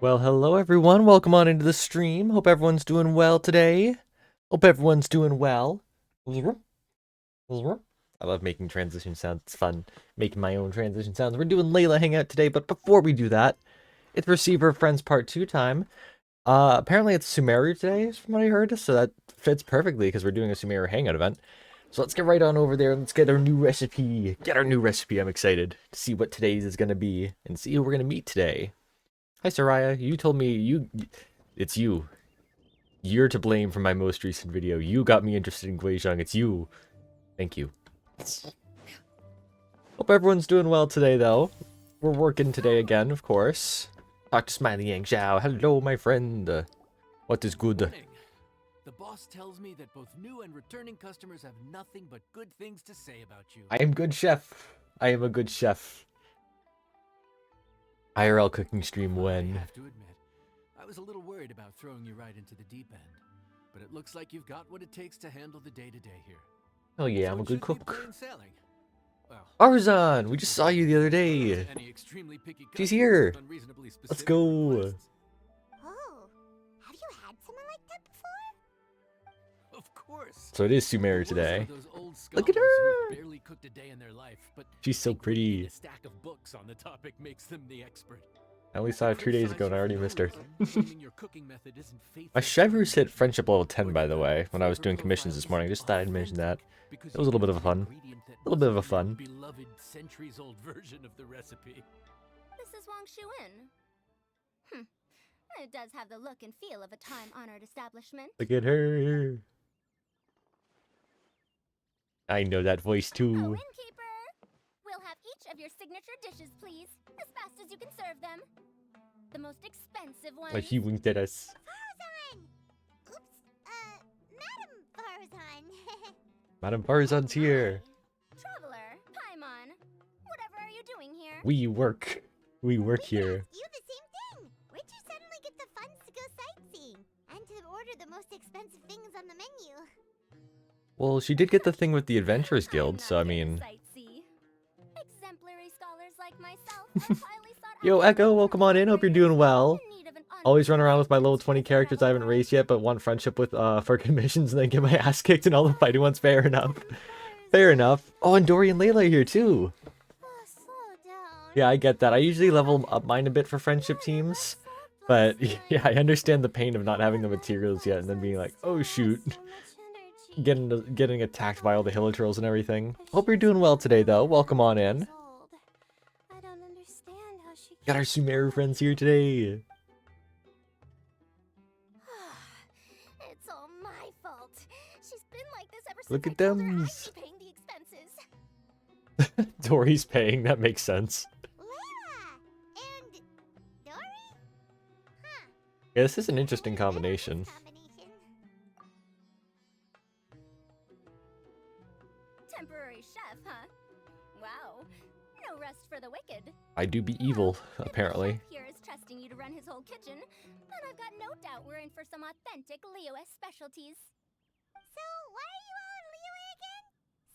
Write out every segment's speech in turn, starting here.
Well, hello everyone. Welcome on into the stream. Hope everyone's doing well today. Hope everyone's doing well. I love making transition sounds. It's fun making my own transition sounds. We're doing Layla Hangout today, but before we do that, it's Receiver Friends Part 2 time. Apparently it's Sumeru today, from what I heard, so that fits perfectly because we're doing a Sumeru Hangout event. So let's get right on over there and let's get our new recipe. I'm excited to see what today's is going to be and see who we're going to meet today. Hi, Soraya. You told me it's you. You're to blame for my most recent video. You got me interested in Guizhong. It's you. Thank you. Hope everyone's doing well today, though. We're working today again, of course. Talk to Smiley Yang Xiao. Hello, my friend. What is good? The boss tells me that both new and returning customers have nothing but good things to say about you. I am good chef. I am a good chef. IRL cooking stream when? I have to admit, I was a little worried about throwing you right into the deep end, but it looks like you've got what it takes to handle the day-to-day here. Oh yeah, So I'm a it good should be cook. plain sailing. Well, Arzon, we just saw you the other day. any extremely picky She's customers here. with unreasonably Let's specific go. requests. Oh, have you had someone like that before? Of course. So it is Sumeru today. Look at her. Who barely cooked a day in their life, but She's so pretty. a stack of books on the topic makes them the expert. I only saw her 2 days ago and I already missed her. Your cooking method isn't My faithful Chevro's hit friendship level 10, by the way, when I was doing commissions this morning. I just thought I'd mention that. It was a little bit of a fun. A little bit of a fun. Beloved centuries-old version of the recipe. This is Wang Shuin. It does have the look and feel of a time-honored establishment. Look at her. I know that voice Oh, too. innkeeper! We'll have each of your signature dishes, please, as fast as you can serve them. The most expensive ones. Like he winked at us. Farzan! Oops, Madam Farzan. Madame Farzan's here. Traveler, Paimon, whatever are you doing here? We work. We work here. You the same thing. Where'd you suddenly get the funds to go sightseeing and to order the most expensive things on the menu? Well, she did get the thing with the Adventurers Guild, so I mean... Exemplary scholars like myself are highly sought Yo, after Echo, welcome on in. Hope you're doing well. in need of an Always run around with my level 20 characters I haven't raised yet, but want friendship with for commissions and then get my ass kicked in all the fighting ones. Fair enough. Fair enough. Oh, and Dory and Layla are here too. Slow down. Yeah, I get that. I usually level up mine a bit for friendship teams. But yeah, I understand the pain of not having the materials yet and then being like, oh shoot. Getting attacked by all the Hiliturals and everything. Hope you're doing well today though. Welcome on in. I don't understand how she Got our Sumeru friends here today. It's all my fault. She's been like this ever since Look I at told her them. I'd be paying the expenses. Dory's paying, that makes sense. Layla and Dory? Huh. Yeah, this is an interesting combination. Temporary chef, huh? Wow. No rest for the wicked. I do be evil, The apparently. chef here is trusting you to run his whole kitchen, and I've got no doubt we're in for some authentic Liyue specialties. So, why are you all in Liyue again?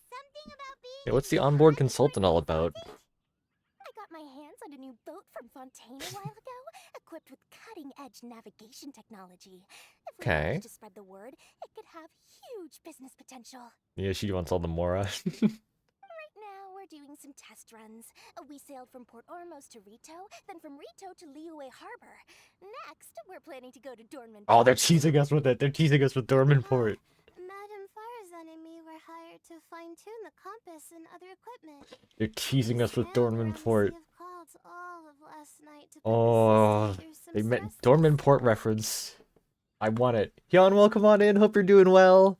Something about being Yeah, what's the onboard consultant all about? I got my hands on a new boat from Fontaine a while ago, equipped with cutting-edge navigation technology. If we Okay. manage to spread the word, it could have huge business potential. Yeah, she wants all the Mora. Right now, we're doing some test runs. We sailed from Port Ormos to Rito, then from Rito to Liyue Harbor. Next, we're planning to go to Dornman. Oh, they're teasing us with it. They're teasing us with Dorman Port. Madam Farzan and me were hired to fine-tune the compass and other equipment. They're teasing us with Sailed Dorman around the Port. Sea of Clouds all of last night to put the Oh, system through some they meant stress Dorman tests. Port reference. I want it. Hyun, welcome on in. Hope you're doing well.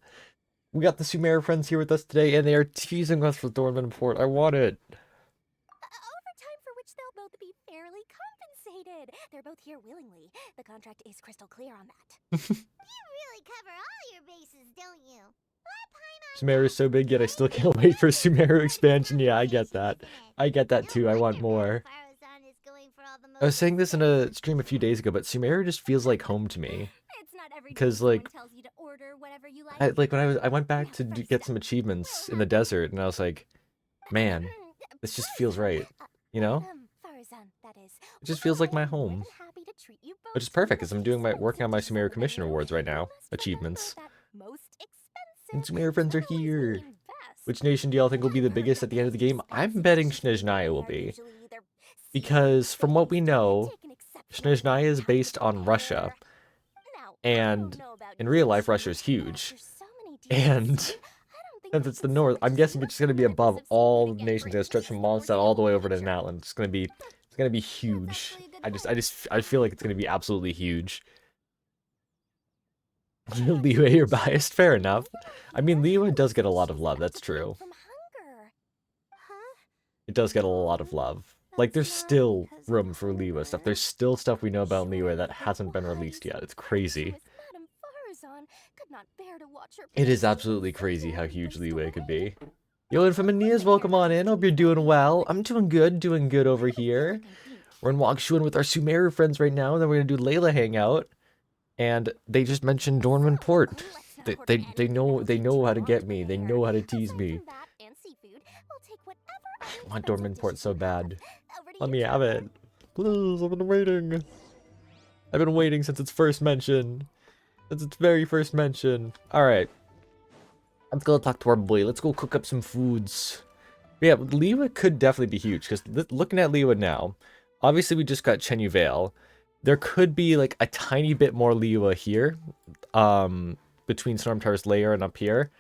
We got the Sumeru friends here with us today, and they are teasing us with Dorman Port. I want it. Overtime for which they'll both be fairly compensated. They're both here willingly. The contract is crystal clear on that. You really cover all your bases, don't you? Sumeru is so big, yet I still can't wait for Sumeru expansion. Yeah, I get that. I get that too. I want more. I was saying this in a stream a few days ago, but Sumeru just feels like home to me. It's not every day 'Cause, someone like, tells you to order whatever you like. When I went back to get some achievements in the desert, and I was like, man, this just feels right. You know? Farzan, that is. It just feels like my home. Happy to treat you both Which is to the perfect, because I'm most doing working on my expensive Sumeru dish Commission menu. rewards right You now. must Achievements. remember that most And expensive Sumeru friends are doesn't always here. mean best. Which nation do y'all think will be the I've heard biggest that at the end of the most game? I'm expensive betting dishes Snezhnaya will are be. usually either Because from what we seafood-based, know, take an exceptional Snezhnaya is time based to on Russia. prepare. Now, I And don't know about in real life, Genshin, Russia is but huge. after so many And DLCs, I don't think since I it's the can so north, much I'm as guessing see it's just gonna be the above benefits of all seafood the again nations. for It's gonna at stretch from least the Mondstadt all the way foreseeable over to future. Natlan. It's gonna be That's huge. actually a good I point. feel like it's gonna be absolutely huge. Hey, not to Liyue, you're mention, biased. Fair Liyue enough. I here mean, Liyue does get a says lot of she's love. about That's to faint true. from hunger. Huh? It does get a lot of love. Like, there's That's not still because of room for Liyue stuff. hunger. There's still stuff we know about Surely Liyue that the hasn't been wise released yet. and It's crazy. virtuous Madame Farazan could not bear to watch her It is patient absolutely crazy how Zeno huge waste Liyue could away. be. Yo, Infamanias, welcome on in. Hope you're doing well. I'm doing good over I feel here. like I'm being We're in Wakshuan with our Sumeru friends right now, and then we're gonna do Layla Hangout. And they just mentioned Dornman Port. They know how to get me. They know how to tease me. I want Dornman Port so bad. Let me have it. Please, I've been waiting. I've been waiting since its first mention. Since its very first mention. Alright. Let's go talk to our boy. Let's go cook up some foods. Yeah, Liyue could definitely be huge, because looking at Liyue now, obviously we just got Chenyu Vale. There could be like a tiny bit more Liyue here, between Stormtower's lair and up here.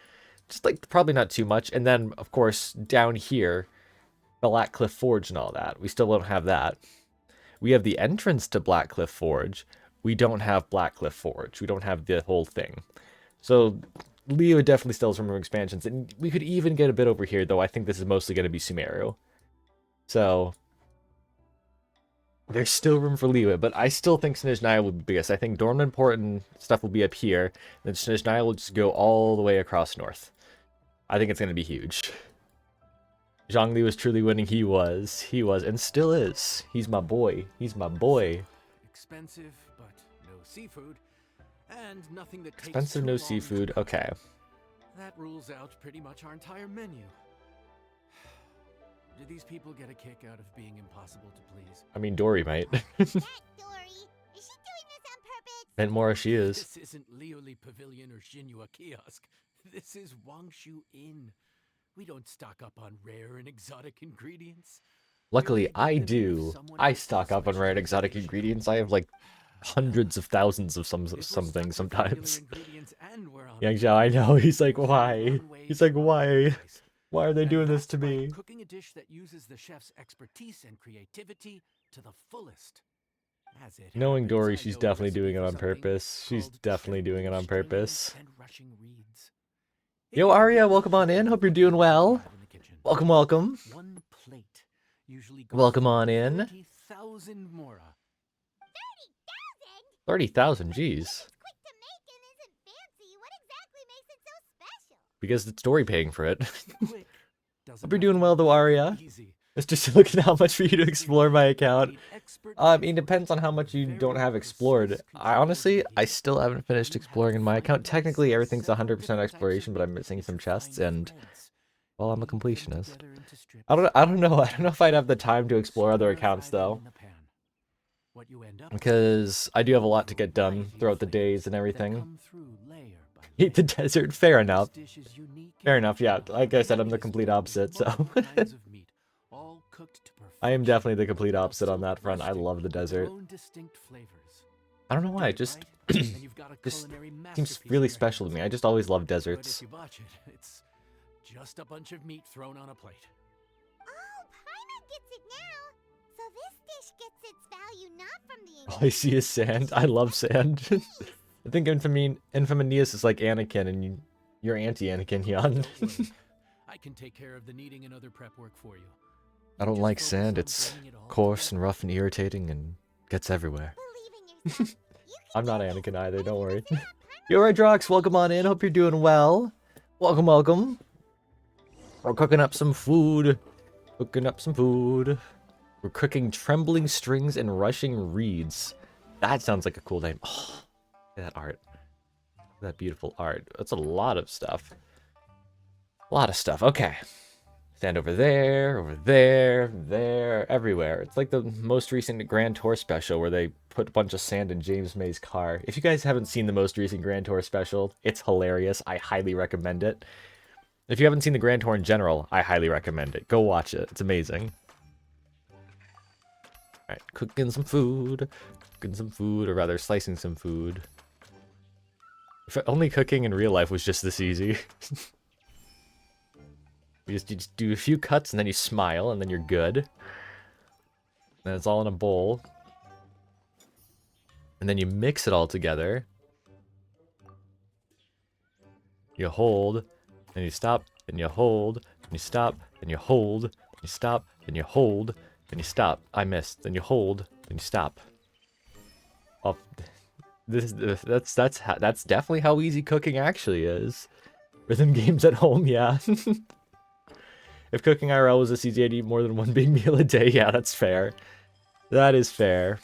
Just like probably not too much. And then, of course, down here, Blackcliff Forge and all that. We still don't have that. We have the entrance to Blackcliff Forge. We don't have Blackcliff Forge. We don't have the whole thing. So Liyue definitely still has room for expansions. And we could even get a bit over here, though I think this is mostly going to be Sumeru. So there's still room for Liyue, but I still think Snezhnaya will be biggest. I think Dornman Port and stuff will be up here. Then Snezhnaya will just go all the way across north. I think it's going to be huge. Zhongli was truly winning. He was, and still is. He's my boy. He's my boy. Expensive, but no seafood, and nothing that takes Expensive, too no long to seafood. cook. Okay. That rules out pretty much our entire menu. Do these people get a kick out of being impossible to please? I mean, Dory might. That Dory. Is she doing this on purpose? And more she is. This isn't Lioli Pavilion or Xinhua Kiosk. This is Wangshu Inn. We don't stock up on rare and exotic ingredients. Luckily, We I get them in with do. someone I else's stock up on rare and exotic specialization. ingredients. I have like hundreds of thousands of If we're some stuck things with regular sometimes. ingredients and we're on a Yang budget, Zhao, I know. He's like, there's only why? one way He's to like, rock why? this place. Why are they And doing this that's to by me? cooking a dish that uses the chef's expertise and creativity to the fullest. As it Knowing happens, Dory, I she's know a definitely recipe doing it for on something purpose. She's called definitely doing it trembling on stringing purpose. and rushing reeds. Yo, If you Arya, compare welcome on the in. Hope sugar you're doing and well. we have in the kitchen, Welcome, welcome. one plate usually goes Welcome for on in. 30,000 mora. 30,000, jeez. It's quick to make and isn't fancy. What exactly makes it so special? Because it's Dory paying for it. Quick doesn't Hope you're have doing to well, be though, Arya. easy. It's just looking at how much for you to explore my account. Need expert It depends on how much you don't have very explored. precise I honestly, control I here. still haven't finished You have exploring in my to account. find Technically, and everything's several 100% different types of exploration, but I'm meat missing with some your chests, fine and threads. well, I'm a Weave them completionist. together into strips. I don't know. I don't know if I'd have the time to explore other Stir accounts fry them though, in the pan. What you end up with because I do have a lot to get done variety of throughout the flavors days and that everything. come through layer by Eat the layer. desert. Fair enough. This dish is unique Fair and enough. Yeah, original. like I said, I'm It the is complete topped with opposite. So multiple kinds of meat, all cooked to I am perfection, definitely the complete while opposite on still that front. I rustic love the with their desert. own distinct flavors. I don't know why. It Do just right, and you've got a just culinary seems masterpiece really in your special to hands. me. I just always love But if deserts. you botch it, it's just a bunch of meat thrown on a plate. Oh, Paimon gets it now. So this dish gets its value not from the All I see is sand. I love sand. I think Infamanius is like Anakin, and you're anti-Anakin, Yan. Don't worry. I can take care of the kneading and other prep work for you. I don't Just like focus sand. on It's bringing it all coarse and together. rough and irritating and gets everywhere. Believe in yourself. You can I'm not do this. Anakin either, don't worry. Paimon Yo, Redrox, welcome on in. Hope you're doing well. Welcome, welcome. We're cooking up some food. Cooking up some food. We're cooking trembling strings and rushing reeds. That sounds like a cool name. Oh, look at that art. Look at that beautiful art. That's a lot of stuff. A lot of stuff. Okay. Stand over there, there, everywhere. It's like the most recent Grand Tour special where they put a bunch of sand in James May's car. If you guys haven't seen the most recent Grand Tour special, it's hilarious. I highly recommend it. If you haven't seen the Grand Tour in general, I highly recommend it. Go watch it. It's amazing. Alright, cooking some food. Cooking some food, or rather slicing some food. If only cooking in real life was just this easy. You just do a few cuts and then you smile and then you're good. And it's all in a bowl. And then you mix it all together. You hold, and you stop, and you hold, and you stop, and you hold, and you stop, and you hold, and you stop. I missed. Then you hold, then you stop. Oh, that's definitely how easy cooking actually is. Rhythm games at home, yeah. If cooking IRL was this easy, I'd eat more than one big meal a day. Yeah, that's fair. That is fair.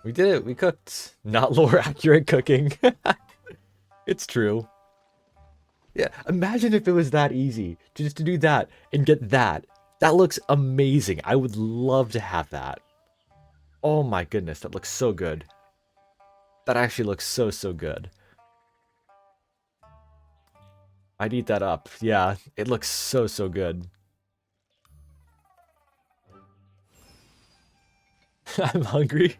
We did it. We cooked. Not lore accurate cooking. It's true. Yeah, imagine if it was that easy. Just to do that and get that. That looks amazing. I would love to have that. Oh my goodness, that looks so good. That actually looks so, so good. I'd eat that up. Yeah, it looks so, so good. I'm hungry.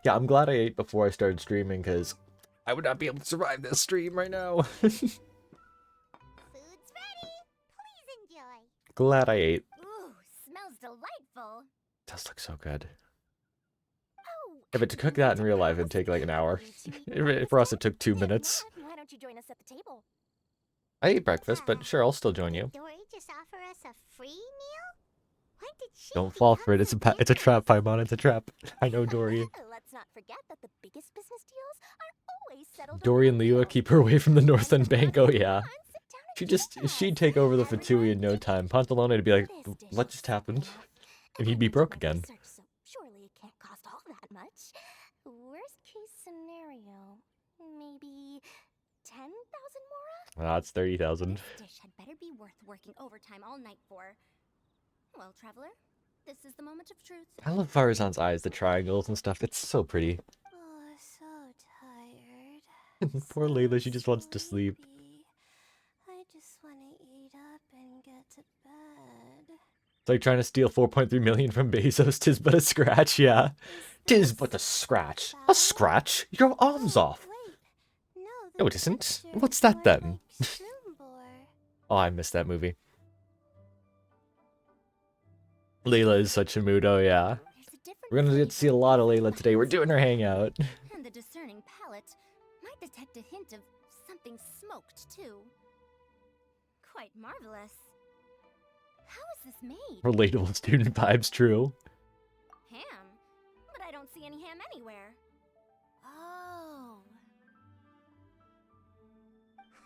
Yeah, I'm glad I ate before I started streaming, because I would not be able to survive this stream right now. Food's ready. Please enjoy. Glad I ate. Ooh, smells delightful. It does look so good. Oh, Yeah, but to cook that in real life, it'd take like an hour. For us, it took 2 minutes. Why don't you join us at the table? I ate breakfast, but sure, I'll still join you. Dory just offer us a free meal? When did she Don't fall for it. It's a trap, Paimon. It's a trap. I know Dory. Let's not forget that the biggest business deals are always settled. Dory and Lewa keep her away from the North End Bank. Oh yeah. She'd take over the Fatui in no time. Pantalone would be like, what just happened? And he'd be broke again. Surely it can't cost all that much. Worst case scenario, maybe 10,000 mora? That's 30,000. This dish had better be worth working overtime all night for. Well, traveler, this is the moment of truth. I love Farazan's eyes, the triangles and stuff. It's so pretty. Oh, so tired. Poor Layla, she just wants to sleep. I just want to eat up and get to bed. It's like trying to steal 4.3 million from Bezos. Tis but a scratch, yeah. Tis but a scratch. A scratch? Your arm's off. No, it isn't. What's that then? Oh, I missed that movie. Layla is such a mood, oh yeah. We're gonna get to see a lot of Layla today. We're doing her hangout. And the discerning palate might detect a hint of something smoked, too. Quite marvelous. How is this made? Relatable student vibes, true. Ham? But I don't see any ham anywhere. Oh.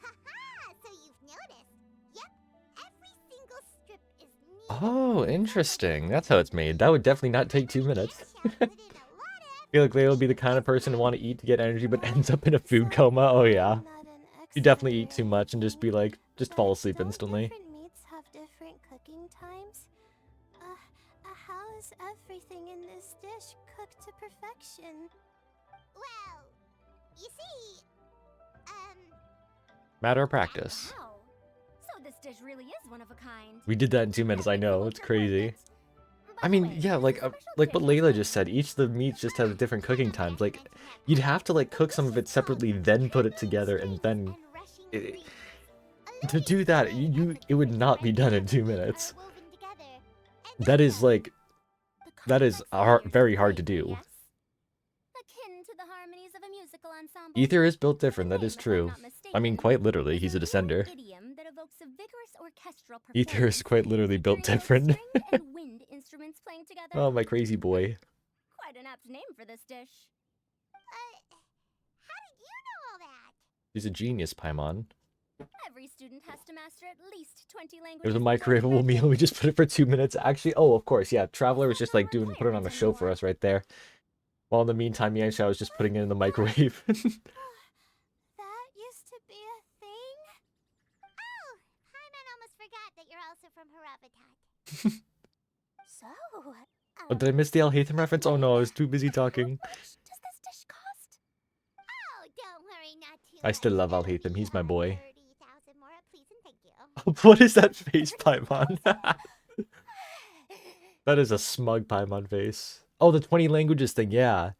Haha! So you've noticed. Yep, every single strip is neat. Oh, interesting. That's how it's made. That would definitely not take 2 minutes. I feel like Layla would be the kind of person to want to eat to get energy, but ends up in a food coma. Oh yeah. You definitely eat too much and just be like, just fall asleep instantly. Different meats have different cooking times. How is everything in this dish cooked to perfection? Well, you see, Matter of practice. Wow. So this dish really is one of a kind. We did that in 2 minutes, I know. It's crazy. I mean, yeah, like what Layla just said, each of the meats just has different cooking times. Like, you'd have to like cook some of it separately, then put it together, and then to do that, it would not be done in 2 minutes. That is like, very hard to do. Ether is built different, that is true. I mean, quite literally, he's a descender. Ether is quite literally built different. Oh, my crazy boy. Quite an apt name for this dish. How did you know all that? He's a genius, Paimon. Every student has to master at least 20 languages. It was a microwavable meal, we just put it for 2 minutes. Actually, oh, of course, yeah, Traveler was just like put it on a show for us right there. While in the meantime, Yansha was just putting it in the microwave. appetite. So, Oh, did I miss the I'll hate him reference? Oh no, I was too busy talking. how much does this dish cost? Oh, don't worry, not too I still much. love I'll That'll hate him. be, He's my boy. 30,000 more, please and thank you. What is that face, Paimon? That is a smug Paimon face. Oh, the 20 languages thing, yeah.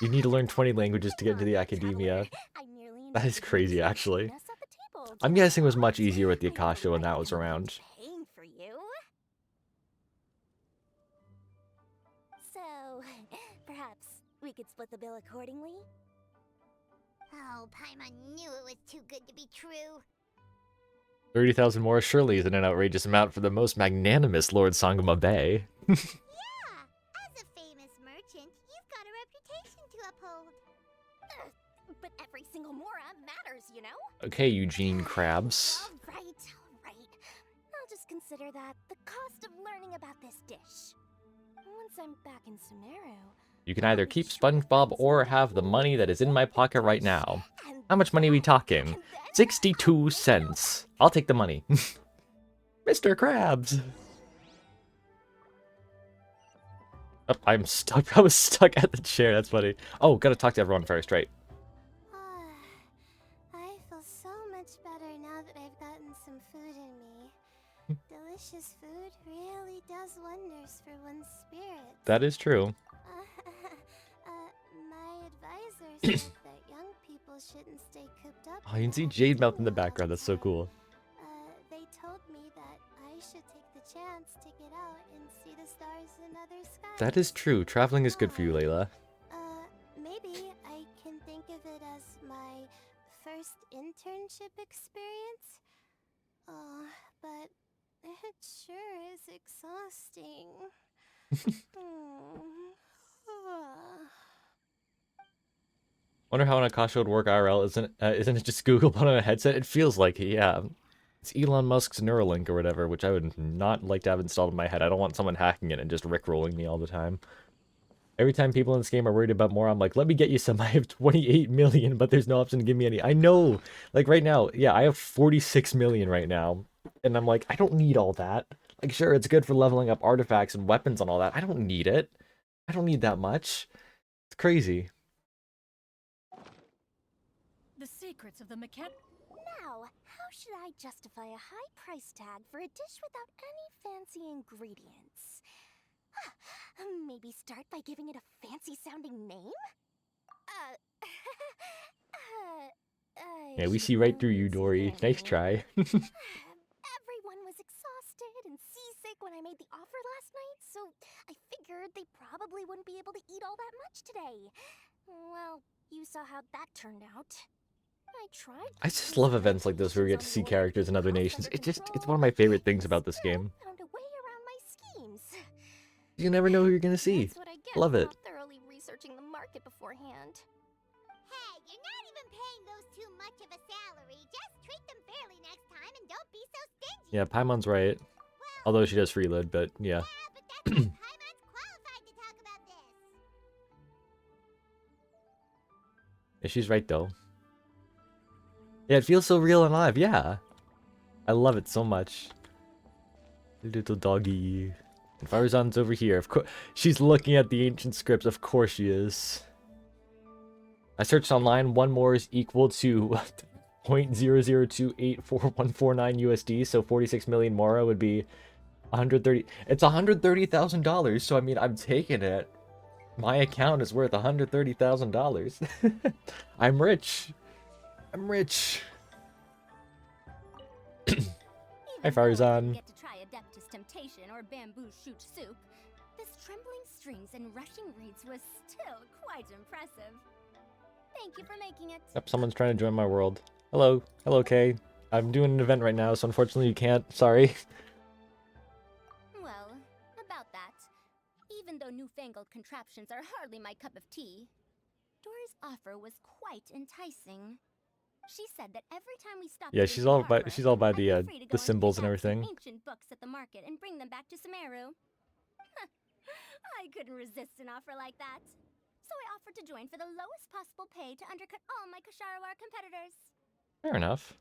You need to learn 20 languages to get into the academia. That is crazy, actually. I'm guessing it was much easier with the Akasha when that was around. Paying for you. So, perhaps we could split the bill accordingly? Oh, Paimon knew it was too good to be true. 30,000 more surely isn't an outrageous amount for the most magnanimous Lord Sangama Bay. Yeah, as a famous merchant, you've got a reputation to uphold. But every single mora matters, you know? Okay, Eugene Krabs. All right. I'll just consider that the cost of learning about this dish. Once I'm back in Sumeru, You can either keep SpongeBob or have the money that is in my pocket right now. How much money are we talking? 62 cents. I'll take the money. Mr. Krabs. Oh, I'm stuck. I was stuck at the chair. That's funny. Oh, gotta talk to everyone first, right? I feel so much better now that I've gotten some food in me. Delicious food really does wonders for one's spirit. That is true. My advisor said that young people shouldn't stay cooped up. Oh, you can see Jade Mouth in the background. That's so cool. They told me that I should take the chance to get out and see the stars in other skies. That is true. Traveling is good for you, Layla. Maybe I can think of it as my first internship experience. Oh, but it sure is exhausting. Wonder how an Akasha would work IRL. Isn't it just Google put on a headset? It feels like it, yeah. It's Elon Musk's Neuralink or whatever, which I would not like to have installed in my head. I don't want someone hacking it and just rickrolling me all the time. Every time people in this game are worried about more, I'm like, let me get you some. I have 28 million, but there's no option to give me any. I know. Like right now, yeah, I have 46 million right now. And I'm like, I don't need all that. Like, sure, it's good for leveling up artifacts and weapons and all that. I don't need it. I don't need that much. It's crazy. The secrets of the mechanic. Now, how should I justify a high price tag for a dish without any fancy ingredients? Maybe start by giving it a fancy sounding name? Yeah, we see right through you, Dory. Nice try. Everyone was exhausted and seasick when I made the offer last night, so I figured they probably wouldn't be able to eat all that much today. Well, you saw how that turned out. I tried. I just love events like this where we get to see characters in other nations. It's one of my favorite things about this game. Found a way around my schemes. You never know who you're gonna see. That's what I get Love for it. not thoroughly researching the market beforehand. Hey, you're not even paying those two much of a salary. Just treat them fairly next time and don't be so stingy. Yeah, Paimon's right. Although she does freeload, but yeah. But that's why Paimon's qualified to talk about this. Yeah, she's right though. Yeah, it feels so real and live, yeah. I love it so much. Little doggy. And Farzan's over here. Of course, she's looking at the ancient scripts. Of course she is. I searched online. One more is equal to 0.002844149 USD. So 46 million Mora would be 130. It's $130,000. So I mean, I'm taking it. My account is worth $130,000. I'm rich. I'm rich. Hi, Farzan. Get to try Adeptus Temptation or Bamboo Shoot Soup. This trembling strings and rushing reeds was still quite impressive. Thank you for making it. Yep, someone's trying to join my world. Hello. Hello, Kay. I'm doing an event right now, so unfortunately you can't. Sorry. Well, about that, even though newfangled contraptions are hardly my cup of tea, Dory's offer was quite enticing. She said that every time we stopped. Yeah, at she's the all by harbor, she's all by I'd be the free to go and symbols pick and up some everything. ancient books at the market and bring them back to Sumeru. I couldn't resist an offer like that. So I offered to join for the lowest possible pay to undercut all my Kasharawar competitors. Fair enough.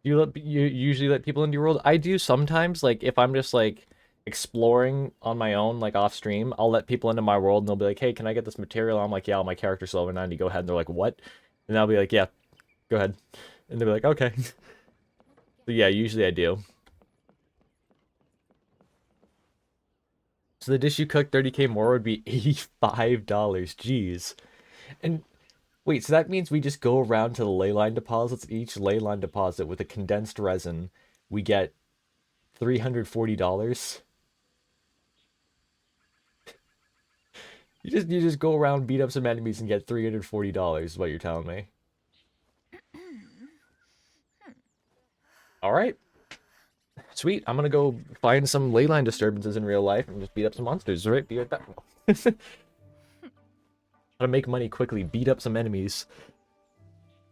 You usually let people into your world? I do sometimes. Like if I'm just like exploring on my own, like off stream, I'll let people into my world and they'll be like, "Hey, can I get this material?" I'm like, "Yeah, my character's level 90. Go ahead." And they're like, "What?" And I'll be like, "Yeah, go ahead." And they'll be like, "Okay." So yeah, usually I do. So the dish you cook 30K more would be $85. Jeez. And wait, so that means we just go around to the ley line deposits. Each ley line deposit with a condensed resin, we get $340. You just go around, beat up some enemies, and get $340 is what you're telling me. All right, sweet. I'm gonna go find some ley line disturbances in real life and just beat up some monsters. All right, be right back. How to make money quickly, beat up some enemies.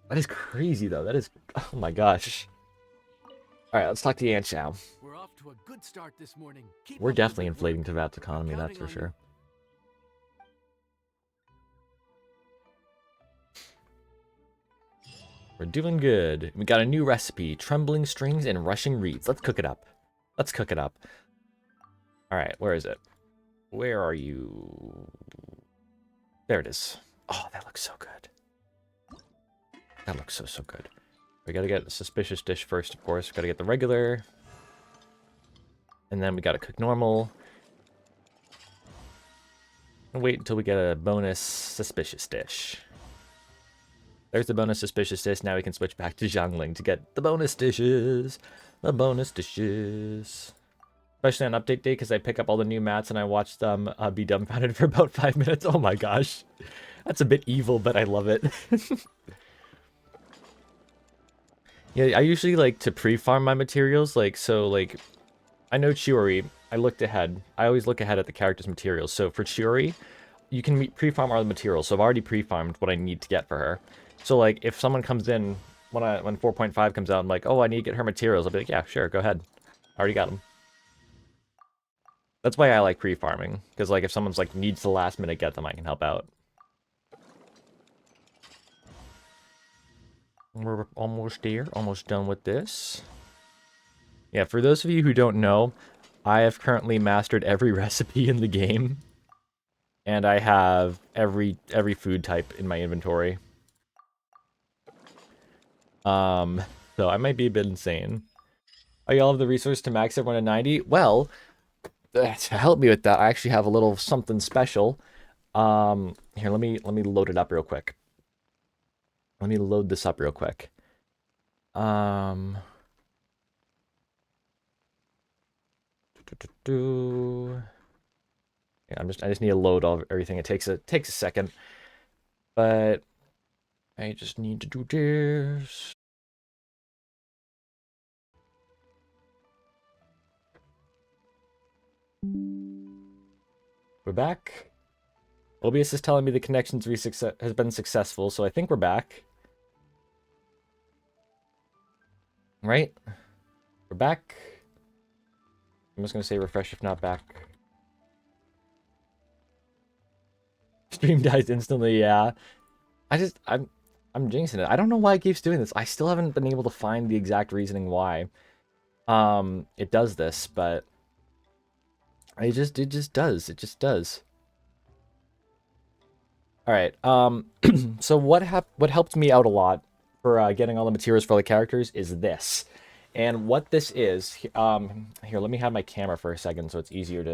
That is crazy though. That is, oh my gosh. All right, let's talk to Yan Xiao. We're off to a good start this morning. Keep We're up the definitely good inflating work. Teyvat's We're economy, that's counting for on you. sure. We're doing good. We got a new recipe, trembling strings and rushing reeds. Let's cook it up. Let's cook it up. All right, where is it? Where are you? There it is. Oh, that looks so good. That looks so good. We gotta get a suspicious dish first, of course. We gotta get the regular. And then we gotta cook normal. And wait until we get a bonus suspicious dish. There's the bonus suspicious dish. Now we can switch back to Zhangling to get the bonus dishes. The bonus dishes. Especially on update day, because I pick up all the new mats and I watch them be dumbfounded for about 5 minutes. Oh my gosh. That's a bit evil, but I love it. Yeah, I usually like to pre-farm my materials. Like, so, like, I know Chiori. I looked ahead. I always look ahead at the character's materials. So for Chiori, you can pre-farm all the materials. So I've already pre-farmed what I need to get for her. So, like, if someone comes in, when 4.5 comes out, I'm like, oh, I need to get her materials. I'll be like, yeah, sure, go ahead. I already got them. That's why I like pre-farming. Because, like, if someone's, like, needs to last minute get them, I can help out. We're almost there. Almost done with this. Yeah, for those of you who don't know, I have currently mastered every recipe in the game. And I have every food type in my inventory. So I might be a bit insane. Oh, y'all have the resource to max everyone to 90? Well, to help me with that, I actually have a little something special. Here, let me load it up real quick. Let me load this up real quick. Yeah, I just need to load everything. It takes a second, but I just need to do this. We're back. OBS is telling me the connection's has been successful, so I think we're back. Right? We're back. I'm just gonna say refresh if not back. Stream dies instantly, yeah. I'm jinxing it. I don't know why it keeps doing this. I still haven't been able to find the exact reasoning why. It does this, but it just does. It just does. All right. So what helped me out a lot for getting all the materials for all the characters is this. And what this is, here, let me have my camera for a second so it's easier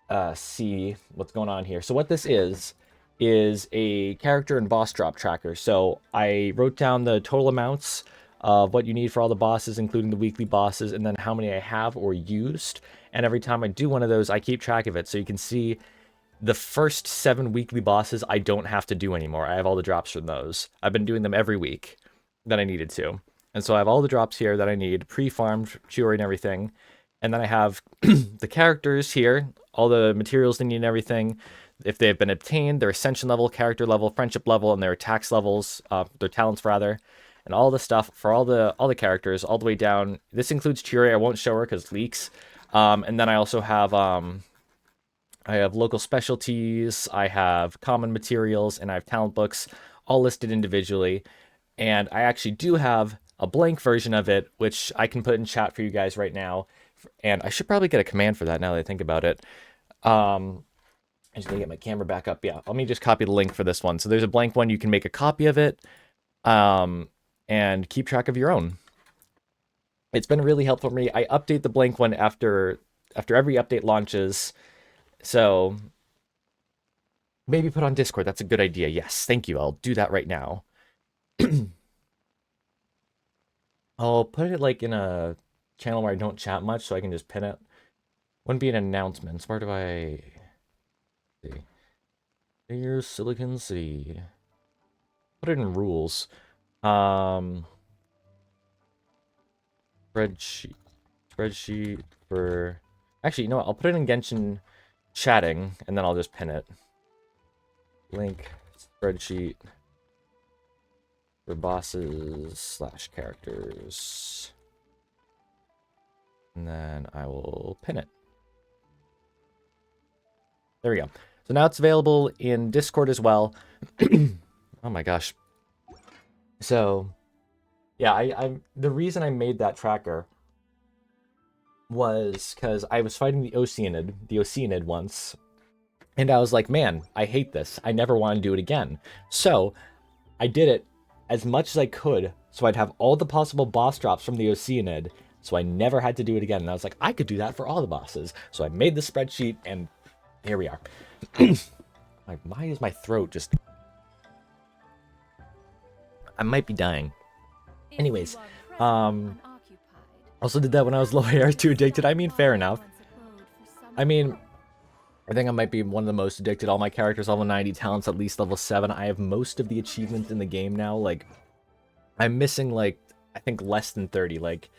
to see what's going on here. So what this is a character and boss drop tracker. So I wrote down the total amounts of what you need for all the bosses, including the weekly bosses, and then how many I have or used. And every time I do one of those, I keep track of it. So you can see the first 7 weekly bosses I don't have to do anymore. I have all the drops from those. I've been doing them every week that I needed to. And so I have all the drops here that I need, pre-farmed, Chiori and everything. And then I have the characters here, all the materials they need and everything. If they've been obtained, their ascension level, character level, friendship level, and their attacks levels, their talents rather. And all the stuff for all the characters, all the way down. This includes Chiori. I won't show her because leaks. And then I also have I have local specialties, I have common materials, and I have talent books all listed individually. And I actually do have a blank version of it, which I can put in chat for you guys right now. And I should probably get a command for that now that I think about it. I'm just gonna get my camera back up. Yeah, let me just copy the link for this one. So there's a blank one. You can make a copy of it, and keep track of your own. It's been really helpful for me. I update the blank one after every update launches. So maybe put on Discord. That's a good idea. Yes, thank you. I'll do that right now. I'll put it like in a channel where I don't chat much, so I can just pin it. Wouldn't be an announcement. Where do I see? Here's Silicon City. Put it in rules. Spreadsheet for. Actually, you know what? I'll put it in Genshin chatting, and then I'll just pin it. Link spreadsheet for bosses / characters. And then I will pin it. There we go. So now it's available in Discord as well. Oh my gosh. So, yeah, I the reason I made that tracker was because I was fighting the Oceanid once, and I was like, man, I hate this. I never want to do it again. So I did it as much as I could, so I'd have all the possible boss drops from the Oceanid, so I never had to do it again. And I was like, I could do that for all the bosses. So I made the spreadsheet, and here we are. Why is my throat just... I might be dying. Anyways, also did that when I was low AR2 addicted. I mean, fair enough. I mean, I think I might be one of the most addicted. All my characters level 90, talents at least level 7. I have most of the achievements in the game now. Like, I'm missing, like, I think less than 30. Like,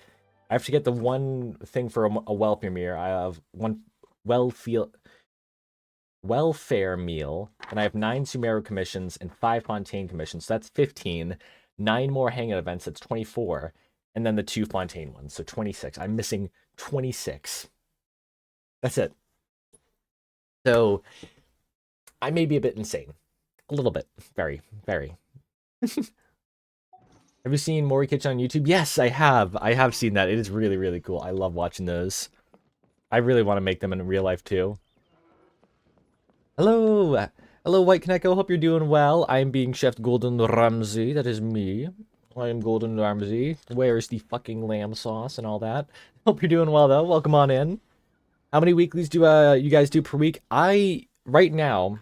I have to get the one thing for a welfare meal. I have one welfare meal, and I have 9 Sumeru commissions and 5 Fontaine commissions. So that's 15. 9 more Hangout events, that's 24. And then the 2 Fontaine ones, so 26. I'm missing 26. That's it. So, I may be a bit insane. A little bit. Very, very. Have you seen Mori Kitchen on YouTube? Yes, I have. I have seen that. It is really, really cool. I love watching those. I really want to make them in real life, too. Hello! Hello, White Kaneko. Hope you're doing well. I am being Chef Golden Ramsay. That is me. I am Golden Ramsay. Where's the fucking lamb sauce and all that? Hope you're doing well, though. Welcome on in. How many weeklies do you guys do per week? Right now,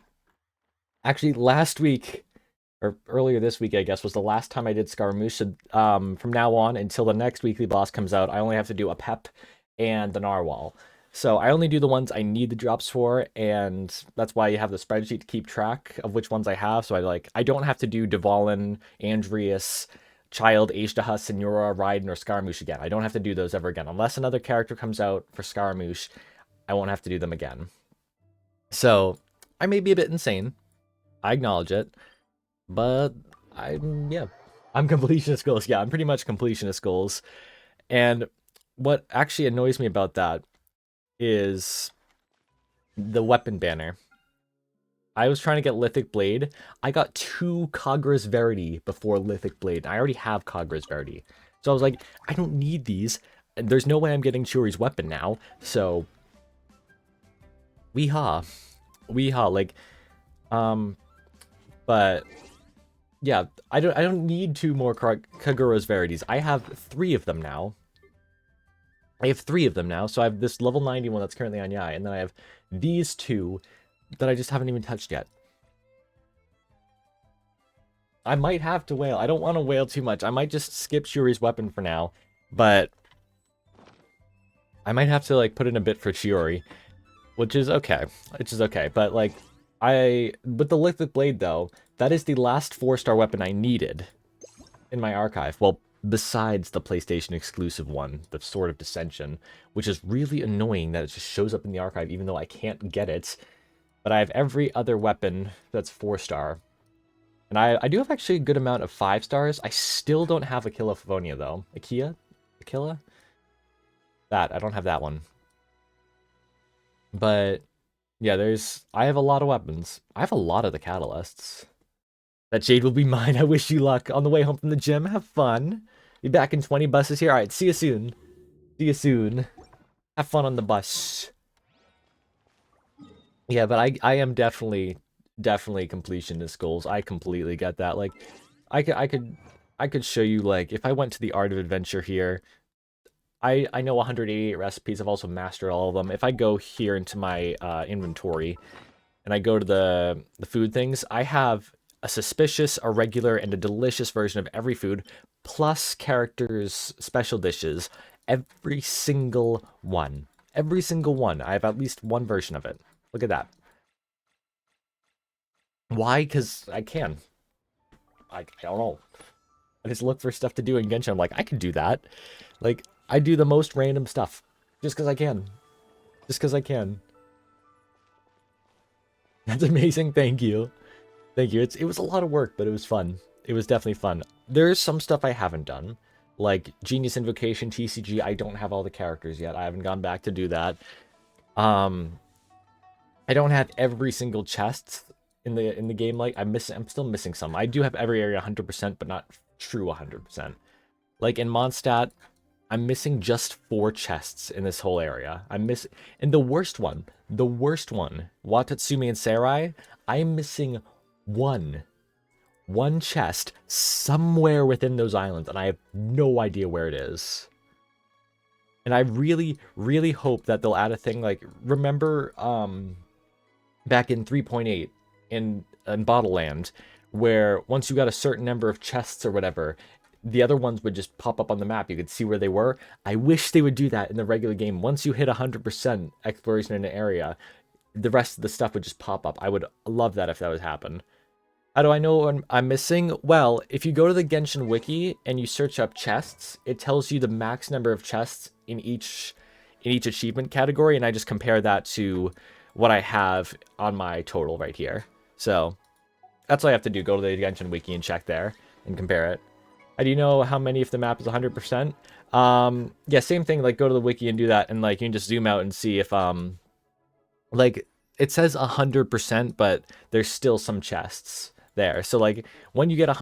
actually last week, or earlier this week, I guess, was the last time I did Scaramouche. So, from now on, until the next weekly boss comes out, I only have to do a Pep and the Narwhal. So I only do the ones I need the drops for, and that's why you have the spreadsheet to keep track of which ones I have. So I don't have to do Dvalin, Andreas, Child, Ashtahas, Senora, Raiden, or Scaramouche again. I don't have to do those ever again. Unless another character comes out for Scaramouche, I won't have to do them again. So I may be a bit insane. I acknowledge it. But I'm completionist goals. Yeah, I'm pretty much completionist goals. And what actually annoys me about that is the weapon banner. I was trying to get Lithic Blade. I got 2 Kagra's Verity before Lithic Blade. I already have Kagra's Verity. So I was like, I don't need these. And there's no way I'm getting Churi's weapon now. So weehaw. Like, but yeah, I don't need 2 more Kagura's Verities. I have 3 of them now. So I have this level 90 one that's currently on Yai, and then I have these 2 that I just haven't even touched yet. I might have to wail. I don't want to wail too much. I might just skip Shuri's weapon for now, but I might have to, like, put in a bit for Shiori, which is okay. But, like, with the Lithic Blade, though, that is the last 4-star weapon I needed in my archive. Well, besides the PlayStation exclusive one, the Sword of Dissension, which is really annoying that it just shows up in the archive even though I can't get it. But I have every other weapon that's 4-star. And I do have actually a good amount of 5 stars. I still don't have Aquila Favonia, though. Aquila? I don't have that one. But yeah, I have a lot of weapons. I have a lot of the catalysts. That jade will be mine. I wish you luck on the way home from the gym. Have fun. Be back in 20 buses here. All right, see you soon. See you soon. Have fun on the bus. Yeah, but I am definitely completionist goals. I completely get that. Like, I could show you, like, if I went to the Art of Adventure here, I know 188 recipes. I've also mastered all of them. If I go here into my inventory and I go to the food things, I have a suspicious, a regular, and a delicious version of every food, plus characters' special dishes. Every single one. Every single one. I have at least one version of it. Look at that. Why? Because I can. I don't know. I just look for stuff to do in Genshin. I'm like, I can do that. Like, I do the most random stuff. Just because I can. Just because I can. That's amazing. Thank you. Thank you. It was a lot of work, but it was fun. It was definitely fun. There's some stuff I haven't done. Like Genius Invocation, TCG. I don't have all the characters yet. I haven't gone back to do that. I don't have every single chest in the game. Like, I'm still missing some. I do have every area 100%, but not true 100%. Like in Mondstadt, I'm missing just 4 chests in this whole area. And the worst one, Watatsumi and Serai, I'm missing one chest somewhere within those islands, and I have no idea where it is. And I really, really hope that they'll add a thing like, remember, back in 3.8 in Bottleland, where once you got a certain number of chests or whatever, the other ones would just pop up on the map. You could see where they were. I wish they would do that in the regular game. Once you hit 100% exploration in an area, the rest of the stuff would just pop up. I would love that if that would happen. How do I know what I'm missing? Well, if you go to the Genshin wiki and you search up chests, it tells you the max number of chests in each achievement category, and I just compare that to what I have on my total right here. So that's what I have to do. Go to the Genshin wiki and check there and compare it. How do you know how many if the map is 100%? Yeah, same thing. Like, go to the wiki and do that, and like you can just zoom out and see if like it says 100%, but there's still some chests there. So like when you get a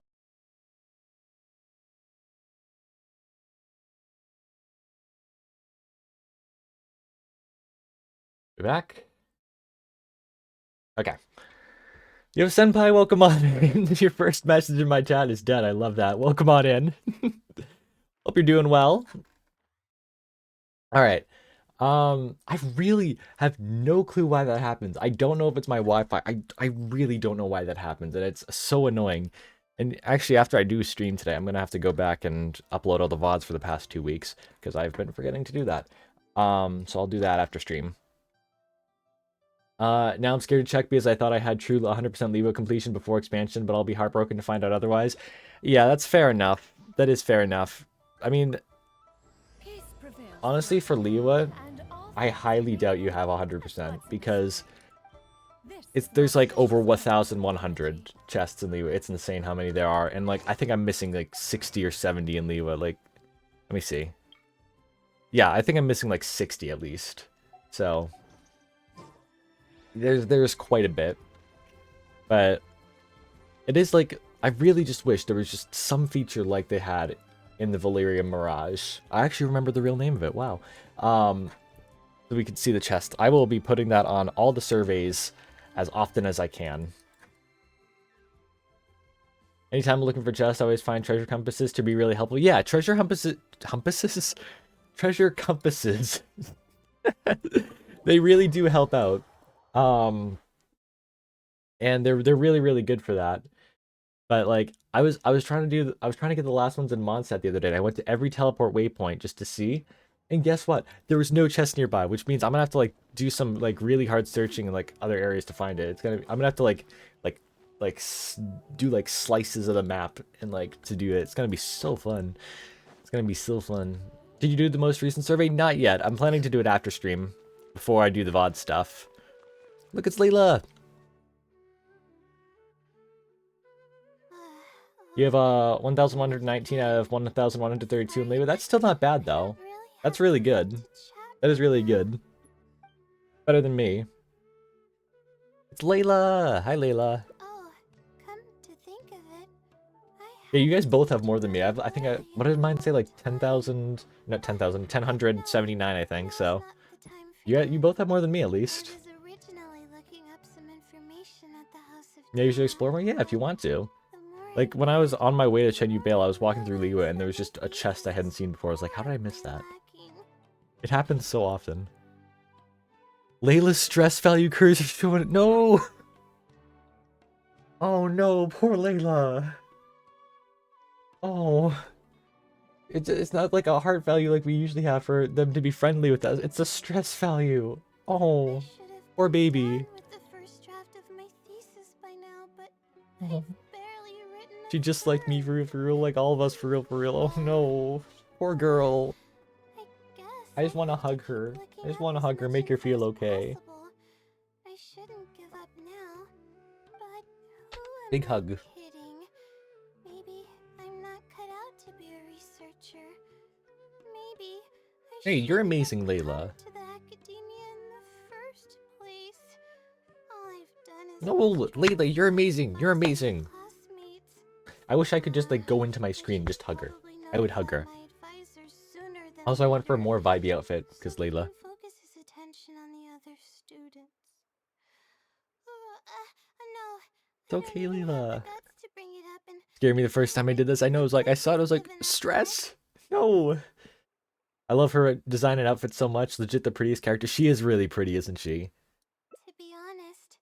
back. Okay. Yo, Senpai, welcome on in. Your first message in my chat is dead. I love that. Welcome on in. Hope you're doing well. All right. I really have no clue why that happens. I don't know if it's my Wi-Fi. I really don't know why that happens, and it's so annoying. And actually, after I do stream today, I'm gonna have to go back and upload all the VODs for the past 2 weeks because I've been forgetting to do that. So I'll do that after stream. Now I'm scared to check because I thought I had true 100% Levo completion before expansion, but I'll be heartbroken to find out otherwise. Yeah, that's fair enough. That is fair enough. I mean, honestly, for Lewa, I highly doubt you have 100% because there's like over 1,100 chests in Lewa. It's insane how many there are, and like I think I'm missing like 60 or 70 in Lewa. Like, let me see. Yeah, I think I'm missing like 60 at least. So there's quite a bit, but it is like I really just wish there was just some feature like they had in the Valyria Mirage. I actually remember the real name of it. Wow. So we could see the chest. I will be putting that on all the surveys as often as I can. Anytime I'm looking for chests, I always find treasure compasses to be really helpful. Yeah, treasure compasses? Treasure compasses. They really do help out. And they're really, really good for that. But like I was trying to get the last ones in Mondstadt the other day, and I went to every teleport waypoint just to see. And guess what? There was no chest nearby, which means I'm gonna have to like do some like really hard searching in like other areas to find it. I'm gonna have to do like slices of the map and like to do it. It's gonna be so fun. It's gonna be so fun. Did you do the most recent survey? Not yet. I'm planning to do it after stream, before I do the VOD stuff. Look, it's Layla. You have 1,119 out of 1,132 in Layla. That's still not bad though. That's really good. That is really good. Better than me. It's Layla. Hi, Layla. Oh, come to think of it, I Yeah, you guys both have more than me. I think what did mine say? Like 10,000, not 10,000, 1079, I think. So you both have more than me at least. Yeah, you should explore more. Yeah, if you want to. Like when I was on my way to Chenyu Vale, I was walking through Liyue and there was just a chest I hadn't seen before. I was like, how did I miss that? It happens so often. Layla's stress value curves are showing it. No! Oh no, poor Layla. Oh. It's not like a heart value like we usually have for them to be friendly with us. It's a stress value. Oh. Poor baby. Oh. She just like me for real, like all of us for real, for real. Oh no. Poor girl. I just want to hug her. I just want to hug her, make her feel okay. I shouldn't give up now, but who Big am hug. I kidding? Maybe I'm not cut out to be a researcher. Maybe I Hey, you're shouldn't amazing, have Layla. come to the academia in the first place. All I've done is No, frustrate Layla, you're amazing. You're my amazing. classmates. I wish I could just like go into my screen and just hug her. I would hug her. Also, I went for a more vibey outfit because Layla. Focus his attention on the other students. No, It's okay, Layla. to bring it up and Scared me the first time I did this. I know it was like I saw it. I was like stress. No. I love her design and outfit so much. Legit the prettiest character. She is really pretty, isn't she? to be honest,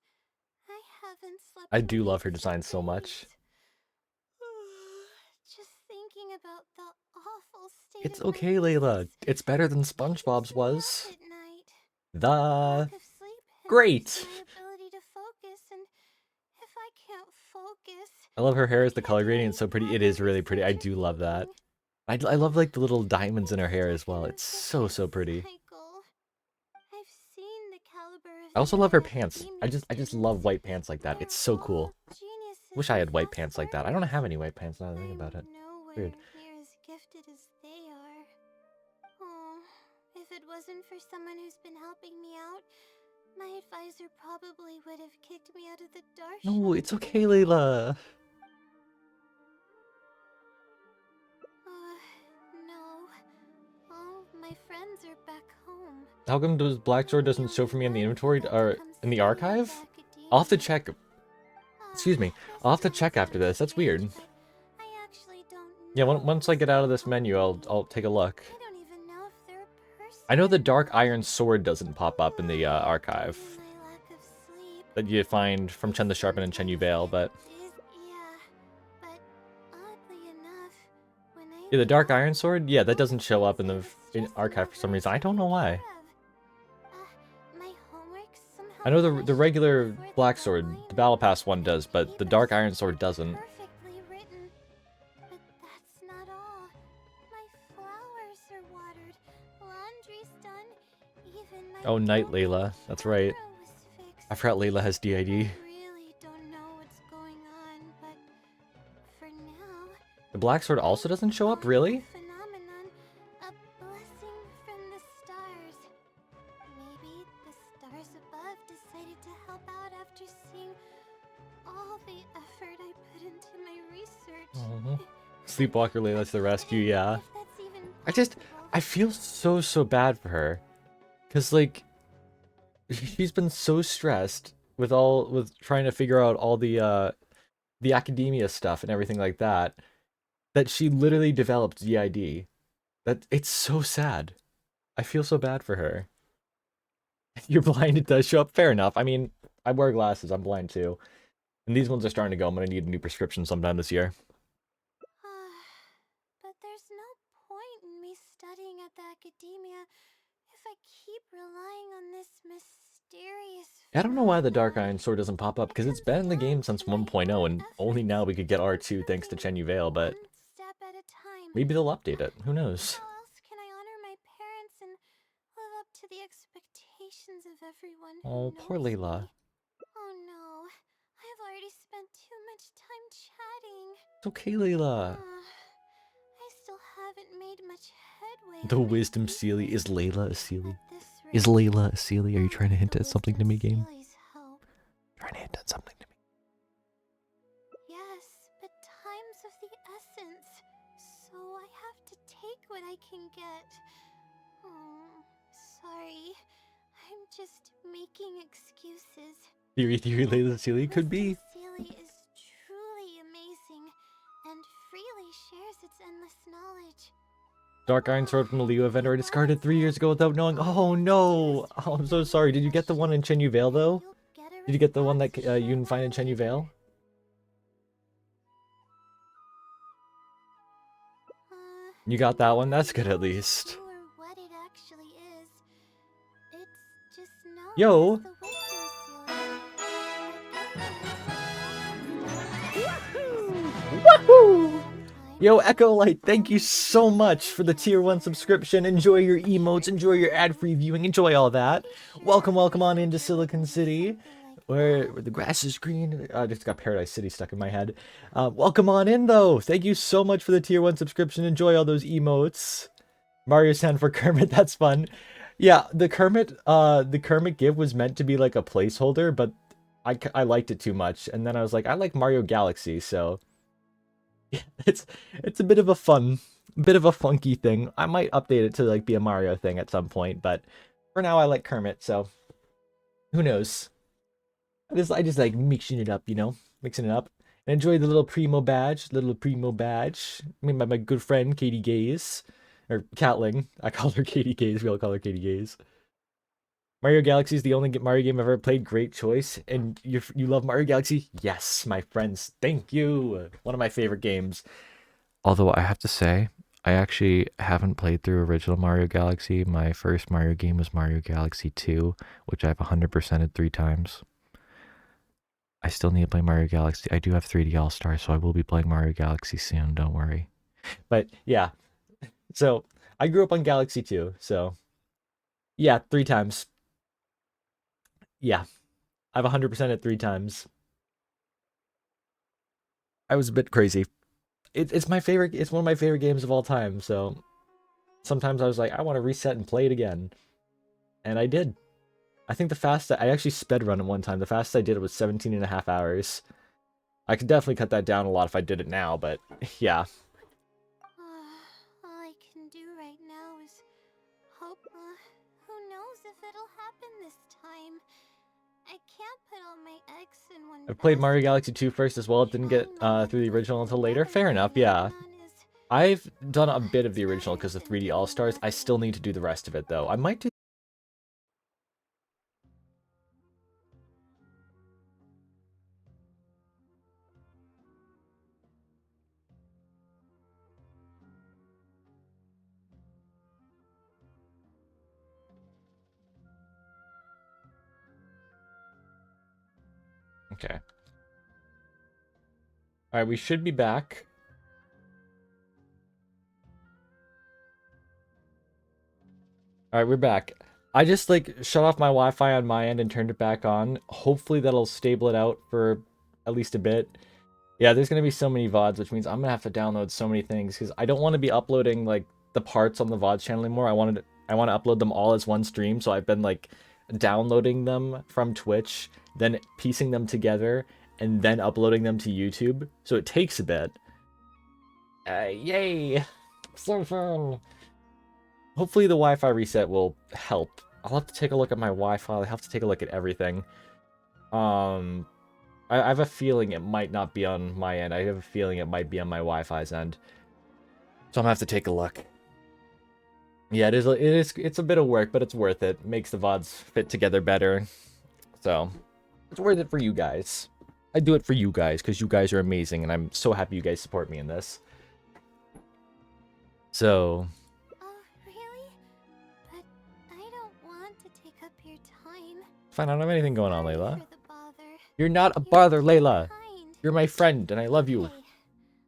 I haven't slept. I do love her design so much. Just thinking about the awful state It's of my okay, Layla. thesis It's better than makes me SpongeBob's sad was. at night. The Lack of sleep great. hinders my ability to focus, and if I can't focus, I love her hair as the I color can't gradient. It's so pretty. It is really pretty. I do love that. I love like the little diamonds in her hair as well. It's so pretty. I've seen the caliber of I also the love her other pants. I academia just love white pants like that. students. It's so They're cool. all geniuses Wish I had white and pants like that. I fast don't have learners. any white pants now that I think about it. I'm nowhere Weird. near as gifted as they are. Oh, if it wasn't for someone who's been helping me out, my advisor probably would have kicked me out of the Darshan. No, it's okay, Layla. No. All my friends are back home. How come does Black Sword doesn't show for me in the inventory or in the archive? I'll have to check. Excuse me. I'll have to check after this. That's weird. Yeah, once I get out of this menu, I'll take a look. I know the Dark Iron Sword doesn't pop up in the archive that you find from Chen the Sharpen and Chenyu Vale, but yeah, the Dark Iron Sword, yeah, that doesn't show up in the archive for some reason. I don't know why. I know the regular Black Sword, the Battle Pass one does, but the Dark Iron Sword doesn't. Oh, Night Layla. That's right. I forgot Layla has DID. The Black Sword also doesn't show up? Really? Sleepwalker Layla to the rescue, yeah. I feel so bad for her. Cause like, she's been so stressed with trying to figure out all the academia stuff and everything like that, that she literally developed DID. It's so sad. I feel so bad for her. You're blind, it does show up. Fair enough. I mean, I wear glasses, I'm blind too. And these ones are starting to go. I'm gonna need a new prescription sometime this year. But there's no point in me studying at the academia if I keep relying on this mysterious. I don't know why the Dark Iron Sword doesn't pop up, because it's been in the game since 1.0, and only now we could get R2 thanks to Chenyu Vale, but maybe they'll update it. Who knows? How else can I honor my parents and live up to the expectations of everyone? Oh, poor Layla. Oh no, I've already spent too much time chatting. It's okay, Layla. I still haven't made much headway. The Wisdom Sealy. Is Layla a Sealy? Is Layla a Sealy? Are you trying to hint at something to me, game? Trying to hint at something to me. Yes, but time's of the take what I can get. Oh, sorry. I'm just making excuses. Theory, Layla Sealy could be. Sealy is truly amazing and freely shares its endless knowledge. Dark Iron Sword from the Leo event I discarded 3 years ago without knowing. Oh no! Oh, I'm so sorry. Did you get the one in Chenyu Vale though? Did you get the one that you can find in Chenyu Vale? You got that one? That's good at least. What it actually is. It's just known Yo! as the wisdom seal. Woohoo! Yo, Echo Light, thank you so much for the tier 1 subscription. Enjoy your emotes, enjoy your ad-free viewing, enjoy all that. Welcome on into Silicon City, where the grass is green. I just got Paradise City stuck in my head. Welcome on in, though. Thank you so much for the tier 1 subscription. Enjoy all those emotes. Mario Sound for Kermit, that's fun. Yeah, the Kermit give was meant to be like a placeholder, but I liked it too much. And then I was like, I like Mario Galaxy, so... Yeah, it's a bit of a funky thing. I might update it to like be a Mario thing at some point, but for now I like Kermit, so who knows? I just like mixing it up, you know, mixing it up. And enjoy the little primo badge, made by my good friend Katie Gaze, or Catling. I call her Katie Gaze. We all call her Katie Gaze. Mario Galaxy is the only Mario game I've ever played. Great choice. And you love Mario Galaxy? Yes, my friends. Thank you. One of my favorite games. Although I have to say, I actually haven't played through original Mario Galaxy. My first Mario game was Mario Galaxy 2, which I've 100%ed 3 times. I still need to play Mario Galaxy. I do have 3D All-Stars, so I will be playing Mario Galaxy soon, don't worry. But yeah, so I grew up on Galaxy 2, so yeah, 3 times. Yeah, I've 100%ed 3 times. I was a bit crazy. It's my favorite. It's one of my favorite games of all time. So sometimes I was like, I want to reset and play it again, and I did. I think the fastest I actually sped run it one time. The fastest I did it was 17.5 hours. I could definitely cut that down a lot if I did it now, but yeah. All I can do right now is hope. Who knows if it'll happen this time? I can't put all my eggs in one I've played Mario basket. Galaxy 2 first as well. It didn't get through the original until later. Fair enough, yeah. I've done a bit of the original because of 3D All-Stars. I still need to do the rest of it, though. I might do... Okay. Alright, we should be back. Alright, we're back. I just, like, shut off my Wi-Fi on my end and turned it back on. Hopefully that'll stable it out for at least a bit. Yeah, there's gonna be so many VODs, which means I'm gonna have to download so many things, because I don't want to be uploading, like, the parts on the VODs channel anymore. I want to upload them all as one stream, so I've been, like, downloading them from Twitch, then piecing them together, and then uploading them to YouTube. So it takes a bit. Yay! So fun! Hopefully the Wi-Fi reset will help. I'll have to take a look at my Wi-Fi. I'll have to take a look at everything. I have a feeling it might not be on my end. I have a feeling it might be on my Wi-Fi's end. So I'm gonna have to take a look. Yeah, it's a bit of work, but it's worth it. Makes the VODs fit together better. So it's worth it for you guys. I do it for you guys because you guys are amazing, and I'm so happy you guys support me in this. So. Oh, really? But I don't want to take up your time. Fine, I don't have anything going on, Sorry Layla. for the bother. You're not a You're bother, too Layla. kind. You're my friend, and I love you. Okay,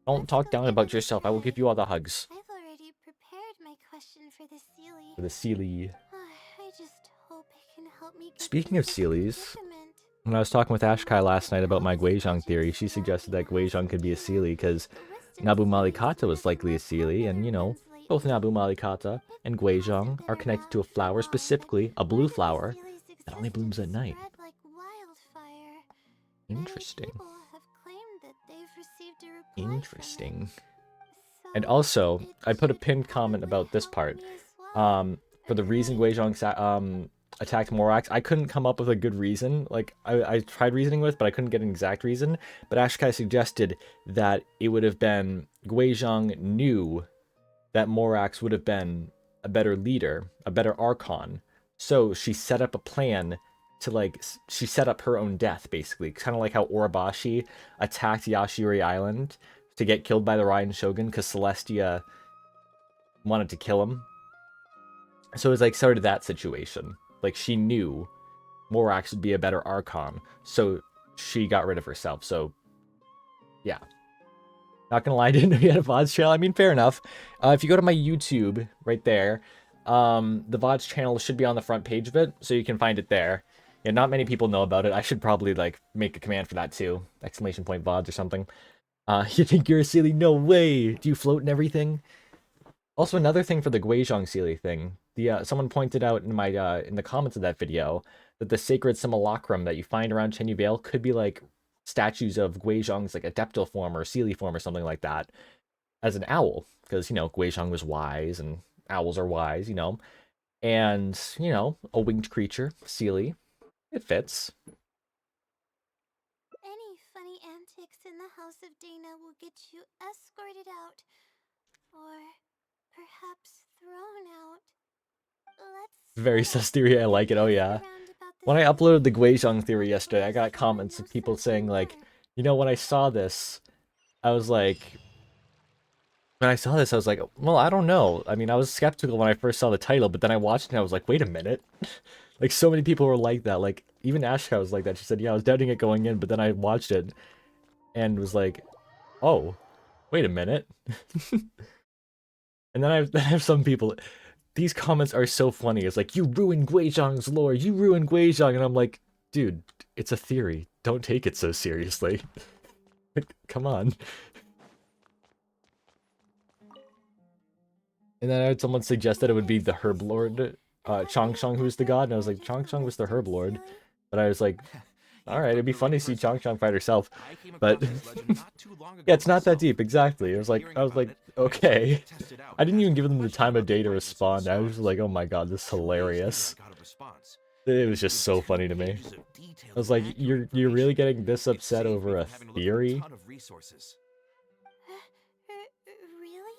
Don't let's talk go down give about it a yourself. I will try. give you all the hugs. I've already prepared my question for the Sealy. For the Sealy. I just hope it can help me get Speaking through of this Sealies, predicament. when I was talking with Ashkai last night about my Guizhong theory, she suggested that Guizhong could be a Sealy because Nabu Malikata was likely a Sealy, and you know, both Nabu Malikata and Guizhong are connected to a flower, specifically a blue flower, that only blooms at night. Interesting. People have claimed that they've received a reply Interesting. from it. So And also, I put a pinned comment about this part. For the reason Guizhong attacked Morax, I couldn't come up with a good reason. Like, I tried reasoning with, but I couldn't get an exact reason. But Ashkai suggested that it would have been Guizhong knew that Morax would have been a better leader, a better Archon. So she set up a plan to, like, she set up her own death, basically. Kind of like how Urabashi attacked Yashiri Island to get killed by the Ryan Shogun because Celestia wanted to kill him. So it was like sort of that situation. Like, she knew Morax would be a better Archon, so she got rid of herself. So, yeah. Not gonna lie, I didn't know you had a VODs channel. I mean, fair enough. If you go to my YouTube, right there, the VODs channel should be on the front page of it, so you can find it there. Yeah, not many people know about it. I should probably, like, make a command for that, too. Exclamation point VODs or something. You think you're a Sealy? No way! Do you float and everything? Also, another thing for the Guizhong Sealy thing. Someone pointed out in my in the comments of that video that the sacred simulacrum that you find around Chenyu Vale could be like statues of Guizhong's like adeptal form or Sealy form or something like that, as an owl, because you know Guizhong was wise and owls are wise, you know, and you know a winged creature, Sealy, it fits. Any funny antics in the House of Dana will get you escorted out. Or perhaps thrown out. Very sus theory, I like it. Oh yeah. When I uploaded the Guizhong theory yesterday, I got comments of people saying like, you know, when I saw this, I was like, well, I don't know. I mean, I was skeptical when I first saw the title, but then I watched it and I was like, wait a minute. Like, so many people were like that. Like, even Ashka was like that. She said, yeah, I was doubting it going in, but then I watched it and was like, oh, wait a minute. And then I have some people, these comments are so funny. It's like, you ruined Guizhong's lore, you ruined Guizhong. And I'm like, dude, it's a theory. Don't take it so seriously. Come on. And then I had someone suggest that it would be the Herb Lord, Changsheng, who's the god. And I was like, Changsheng was the Herb Lord. But I was like, alright, it'd be fun to see Changsheng fight herself. But yeah, it's not that deep, exactly. I was like, okay. I didn't even give them the time of day to respond. I was just like, oh my god, this is hilarious. It was just so funny to me. I was like, you're really getting this upset over a theory? Really?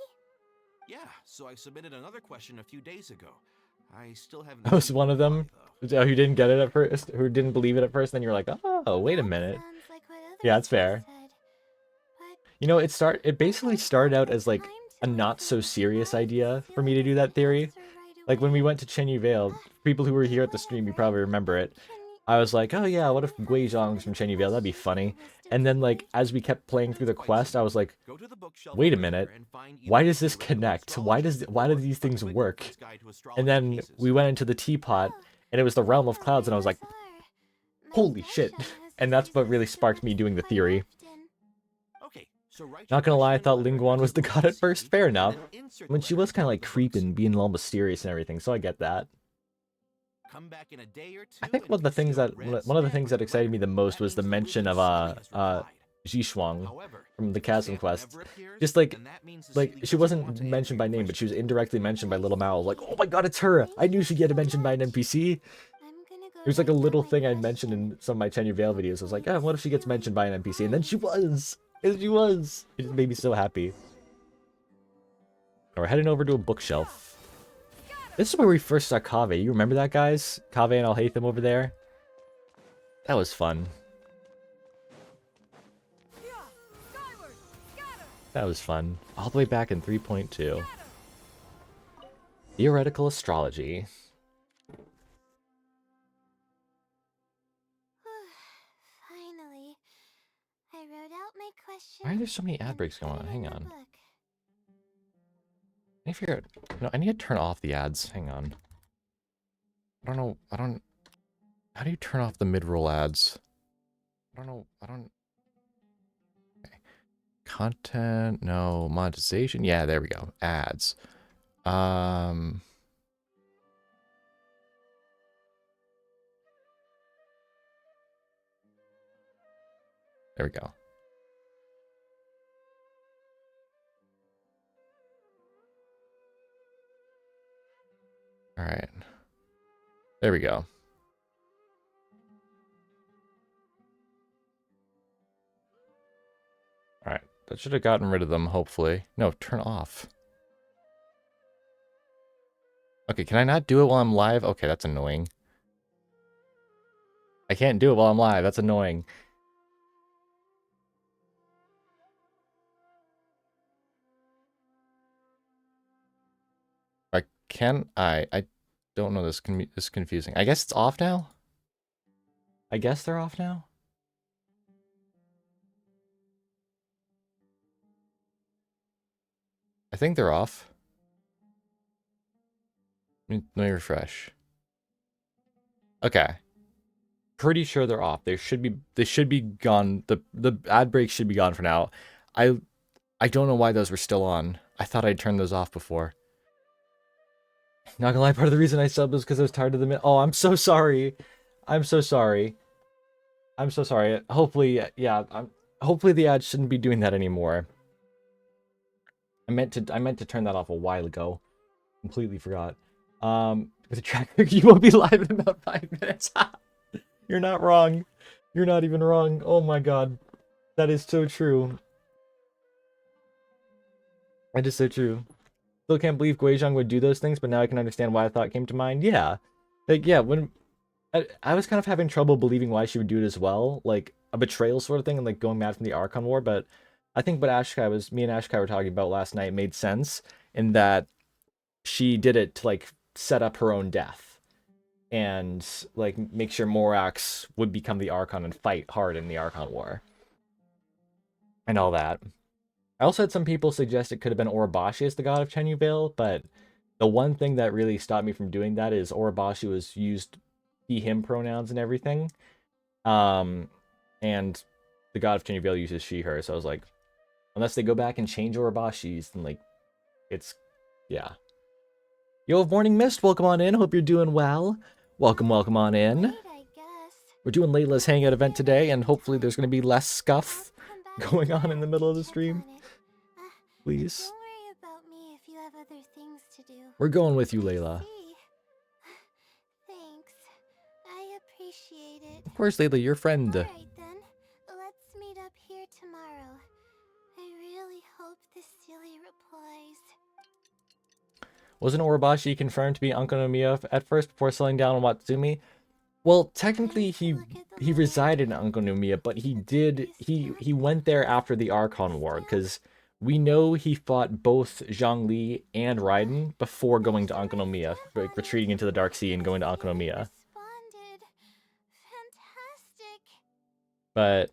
Yeah, so I submitted another question a few days ago. I still haven't. I was one of them who didn't get it at first, who didn't believe it at first, and then you're like, oh, wait a minute. Yeah, it's fair. You know, it basically started out as like a not so serious idea for me to do that theory. Like when we went to Chenyu Vale, people who were here at the stream, you probably remember it. I was like, oh yeah, what if Guizhong's from Chenyu Vale? That'd be funny. And then like as we kept playing through the quest, I was like, wait a minute, why does this connect? Why do these things work? And then we went into the teapot, and it was the realm of clouds, and I was like, holy shit! And that's what really sparked me doing the theory. Not gonna lie, I thought Linguan was the god at first. Fair enough. I mean, she was kind of like creeping, being all mysterious and everything, so I get that. I think one of the things that excited me the most was the mention of Zhishuang from the Chasm Quest. Just like she wasn't mentioned by name, but she was indirectly mentioned by Little Mal. Like, oh my god, it's her! I knew she'd get mentioned by an NPC. It was like a little thing I'd mentioned in some of my Chenyu Vale videos. I was like, what if she gets mentioned by an NPC? And then she was! And she was! It just made me so happy. We're heading over to a bookshelf. This is where we first saw Kaveh. You remember that, guys? Kaveh and Alhaitham over there? That was fun. That was fun. All the way back in 3.2. Theoretical astrology. Finally, I wrote out my question. Why are there so many ad breaks going on? Hang on. I need to figure out. No, I need to turn off the ads. Hang on. I don't know. How do you turn off the mid-roll ads? I don't know. Okay. Content. No. Monetization. Yeah, there we go. Ads. There we go. Alright. There we go. Alright. That should have gotten rid of them, hopefully. No, turn off. Okay, can I not do it while I'm live? Okay, that's annoying. I can't do it while I'm live. That's annoying. I don't know. This is confusing. I guess it's off now? I guess they're off now? I think they're off. Let me refresh. Okay. Pretty sure they're off. They should be gone. The ad breaks should be gone for now. I don't know why those were still on. I thought I'd turned those off before. Not gonna lie, part of the reason I subbed was because I was tired of the Oh, I'm so sorry. I'm so sorry. I'm so sorry. Hopefully, yeah, hopefully the ad shouldn't be doing that anymore. I meant to turn that off a while ago. Completely forgot. The tracker, you will be live in about 5 minutes. You're not wrong. You're not even wrong. Oh my god. That is so true. That is so true. Still can't believe Guizhong would do those things, but now I can understand why a thought came to mind. Yeah. Like, yeah, when I was kind of having trouble believing why she would do it as well, like a betrayal sort of thing, and like going mad from the Archon War. But I think what me and Ashkai were talking about last night made sense in that she did it to like set up her own death and like make sure Morax would become the Archon and fight hard in the Archon War and all that. I also had some people suggest it could have been Orobashi as the god of Chenyu Vale, but the one thing that really stopped me from doing that is Orobashi was used he, him pronouns and everything. And the god of Chenyu Vale uses she, her. So I was like, unless they go back and change Orobashi's, then like, it's, yeah. Yo, Morning Mist, welcome on in. Hope you're doing well. Welcome on in. We're doing Layla's Hangout event today, and hopefully there's going to be less scuff going on in the middle of the stream. Please. Don't worry about me if you have other things to do. We're going with you, Layla. Thanks. I appreciate it. Of course, Layla, your friend. Alright then. Let's meet up here tomorrow. I really hope the silly replies. Wasn't Orobashi confirmed to be Uncle Nomiya at first before settling down on Watsumi? Well, technically he resided in Uncle Nomiya, but he went there after the Archon War, because we know he fought both Zhongli and Raiden before going to Uncle Nomiya, like retreating into the Dark Sea and going to Uncle Nomiya. But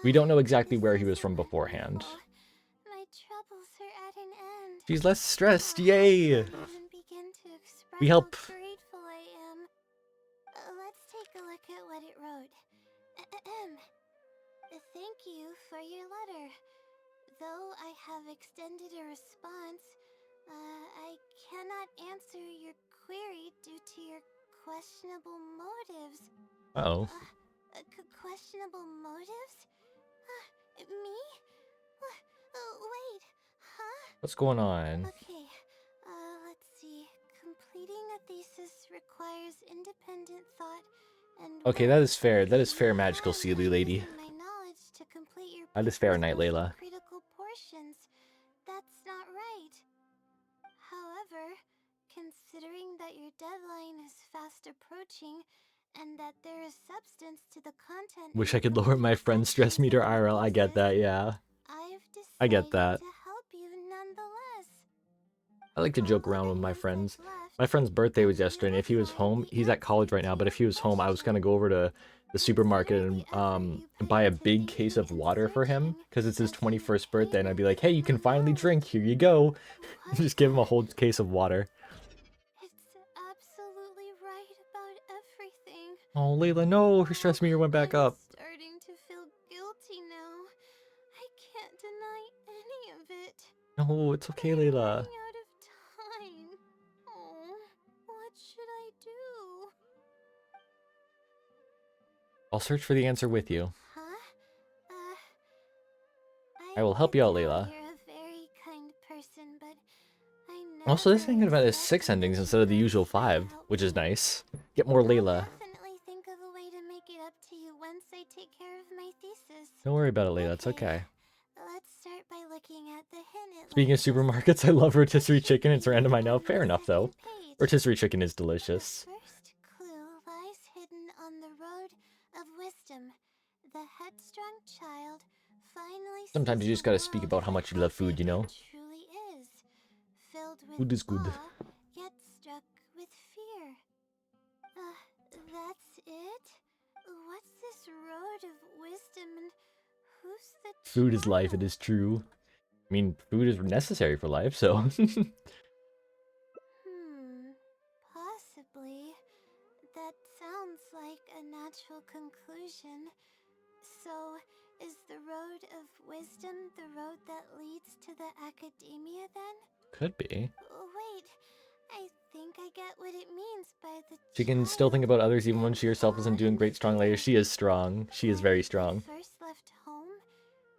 we don't know exactly where he was from beforehand. She's less stressed, yay! We help. Let's take a look at what it wrote. Thank you for your letter. Though I have extended a response, I cannot answer your query due to your questionable motives. Uh-oh. Questionable motives? Me? Wait, huh? What's going on? Okay, let's see. Completing a thesis requires independent thought and... Okay, that is fair. That is fair, magical Sealy lady. That is fair, Night Layla. Critical portions. That's not right. However, considering that your deadline is fast approaching and that there is substance to the content... Wish I could lower my friend's stress meter IRL. I get that, yeah. I get that. To help you nonetheless. I like to joke around with my friends. My friend's birthday was yesterday, and if he was home, he's at college right now, but if he was home, I was gonna go over to the supermarket and buy a big case of water for him, because it's his 21st birthday, and I'd be like, hey, you can finally drink, here you go. Just give him a whole case of water. It's absolutely right about everything. Oh, Layla, no, her stress meter went back up. I'm starting to feel guilty now. I can't deny any of it. No, it's okay, Layla. I'm running out of time. Oh, what should I do? I'll search for the answer with you. Huh? I will help you out, Layla. You're a very kind person, but I Also, this thing Whatever event is is 6 best for endings the instead of the humans usual is gonna 5, help which is me. nice. Get more I'll Layla. definitely think of a way to make it up to you once I take care of my thesis. Don't worry about it, Layla. It's Okay, okay. let's start by looking at the hint it Speaking of left us. supermarkets, I love It rotisserie should chicken. It's be random, I know. on Fair the enough, though. second page. Rotisserie chicken is The delicious. first clue lies hidden on the road of wisdom. The headstrong child finally Sometimes sees you the just gotta speak world about how much you love as food, it you know? truly is. Filled with Food is good. awe, yet struck with fear. That's it? What's this road of wisdom and who's the Food is life, it child? is true. I mean, food is necessary for life, so. Possibly. That sounds like a natural conclusion. So, is the road of wisdom the road that leads to the academia then? Could be. Wait, I think I get what it means by the She can still think child about others even when and she herself awe isn't doing and great strong fear. layers. She is strong. She is very strong. When I first left home,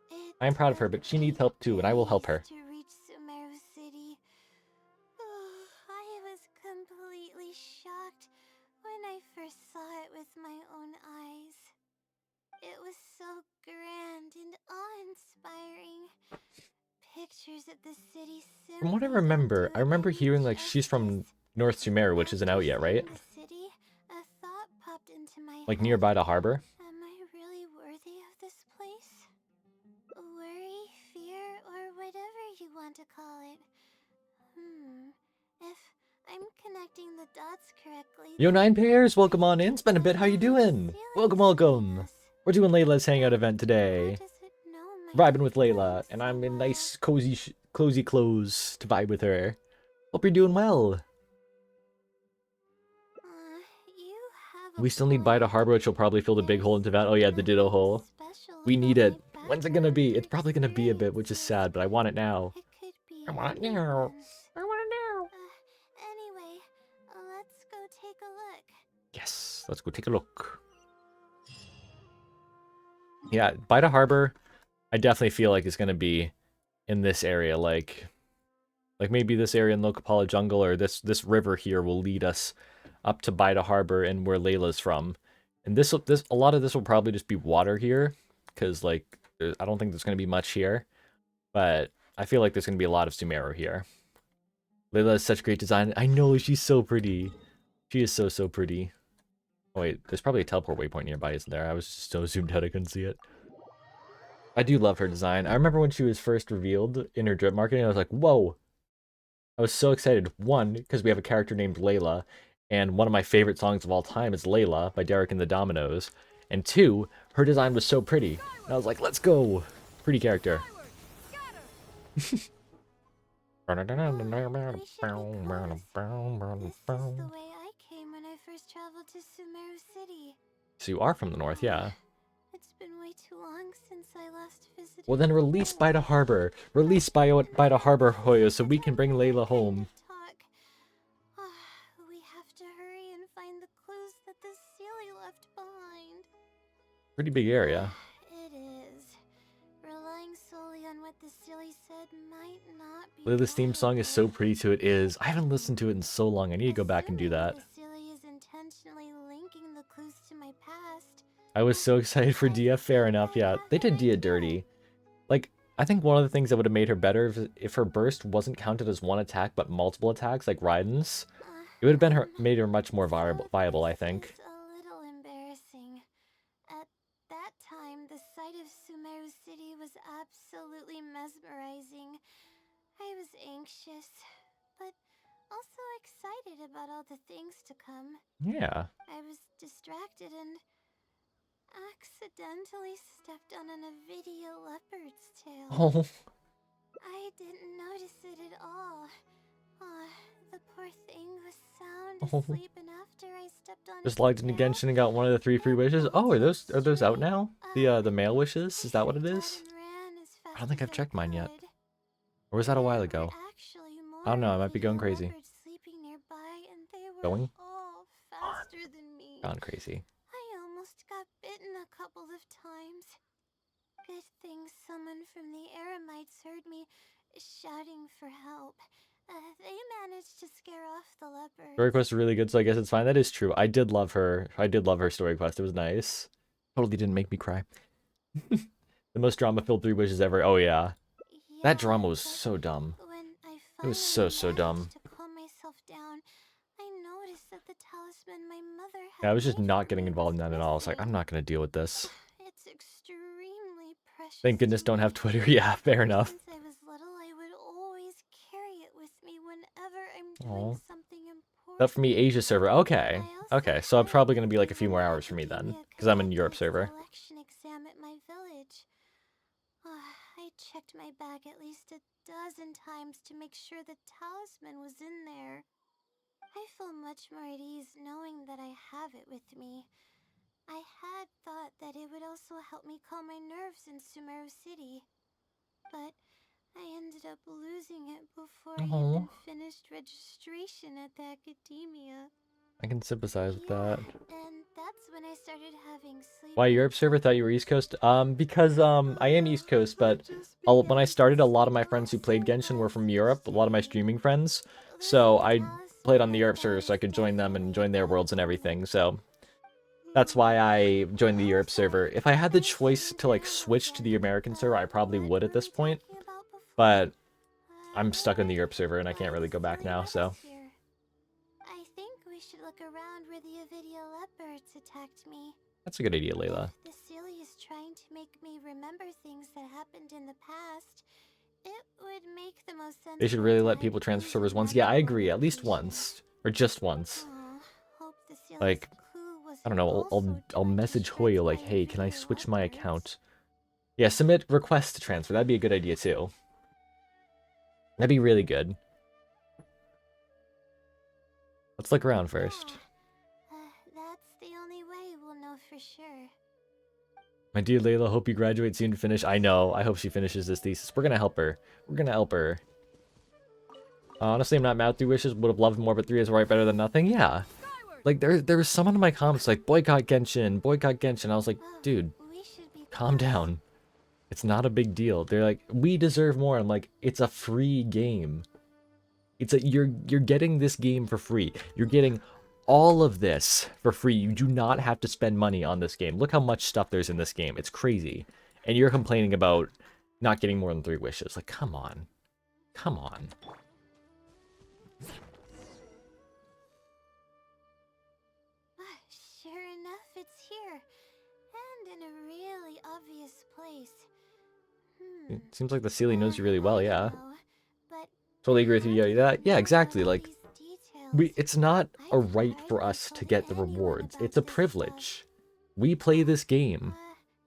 it I am proud of her, took but she needs help too, and I will help days her. to reach Sumeru City. I was completely shocked when I first saw it with my own eyes. It was so grand and awe-inspiring. Pictures of the city simply From what I don't do remember it any hearing like she's from justice. North Sumeru, which isn't out After yet, seeing right? the city, a thought popped into my Like head. nearby the harbor. Am I really worthy of this place? Worry, fear, or whatever you want to call it. If I'm connecting the dots correctly, Yo, then 9 pairs, welcome on in. It's been a the bit. How you road doing? ceiling Welcome, to welcome. us. We're doing Layla's Hangout event How today. does it know my Vibing with feelings Layla, and so I'm in well? nice, cozy clothes to vibe with her. Hope you're doing well. You have a We still need Bida point. Harbor, which will probably fill the big hole into that. Oh yeah, the ditto hole. Special We need about it. my When's it gonna be? It's background probably gonna be a bit, which is experiences. sad, but I want it now. It could be I want it now. anyone's. I want it now. Anyway, let's go take a look. Yes, let's go take a look. Yeah, Bida Harbor, I definitely feel like it's gonna be in this area, like maybe this area in Lokapala Jungle, or this river here will lead us up to Bida Harbor and where Layla's from. And this a lot of this will probably just be water here, because like I don't think there's gonna be much here, but I feel like there's gonna be a lot of Sumeru here. Layla has such great design. I know, she's so pretty. She is so pretty. Oh wait, there's probably a teleport waypoint nearby, isn't there? I was just so zoomed out I couldn't see it. I do love her design. I remember when she was first revealed in her drip marketing, I was like, whoa. I was so excited. One, because we have a character named Layla, and one of my favorite songs of all time is Layla by Derek and the Dominoes. And two, her design was so pretty. And I was like, let's go. Pretty character. We should be close. This is the way I came when I first traveled to Sumeru City. So you are from the north, yeah. It's been way too long since I last visited. Well then release Bida Harbor. Release Bida Harbor, Hoyo, so we can bring Layla home. We have to hurry and find the clues that the Sealy left behind. Pretty big area. It is. Relying solely on what the Sealy said might not be. Layla's theme song is so viable. pretty too. It is. I haven't listened to it in so long. I need to go back and do that. Assuming the Sealy is intentionally linking the clues to my past. I was so excited for Dia. Fair enough, yeah. They did Dia dirty. Like, I think one of the things that would have made her better if her burst wasn't counted as one attack but multiple attacks like Raiden's. It would have been made her much more viable, I think. It's a little embarrassing. At that time, the sight of Sumeru City was absolutely mesmerizing. I was anxious, but also excited about all the things to come. Yeah. I was distracted and accidentally stepped on an Avidia leopard's tail. Oh. I didn't notice it at all. The poor thing was sound asleep, and after I stepped on Just its logged into tail, Genshin and got one of the 3 free wishes. Oh, are those out now? The male wishes? Is that what it is? I don't think I've checked mine yet. Or was that a while ago? I don't know, I might be going crazy. Going? All faster than me. Gone crazy. I almost got bitten a couple of times. Good thing someone from the Eremites heard me shouting for help. They managed to scare off the leopards. Story quest is really good, so I guess it's fine. That is true. I did love her. I did love her story quest. It was nice. Totally didn't make me cry. The most drama-filled 3 wishes ever. Oh yeah. That drama was so dumb. When I It was finally so dumb. managed to calm myself down, I noticed that the talisman my mother had Yeah, I was just made not for getting me involved in was that at all. I was like, I'm missing. not gonna deal with this. It's extremely precious. Thank goodness to don't me. have Twitter. Yeah, fair enough. Since I was little, I would always carry it with me whenever I'm Aw. doing something important. That for me, Asia server. Okay. I also Okay, so I'm had probably it gonna be like a when few more the hours for me then. academia Because I'm in conducted Europe its server. selection exam at my village. I checked my bag at least a dozen times to make sure the talisman was in there. I feel much more at ease knowing that I have it with me. I had thought that it would also help me calm my nerves in Sumeru City. But I ended up losing it before I Aw. even finished registration at the academia. I can sympathize with Yeah, that. and that's when I started having sleep. Why Europe server? Thought you were East Coast? Because I am East Coast, but when I started, a lot of my friends who played Genshin were from Europe. A lot of my streaming friends, so I played on the Europe server so I could join them and join their worlds and everything. So that's why I joined the Europe server. If I had the choice to like switch to the American server, I probably would at this point. But I'm stuck in the Europe server and I can't really go back now. So I think we should look around where the Avidia leopards attacked me. that's a good idea, Layla. If the Sealy is trying to make me remember things that happened in the past, it would make the most sense. They should really let people transfer servers once. Yeah, I agree. At least once. Or just once. Like, I don't know, I'll message Hoyo like, hey, can I switch my account? Yeah, submit request to transfer. That'd be a good idea too. That'd be really good. Let's look around first. That's the only way we'll know for sure. My dear Layla, hope you graduate soon to finish. I know. I hope she finishes this thesis. We're gonna help her. We're gonna help her. Honestly, I'm not mad at 3 wishes. Would have loved more, but 3 is right better than nothing. Yeah. Like, there was someone in my comments like, boycott Genshin, boycott Genshin. I was like, dude, calm down. It's not a big deal. They're like, we deserve more. I'm like, it's a free game. You're getting this game for free. You're getting all of this for free. You do not have to spend money on this game. Look how much stuff there's in this game. It's crazy. And you're complaining about not getting more than 3 wishes. Like, come on. Come on. Sure enough, it's here. And in a really obvious place. It seems like the Sealy knows you really well, yeah. But Totally agree with you. Yeah, exactly. Like, details. it's not a right for us to get the rewards. It's a privilege. We play this game.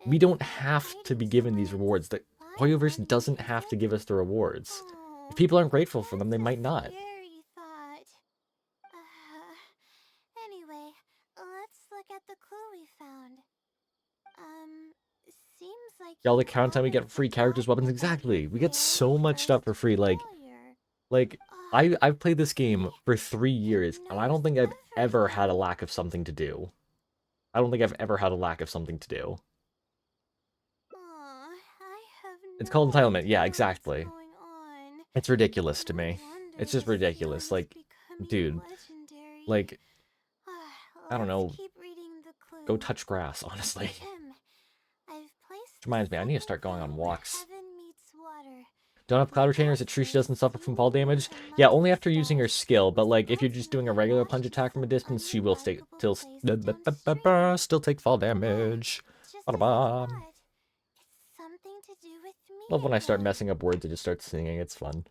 We don't have to be given these rewards. The Hoyoverse doesn't have to give us the rewards. If people aren't grateful for them, they might not. Anyway, let's look at the clue we found. Seems like All the count time we get free characters, weapons. Exactly. We get so much stuff for free. Like I've played this game for 3 years, and I don't think I've ever had a lack of something to do. I don't think I've ever had a lack of something to do. It's called entitlement. Yeah, exactly. It's ridiculous to me. It's just ridiculous. Like, dude, like, I don't know. Go touch grass, honestly. Which reminds me, I need to start going on walks. Don't have Cloud Retainer, so Trish doesn't suffer from fall damage? Yeah, only after using her skill, but like, if you're just doing a regular plunge attack from a distance, she will still take fall damage. Ba-da-ba. Love when I start messing up words, I just start singing, it's fun.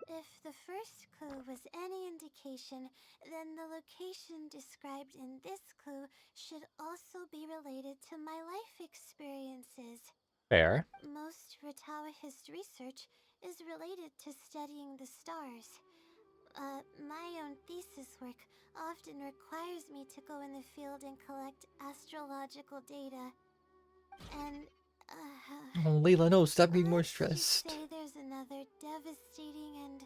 If the first clue was any indication, then the location described in this clue should also be related to my life experiences. Fair. Most Ratawa's research is related to studying the stars. My own thesis work often requires me to go in the field and collect astrological data. And, Oh, Layla, no, stop being more stressed. say there's another devastating and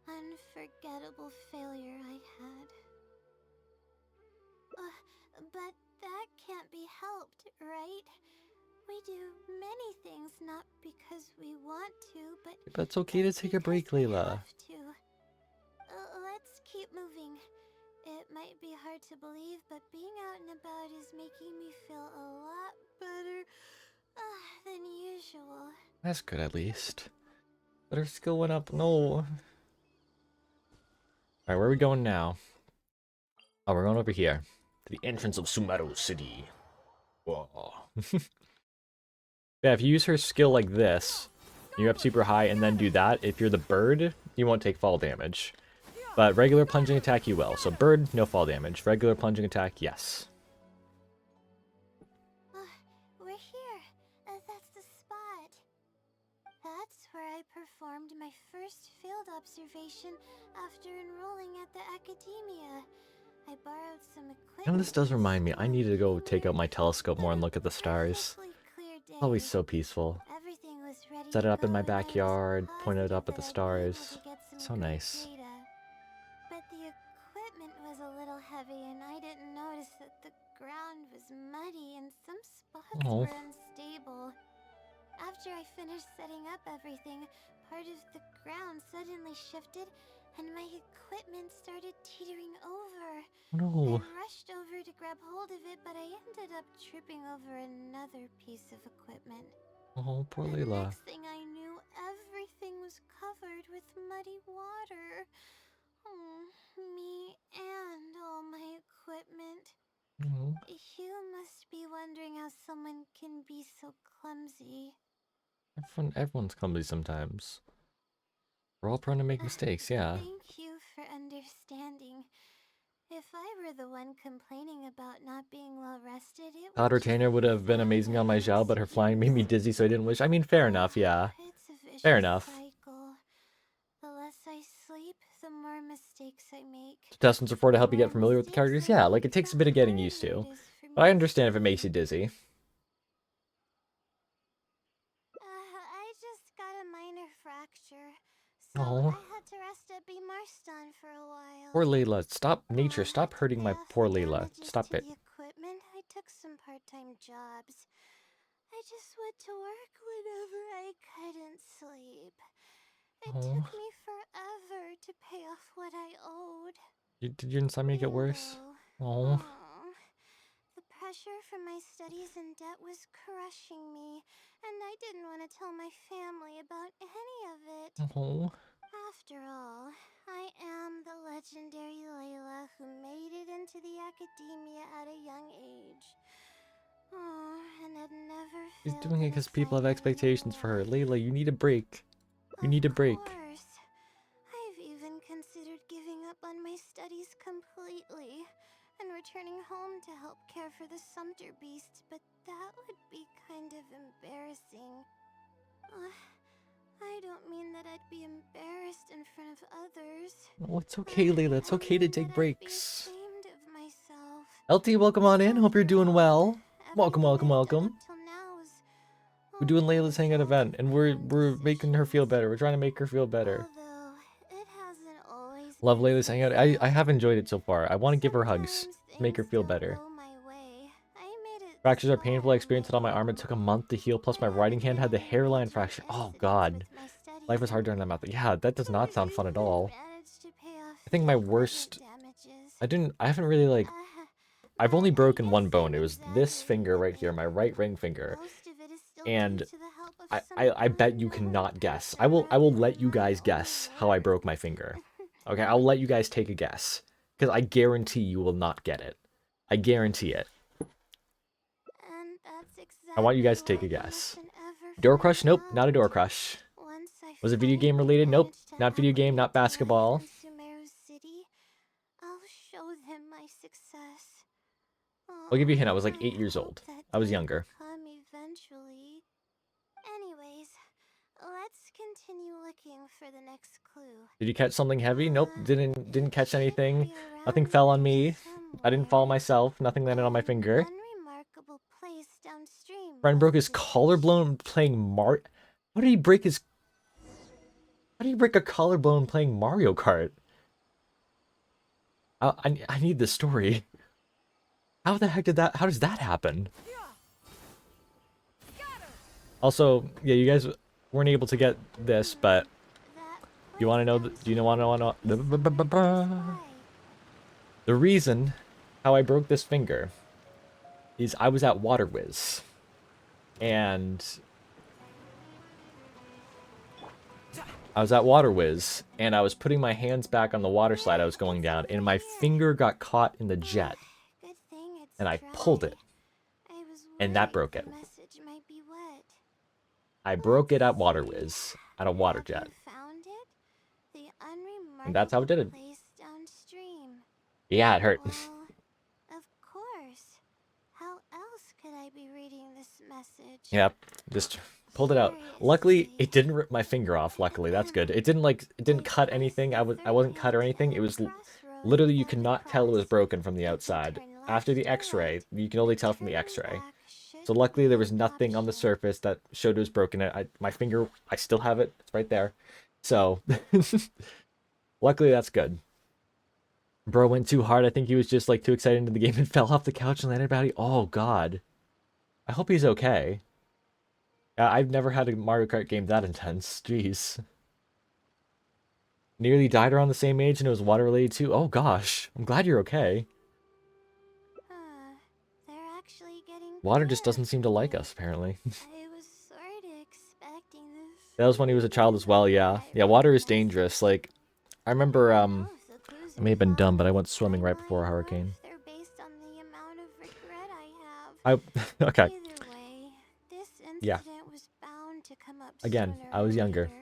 unforgettable failure I had. But that can't be helped, right? We do many things not because we want to, But it's okay to take a break, because we Layla. have to. Let's keep moving. It might be hard to believe, but being out and about is making me feel a lot better than usual. That's good at least. But her skill went up. No. Alright, where are we going now? Oh, we're going over here. To the entrance of Sumeru City. Whoa. Yeah, if you use her skill like this, you're up super high and then do that, if you're the bird, you won't take fall damage. But regular plunging attack, you will. So bird, no fall damage. Regular plunging attack, yes. We're here. That's the spot. That's where I performed my first field observation after enrolling at the academia. I borrowed some equipment. And this does remind me, I need to go take out my telescope more and look at the stars. Always so peaceful. Everything was ready Set it to up in go, my and I was backyard, point it up at the positive that I'd be able stars. to get some So good nice. data. But the equipment was a little heavy, and I didn't notice that the ground was muddy and some spots Oh. were unstable. After I finished setting up everything, part of the ground suddenly shifted, and my equipment started teetering over. No. I rushed over to grab hold of it, but I ended up tripping over another piece of equipment. Oh, poor The Layla. next thing I knew, everything was covered with muddy water. Me and all my equipment. Oh. You must be wondering how someone can be so clumsy. Everyone's clumsy sometimes. We're all prone to make mistakes, yeah. Thank you for understanding. If I were the one complaining about not being well rested, it Cloud would just Retainer would have been amazing on my gel, but her flying made me dizzy, so I didn't wish. I mean, fair enough, yeah. It's a vicious Fair enough. cycle. The less I sleep, the more mistakes I make. Testants are for to help you The get familiar more with the characters. mistakes I Yeah, like make, it takes a the bit of getting harder used to. it is for But I me understand if it to makes you sleep. dizzy. I just got a minor fracture, so Oh. I had to rest at B. Marston for a while. Poor Layla. Stop, nature. Stop To hurting pay my off poor the Layla. damages Stop to it. the equipment, I took some part-time jobs. I just went to work whenever I couldn't sleep. It Oh. took me forever to pay off what I owed. Did your insomnia get worse? Oh. The pressure from my studies and debt was crushing me, and I didn't want to tell my family about any of it. Oh. After all, I am the legendary Layla who made it into the academia at a young age. And had never She's failed doing it an because people have assignment in expectations for her. war. Layla, you need a break. You need a break. Of course. I've even considered giving up on my studies completely and returning home to help care for the Sumter beast, but that would be kind of embarrassing. I don't mean that I'd be embarrassed in front of others. Oh, it's okay, Layla. It's okay to I mean take that breaks. I'd be ashamed of myself. LT, welcome on in. Hope you're doing well. Welcome, Everything welcome, I've done welcome. up till now is We're doing Layla's Hangout all event, and we're my making her feel decisions. better. We're trying to make her feel better. Although it hasn't always Love been Layla's so Hangout. fun. I have enjoyed it so far. I want to give her hugs. Sometimes Make her things feel don't better. go my way. I made it Fractures are this painful. I far, experienced it on my arm. It took a month to heal, plus my writing hand had the hairline fracture. Oh, God. Life was hard during that month. Yeah, that does not sound fun at all. I think my worst... I haven't really, like... I've only broken one bone. It was this finger right here, my right ring finger. And I bet you cannot guess. I will let you guys guess how I broke my finger. Okay, I'll let you guys take a guess. Because I guarantee you will not get it. I guarantee it. I want you guys to take a guess. Door crush? Nope, not a door crush. Was it video game related? Nope, not video game, not basketball. I'll show them my success. I'll give you a hint, I was like 8 years old. I was younger. Come eventually. Anyways, let's continue looking for the next clue. Did you catch something heavy? Nope, didn't catch anything. Nothing fell on me. I didn't fall myself. Nothing landed on my finger. Unremarkable place downstream. Friend broke his collarbone playing How did he break his... How did he break a collarbone playing Mario Kart? I need this story. How the heck did that... How does that happen? Also, yeah, you guys weren't able to get this, but That you want to know? Do you want to know? why? The reason how I broke this finger is I was at Water Whiz, and I was putting my hands back on the water slide I was going down, and my finger got caught in the jet, Good thing it's and I dry. pulled it, I was and that worried broke the it. message might be wet. I broke it at Water Let's see. Whiz, at a water Have jet, you found it? The and that's how unremarkable it did it. place downstream. Yeah, it hurt. Well, of course. How else could I be reading this message? Yep, just pulled it out. Luckily, it didn't rip my finger off. Luckily, that's good. It didn't cut anything. I wasn't cut or anything. It was literally, you cannot tell it was broken from the outside. After the X-ray, you can only tell from the X-ray. So luckily, there was nothing on the surface that showed it was broken. My finger, I still have it. It's right there. So, luckily, that's good. Bro went too hard. I think he was just like too excited into the game and fell off the couch and landed badly. Oh God. I hope he's okay. I've never had a Mario Kart game that intense. Jeez. Nearly died around the same age and it was water related too. Oh gosh. I'm glad you're okay. They're actually getting Water just better. doesn't seem to like us, apparently. I was sort of expecting this. That was when he was a child as well, yeah. Yeah, water is dangerous. Like, I remember, I may have been dumb, but I went swimming right before a hurricane. They're based on the amount of regret I have. Okay. Either way, this Yeah. incident was bound to come up Again, sooner I was or younger. later.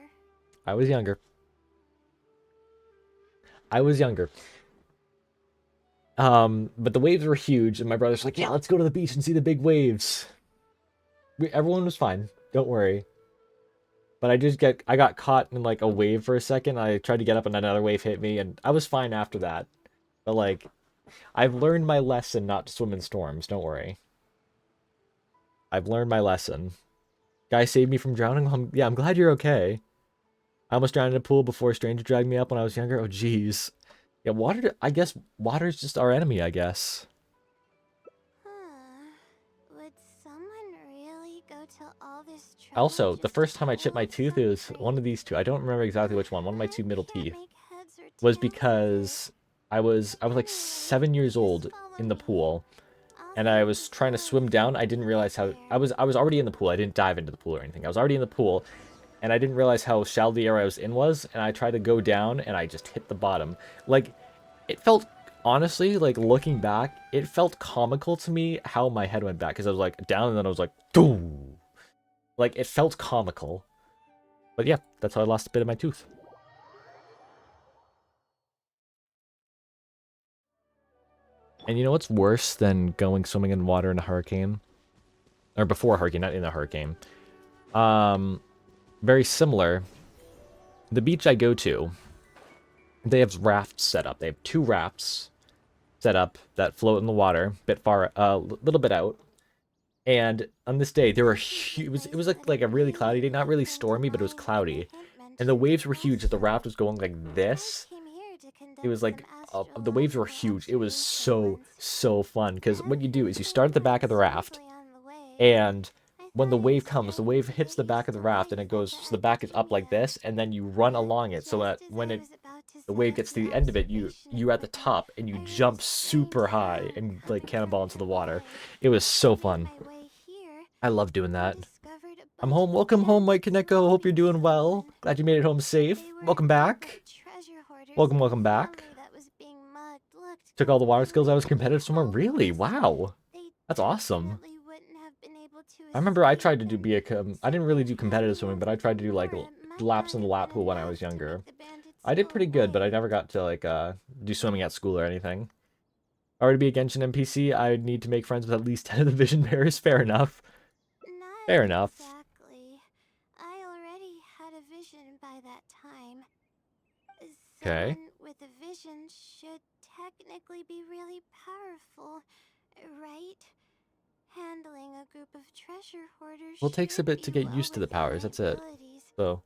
I was younger. I was younger. But the waves were huge, and my brother's like, yeah, let's go to the beach and see the big waves. Everyone was fine. Don't worry. But I got caught in like a wave for a second. I tried to get up and another wave hit me, and I was fine after that. But like, I've learned my lesson not to swim in storms. Don't worry. I've learned my lesson. Guy saved me from drowning. I'm glad you're okay. I almost drowned in a pool before a stranger dragged me up when I was younger. Oh, jeez. Yeah, I guess water's just our enemy, I guess. Would someone really go to all this trouble Also, the just first to time I chipped my hold tooth, it was something? one of these two. I don't remember exactly which one. One of my two middle Can't teeth. make heads or Was tails of because I was like 7 years old in the pool, and I was trying to swim down. I didn't realize how I was already in the pool. I didn't dive into the pool or anything. I was already in the pool, and I didn't realize how shallow the area I was in was, and I tried to go down, and I just hit the bottom. Like, it felt, honestly, like, looking back, it felt comical to me how my head went back, because I was, like, down, and then I was like, doo! Like, it felt comical. But yeah, that's how I lost a bit of my tooth. And you know what's worse than going swimming in water in a hurricane? Or before a hurricane, not in a hurricane. Very similar. The beach I go to, they have rafts set up. They have 2 rafts set up that float in the water, a little bit out. And on this day, there were it was like a really cloudy day, not really stormy, but it was cloudy. And the waves were huge. The raft was going like this. It was like, the waves were huge. It was so fun, because what you do is you start at the back of the raft, and when the wave comes, the wave hits the back of the raft, and it goes, so the back is up like this, and then you run along it, so that when the wave gets to the end of it, you're at the top, and you jump super high, and like cannonball into the water. It was so fun. I love doing that. I'm home. Welcome home, Mike Kaneko. Hope you're doing well. Glad you made it home safe. Welcome back. Welcome back. Took all the water skills. I was competitive swimmer. Really? Wow. That's awesome. I remember I tried to I didn't really do competitive swimming, but I tried to do like laps in the lap pool when I was younger. I did pretty good, but I never got to like do swimming at school or anything. If I were to be a Genshin NPC, I'd need to make friends with at least 10 of the vision bearers. Fair enough. Fair enough. Exactly. I already had a vision by that time. Okay. Someone with a vision should technically be really powerful, right? Handling a group of treasure hoarders. Well, it takes a bit to get used to the powers. That's it. So.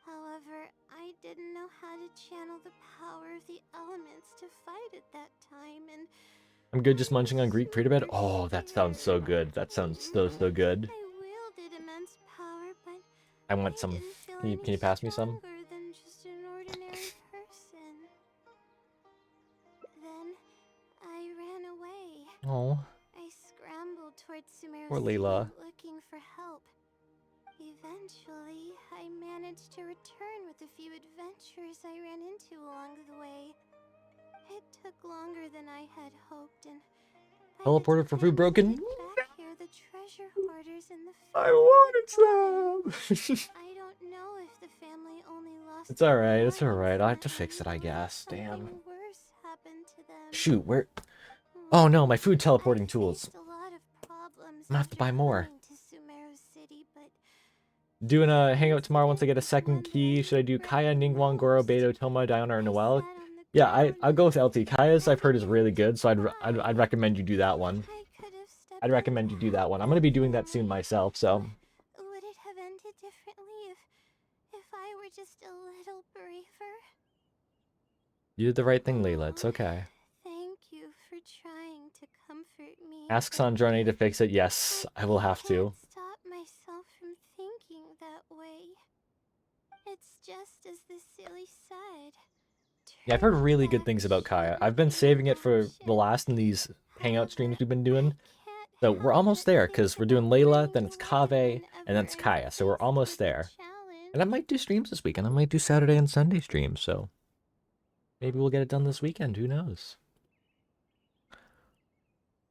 However, I didn't know how to channel the power of the elements to fight at that time, and I'm good just munching on Greek pre-to-bed. Oh, that sounds so good. That sounds so good. I wielded immense power I want some. didn't feel Can you any pass me some? stronger than just an ordinary person. Then I ran away. Oh, I scrambled towards Sumeru poor City Layla. looking for help. Eventually, I managed to return with a few adventures I ran into along the way. It took longer than I had hoped, and by the Teleported for time food broken. I get back here, the treasure hoarders in the I family were wanted some. I don't know if the family only lost It's alright. their It's alright. I'll have belongings to fix it, I or guess. something Damn. worse happened to them. Shoot, where? Hmm. Oh no, my food teleporting I tools. faced a lot of problems I'm gonna have to after buy more. coming to Sumeru City, but Doing a hangout tomorrow once I get a incidents second one key. I Should I do regret Kaya, the Ningguang, Goro, most. Beto, Toma, Diana, or I Noelle? sat on the Yeah, ground I'll go with and LT. Kaya's I've heard is began really to good, so I'd cry. recommend you do that one. I could have stepped I'd out recommend to you do that help one. I'm gonna be that doing that soon family. myself, so Would it have ended differently if I were just a little braver? you did the right thing, Layla. It's Oh, okay. thank you for trying to comfort me. Ask but Sandrani to fix it. Yes, I will have to. can't stop myself from thinking that way. It's just as the silly said. Yeah, I've heard Turning really good back things about Kaya. shouldn't I've been be saving an it for the option. last in these hangout streams However, we've been doing. I can't So we're help almost but there, think because we're doing about Layla, running then it's away Kave, and then whenever it's I'm Kaya. So we're faced almost with a there. And I challenge. might do streams this weekend. I might do Saturday and Sunday streams, so maybe we'll get it done this weekend. Who knows?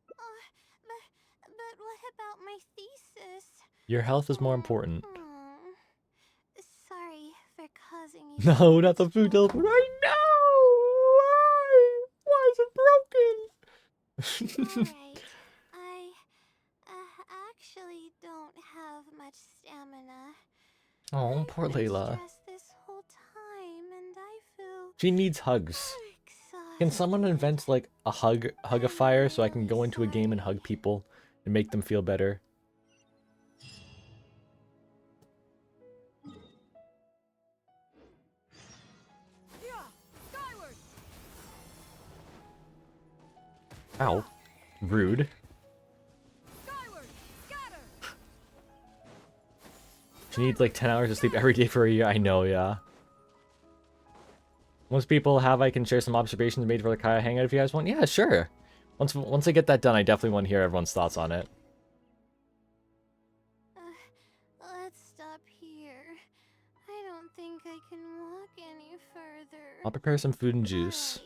But what about my thesis? Your health is more important. Sorry for causing you so No, not the much food trouble. teleport. I know! Why? Why is it broken? Alright, I actually don't have much stamina. Oh, I've poor been Layla. stressed this whole time, and I feel She needs hugs. Can someone exhausted. invent like a hug-a-fire so I can Really go into a game and sorry. hug people and make them feel better? Ow. Rude. She needs like 10 hours of sleep every day for a year. I know, yeah. Most people have, I can share some observations made for the Kaya Hangout if you guys want. Yeah, sure. Once I get that done, I definitely want to hear everyone's thoughts on it. Let's stop here. I don't think I can walk any further. I'll prepare some food and juice.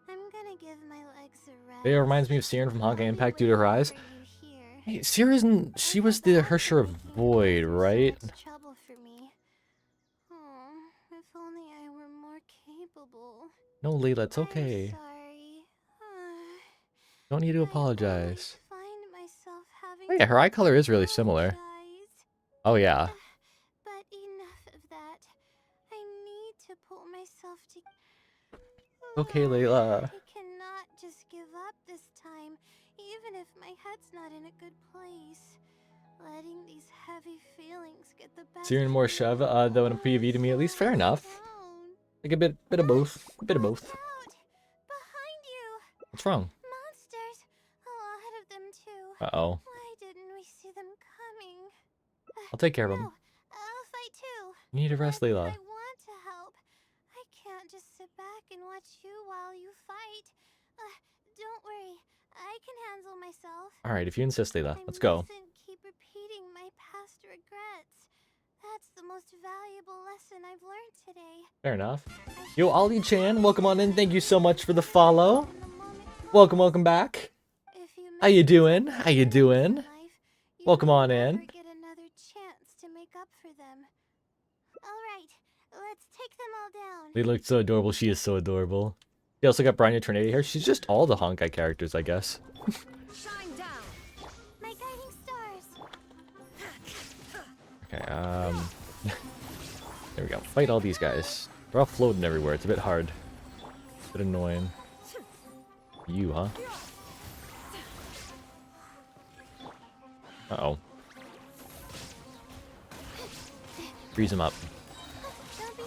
Alright, I'm gonna give my legs a rest. It reminds me of Siren from Honkai I'll be Impact due to her waiting eyes. for you here. Hey, Siren, she was the Hersher of Void, right? So much trouble for me. Oh, if only I were more capable. No, Layla, it's I'm okay. sorry. Don't need to I apologize. always find myself having Oh yeah, her to eye color is really similar. apologize. Oh yeah. But enough of that. I need to pull myself together. Okay, Layla. I cannot just give up this time, even if my head's not in a good place. Letting these heavy feelings get the best Siren more of me shove, will though in a PvE to me at least. Fair slow me enough. down. Like a bit of both. A bit of both. Watch out! Behind you! What's wrong? Monsters! A lot of them too. Uh-oh. Why didn't we see them coming? I'll take care of No, them. I'll fight too. You need to rest, But Layla. I want to help. I can't just sit back and watch you while you fight. Don't worry, I can handle myself. Alright, if you insist, Layla. I Let's go. mustn't keep repeating my past regrets. That's the most valuable lesson I've learned today. Fair enough. I Yo, should Ollie-chan, always welcome on in. Thank you so much for the in follow. the moment Welcome back. If you How you make doing? mistakes How you once doing? in life, you Welcome will on never in. get another chance to make up for them. All right, let's take them all down. They look so adorable. She is so adorable. They also got Branya Tornado here. She's just all the Honkai characters, I guess. Shine down. My guiding stars. Okay, there we go. Fight all these guys. They're all floating everywhere. It's a bit hard. A bit annoying. You, huh? Uh-oh. Freeze him up. Don't be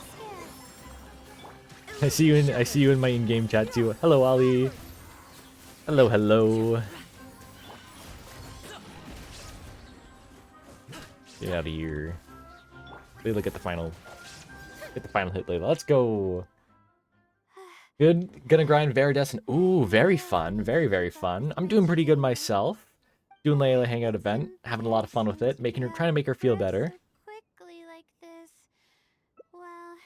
scared. I see you in my in-game chat too. Hello, Ollie. Hello, hello. Get out of here. Layla, get the final hit, Layla. Let's go. Good. Gonna grind Veridescent. Ooh, very fun. Very, very fun. I'm doing pretty good myself. Doing Layla Hangout event. Having a lot of fun with it. Trying to make her feel better. Quickly like this. Well,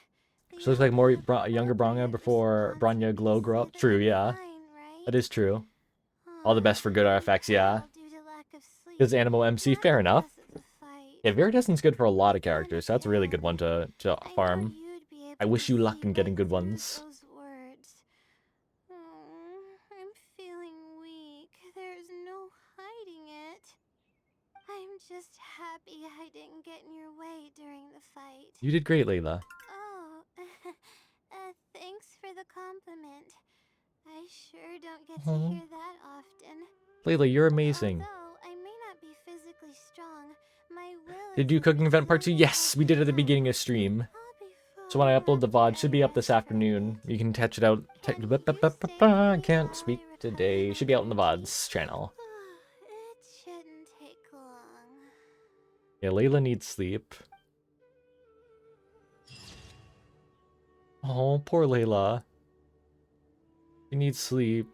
She looks like more younger Bronya before Bronya Glow grow up. True, yeah. That is true. All the best for good RFX, yeah. Because Animal MC, fair enough. Yeah, Viridescent's good for a lot of characters, so that's a really good one to farm. I wish you luck in getting good ones. I'm feeling weak. There's no hiding it. I'm just happy I didn't get in your way during the fight. You did great, Layla. Oh, thanks for the compliment. I sure don't get Aw. to hear that often. Layla, you're amazing. Although I may not be physically strong, my will Did you do cooking event part 2? Yes, we did it at the beginning of stream. So when I upload the VOD, should be up this afternoon. You can catch it out. I can't speak today. Should be out on the VOD's channel. It shouldn't take long. Yeah, Layla needs sleep. Oh, poor Layla. She needs sleep.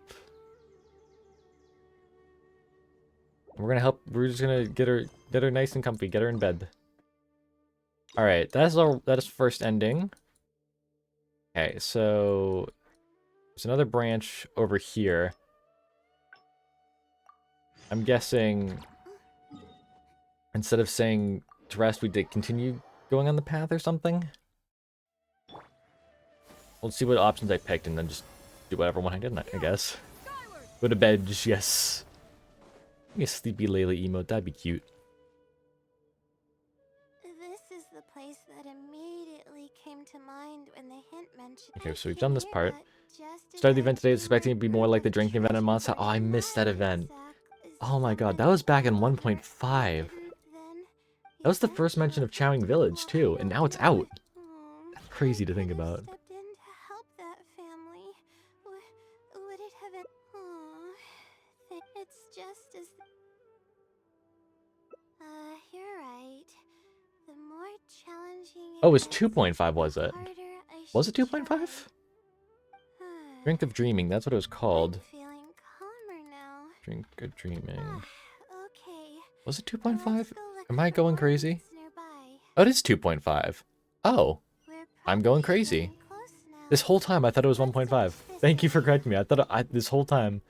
We're gonna help. We're just gonna get her nice and comfy. Get her in bed. All right, that is first ending. Okay, so there's another branch over here. I'm guessing instead of saying to rest, we did continue going on the path or something. We'll see what options I picked and then just do whatever one I did, I guess. Go to bed, yes. Give me a sleepy Layla emote, that'd be cute. This is the place that immediately came to mind when the hint mentioned. Okay, so we've done this part. Started the event today, expecting it to be more like the drinking event in Monster. Oh, I missed that event. Oh my god, that was back in 1.5. That was the first mention of Chowing Village, too, and now it's out. Crazy to think about. Stepped in to help that family. Would it have been? It's just as. You're right. The more challenging. Oh, it's 2.5, was it? Was it 2.5? Drink of Dreaming, that's what it was called. Feeling calmer now. Drink of Dreaming. Okay. Was it 2.5? Am I going crazy? Oh, it is 2.5. Oh, I'm going crazy. This whole time I thought it was 1.5. Thank you for correcting me. I thought this whole time.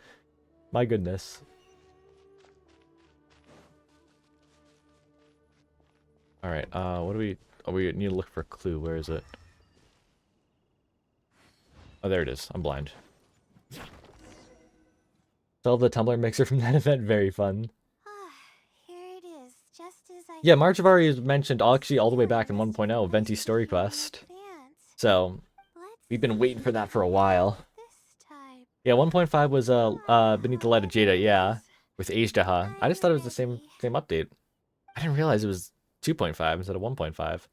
My goodness. Alright, what do we... Oh, we need to look for a clue. Where is it? Oh, there it is. I'm blind. Solve the tumbler mixer from that event. Very fun. Here it is, just as I. Yeah, March of Ari is mentioned actually all the way back in 1.0, Venti's story quest. So, we've been waiting for that for a while. Yeah, 1.5 was Beneath the Light of Jada, yeah. With Ajdaha. I just thought it was the same update. I didn't realize it was 2.5 instead of 1.5.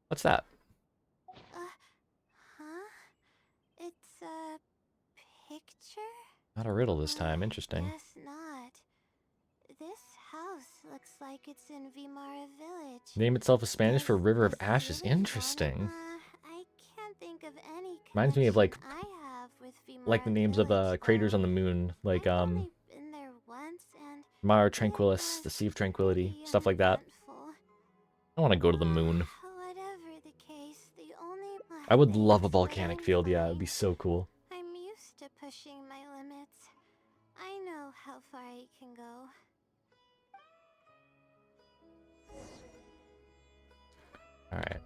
What's that? Huh? It's a picture? Not a riddle this time. Interesting. Guess not. This house looks like it's in Vimara Village. Name itself is Spanish for River of Ashes. Interesting. I can't think of any. Reminds me of like the the names of craters on the moon, like been there once and Mare Tranquillus, the Sea of Tranquility, stuff like that. I want to go to the moon. Whatever the case, the only I would love a volcanic field. Yeah, it would be so cool. I'm used to pushing my limits. I know how far I can go. All right.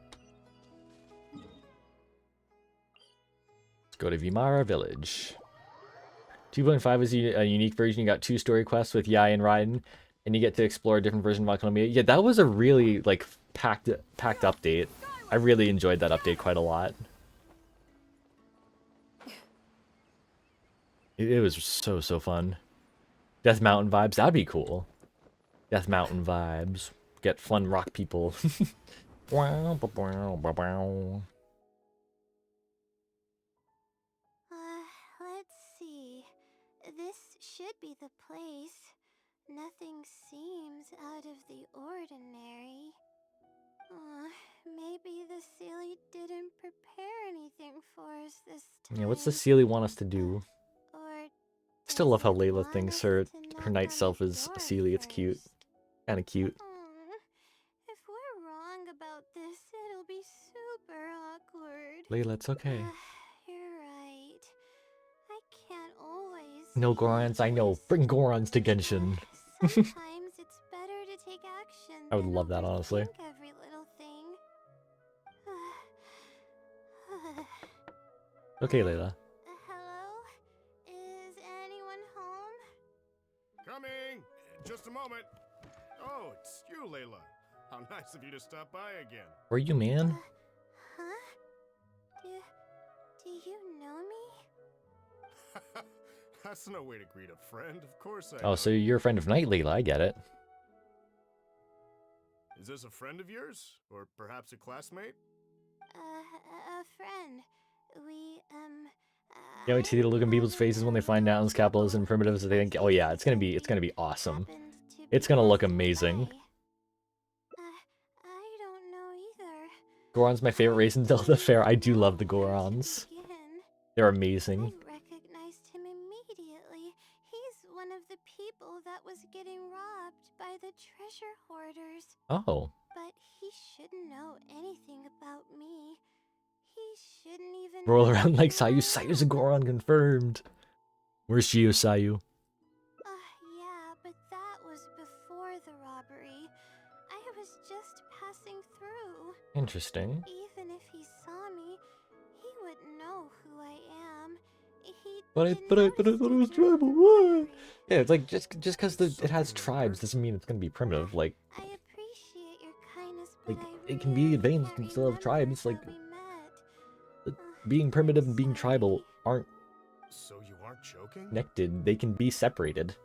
Let's go to Vimara Village. 2.5 is a unique version. You got 2 story quests with Yai and Raiden, and you get to explore a different version of Alchemy. Yeah, that was a really like packed update. I really enjoyed that update quite a lot. It was so fun. Death Mountain vibes, that'd be cool. Death Mountain vibes. Get fun rock people. Let's see. This should be the place. Nothing seems out of the ordinary. Maybe the Sealy didn't prepare anything for us this time. Yeah, what's the Sealy want us to do? Or Still love how does it Layla want thinks us her to knock night on self the is a door Sealy. It's cute. first? Kinda cute. If we're wrong about this, it'll be super awkward. Layla, it's okay. You're right. I can't always No say Gorons, I know. yes. Bring Gorons to Genshin. Sometimes it's better to take action I would than love that, honestly. overthink every little thing. Okay, Layla. Hello? Is anyone home? Coming! Just a moment. Oh, it's you, Layla. How nice of you to stop by again. Were you, man? Huh? Do you know me? That's no way to greet a friend. Of course I Oh, know. so you're a friend of Night, Layla. I get it. Is this a friend of yours? Or perhaps a classmate? A friend. We, Yeah, wait to see the look on people's faces when they find nouns, capitals, and primitives. They think, oh yeah, it's gonna be awesome. It's gonna look amazing. I don't know either. Goron's my favorite race in Delta Fair. I do love the Gorons. They're amazing. I recognized him immediately. He's one of the people that was getting robbed by the treasure hoarders. Oh. But he shouldn't know anything about me. He shouldn't even Roll know around like who I Sayu. Sayu's a am. Goron confirmed. Where's Shio Sayu? Yeah, but that was before the robbery. I was just passing through. Interesting. Even if he saw me, he wouldn't know who I am. He But I thought it was tribal. What? Yeah, it's like just because it has tribes doesn't mean it's gonna be primitive. Like I appreciate your kindness, but it can be advanced and still have tribes. Like being primitive and being tribal aren't So you aren't joking? connected. They can be separated.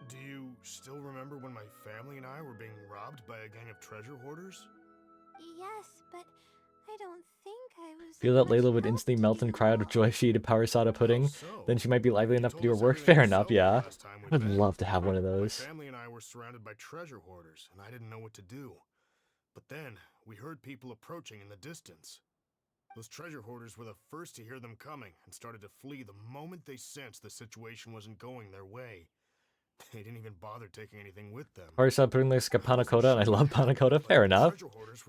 Do you still remember when my family and I were being robbed by a gang of treasure hoarders? Yes, but I don't think I was. Feel that much Layla would help instantly to melt you and cry out of all. joy if she ate a power soda pudding. How so? Then she might be lively You enough to told do her us work. everything Fair enough, yourself the yeah. last time I would we met. love to have one of My those. family and I were surrounded by treasure hoarders, and I didn't know what to do. But then, we heard people approaching in the distance. Those treasure hoarders were the first to hear them coming, and started to flee the moment they sensed the situation wasn't going their way. They didn't even bother taking anything with them. Power soda pudding looks like a panna cotta, and I love panna cotta. Fair enough.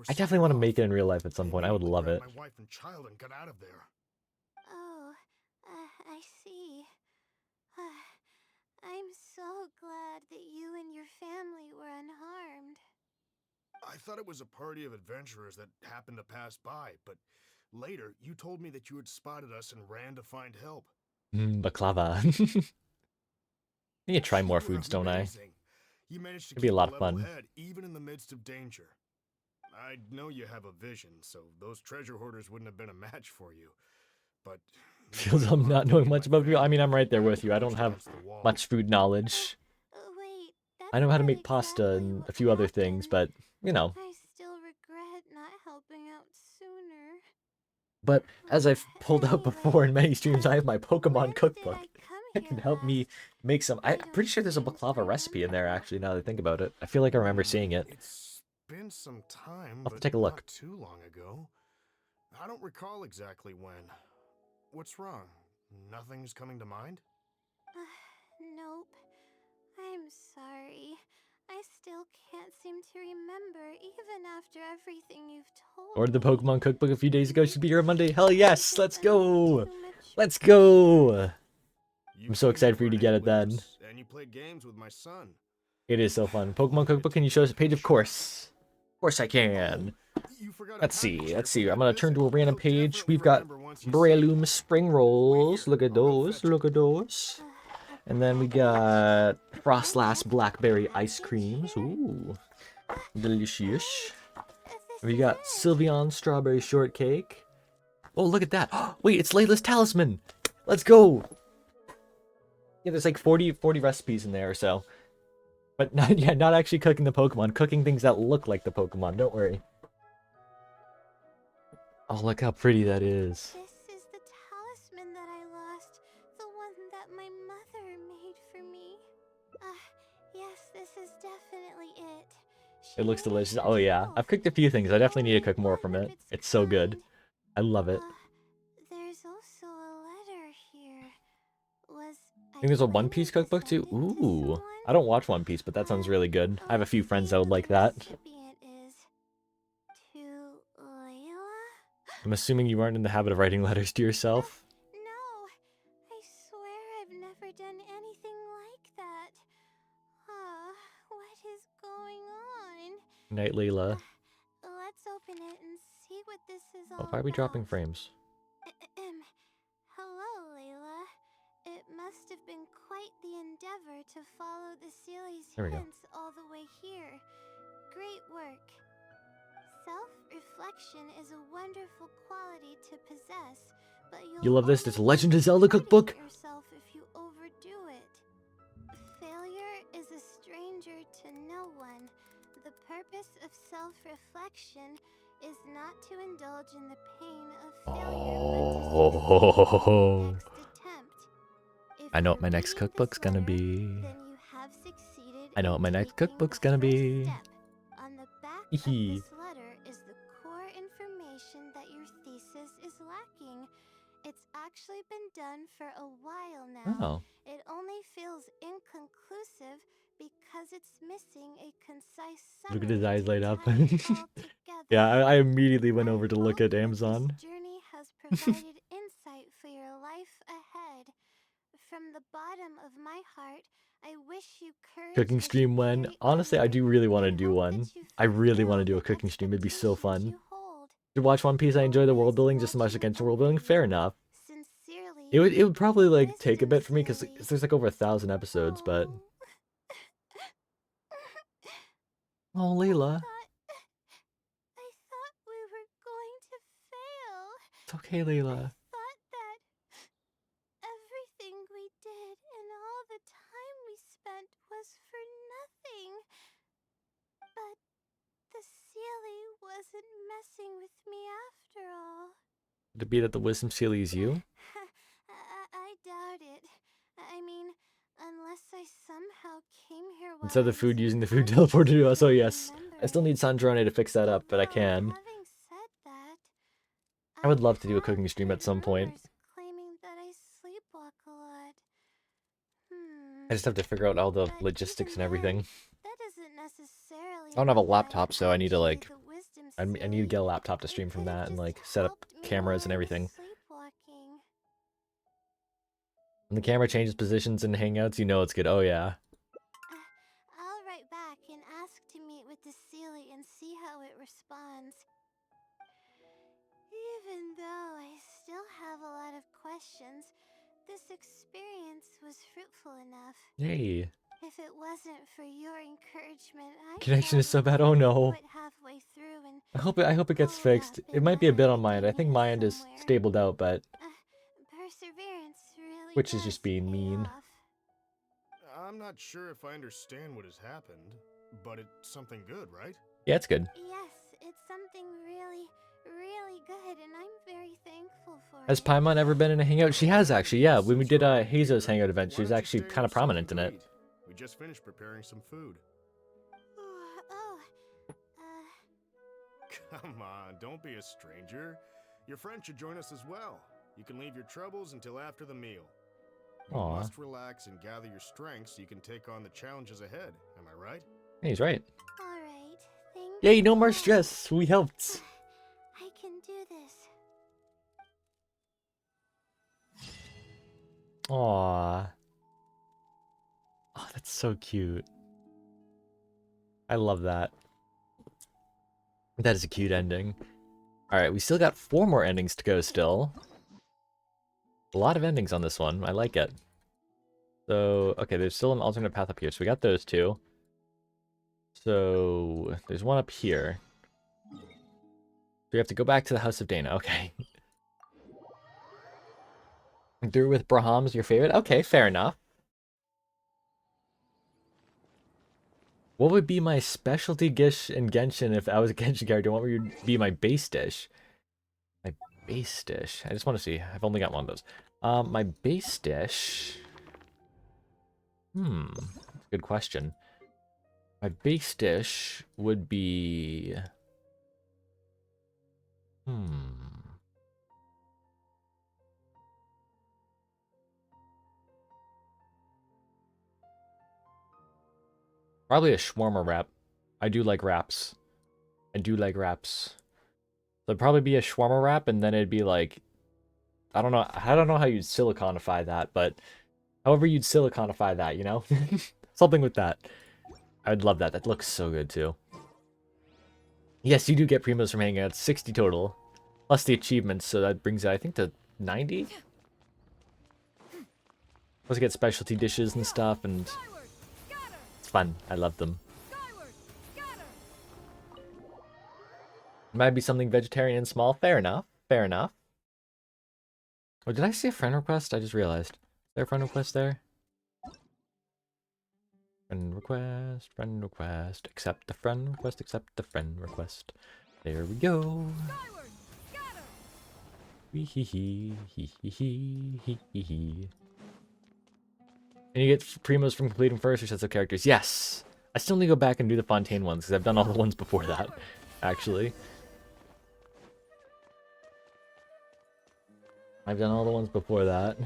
I definitely want to make it in real life at some point. I would love it. My wife and child and got out of there. Oh, I see. I'm so glad that you and your family were unharmed. I thought it was a party of adventurers that happened to pass by, but later you told me that you had spotted us and ran to find help. Baklava. I need to try more You were foods, don't I? amazing. You managed to It'd be a keep lot a of level fun. head even in the midst of danger. I know you have a vision, so those treasure hoarders wouldn't have been a match for you. But Feels I'm not knowing much about you. I mean, I'm right there with you. I don't have much food knowledge. Wait, I know how to that's make not pasta exactly and what a few other things, happened. but, you know. I still regret not helping out sooner. But as I've pulled out before in many streams, I have my when Pokemon did cookbook. I come That here can help me last? make some. I'm don't pretty sure there's a seem to baklava recipe in there, remember. actually, now that I think about it. I feel like I remember seeing it. It's been some time, I'll have to but take a look. not too long ago. I don't recall exactly when. What's wrong? Nothing's coming to mind? Nope. I'm sorry. I still can't seem to remember, even after everything you've told Ordered the me. Pokemon cookbook a few days ago. Should be here on Monday. Hell yes! Let's Just a little go! too much Let's go! You I'm so came excited for you to get Friday it with then. us, and you played games with my son. It is so fun. Pokemon cookbook, can you show us a page? Of course. Of course I can. You forgot a Let's package see. here Let's from see. that I'm gonna turn visit. to a random You'll page. definitely We've got remember once you see it. Breloom spring rolls. here. Look at I'll go those. fetch Look at those. And then we got Frostlass blackberry ice creams. Ooh, delicious. We got Sylveon strawberry shortcake. Oh, look at that. Wait, it's Layla's talisman. Let's go. Yeah, there's like 40 recipes in there or so. But not, yeah, not actually cooking the Pokemon. Cooking things that look like the Pokemon. Don't worry. Oh, look how pretty that is. This is the talisman that I lost. The one that my mother made for me. Yes, this is definitely it. It looks delicious. Oh yeah, I've cooked a few things. I definitely need to cook more from it. It's so good. I love it. There's also a letter here. I think there's a One Piece cookbook too. Ooh, I don't watch One Piece, but that sounds really good. I have a few friends that would like that. Recipient is to Layla? I'm assuming you aren't in the habit of writing letters to yourself. No, I swear I've never done anything like that. What is going on? Night, Layla. Let's open it and see what this is Oh, all why are we dropping about. frames? Hello, Layla. It must have been quite the endeavor to follow the Sealy's There we go. hints all the way here. Great work. Self-reflection is a wonderful quality to possess, but You love this? only It's Legend of end up Zelda hurting cookbook? yourself if you overdo it. Failure is a stranger to no one. The purpose of self-reflection is not to indulge in the pain of failure, but to succeed in the next attempt. If I know you what my next read cookbook's this gonna letter, be. then you have succeeded I know in what my next taking cookbook's the gonna first be. step. On the back of Hee. this letter is the core information that your thesis is lacking. It's actually been done for a while now. Oh. It only feels inconclusive because it's missing a concise summary. Look at his eyes to light up. tie it all together. Yeah, I immediately went over to look hope at that Amazon. This journey has provided insight for your life ahead. From the bottom of my heart, I wish you courage. Cooking stream when? Honestly, I do really want to do one. I really want to do a cooking stream. It'd be so fun. To watch One Piece, I enjoy the world building just as much as Genshin world building. Fair enough. Sincerely, It would probably like take a Mr. bit for me because Sealy. there's like over 1,000 episodes, but oh, Layla, I thought we were going to fail. it's okay, Layla. I thought that everything we did and all the time we spent was for nothing. But the Sealy wasn't messing with me after all. Could it be that the Wisdom Seal is you? I doubt it. I mean, unless I somehow came here while Instead of the I food, was using the food unconscious teleporter to and us. Oh don't yes, I still need remember it. Sandrone to fix that up, but I Although, can. having said that, I would love to do a have cooking stream at heard some point. rumors claiming that I sleepwalk a lot. I just have to figure out all the But logistics even and everything. that doesn't necessarily I don't have a mean I laptop, so I need to actually like, the wisdom I need to get a laptop to stream It from could've that and just like set up helped me cameras and while I was everything. sleepwalking. When the camera changes positions in Hangouts, you know it's good. Oh yeah. I'll write back and ask to meet with the Sealy and see how it responds. Even though I still have a lot of questions, this experience was fruitful enough. Yay. If it wasn't for your encouragement, I Connection is so bad. Oh probably no. quit halfway through and I hope it gets called fixed. up It might be a bit on my end. I another think my end is somewhere. stabled out, but Perseverance really which is does just being pay mean. off. I'm not sure if I understand what has happened, but it's something good, right? Yeah, it's good. Yes, it's something really, really good, and I'm very thankful for Has it. Paimon ever been in a Hangout? She has actually, yeah. When we Since did you're already Hazo's here, Hangout event, why she was don't you actually stay kind of with something prominent in to it. eat? We just finished preparing some food. Come on, don't be a stranger. Your friend should join us as well. You can leave your troubles until after the meal. You Aw. must relax and gather your strength so you can take on the challenges ahead. Am I right? Yeah, he's right. Alright, thank Yay, you. no more stress. We helped. I can do this. Aww. Oh, that's so cute. I love that. That is a cute ending. Alright, we still got 4 more endings to go still. A lot of endings on this one. I like it. So, okay, there's still an alternate path up here. So we got those 2. So, there's one up here. So we have to go back to the House of Dana. Okay. Through with Braham's your favorite? Okay, fair enough. What would be my specialty dish in Genshin if I was a Genshin character? What would be my base dish? My base dish. I just want to see. I've only got one of those. My base dish. That's a good question. My base dish would be... Probably a shawarma wrap. I do like wraps. I do like wraps. So it'd probably be a shawarma wrap, and then it'd be like... I don't know how you'd siliconify that, but however you'd siliconify that, you know? Something with that. I'd love that. That looks so good, too. Yes, you do get primos from Hangout. 60 total. Plus the achievements, so that brings it, I think, to 90? Plus you get specialty dishes and stuff, and it's fun. I love them. Might be something vegetarian and small. Fair enough. Fair enough. Oh, did I see a friend request? I just realized. Is there a friend request there? Friend request, friend request. Accept the friend request, accept the friend request. There we go. Hee hee hee hee hee hee hee hee. And you get primos from completing first or sets of characters. Yes! I still need to go back and do the Fontaine ones, because I've done all the ones before that, actually. I've done all the ones before that.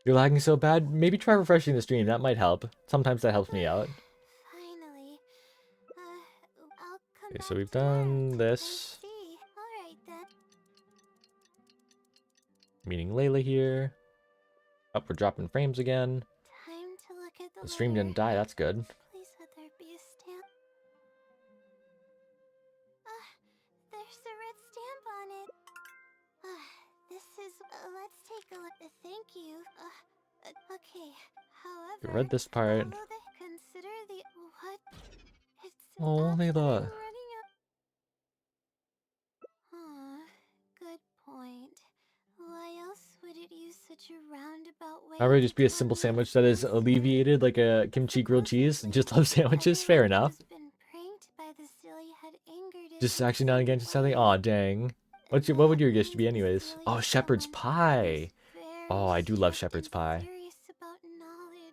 You're lagging so bad, maybe try refreshing the stream, that might help. Sometimes that helps me out. Finally. I'll come Okay, back so we've tomorrow done and this. see. Alright then. Meeting Layla here. Up, we're dropping frames again. Time to look at The stream didn't die, that's good. Please let there be a stamp. There's a red stamp on it. This is. Let's take a look. Thank you. Okay. We However, read this part. consider the what? It's Oh, after Layla. running up. Good point. Why else would it use such a roundabout way? How about it just be a to simple tell me sandwich that is it's alleviated, like a kimchi grilled cheese? Just love sandwiches? Fair Everyone enough. who's been pranked by the silly had angered it Just in actually not some against something? way. Aw, dang. What would your gift be anyways? Oh, shepherd's pie. Oh, I do love shepherd's pie.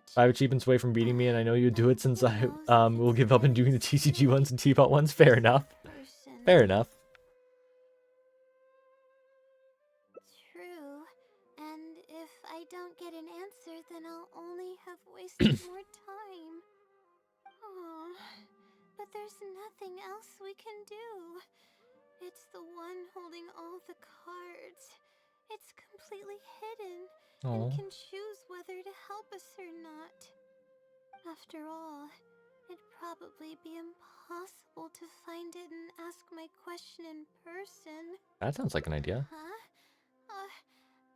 5 achievements away from beating me, and I know you'd do it since I will give up on doing the TCG ones and Teapot ones. Fair enough. Fair enough. True. And if I don't get an answer, then I'll only have wasted more time. Oh, but there's nothing else we can do. It's the one holding all the cards. It's completely hidden and Oh. can choose whether to help us or not. After all, it'd probably be impossible to find it and ask my question in person. That sounds like an idea. Huh?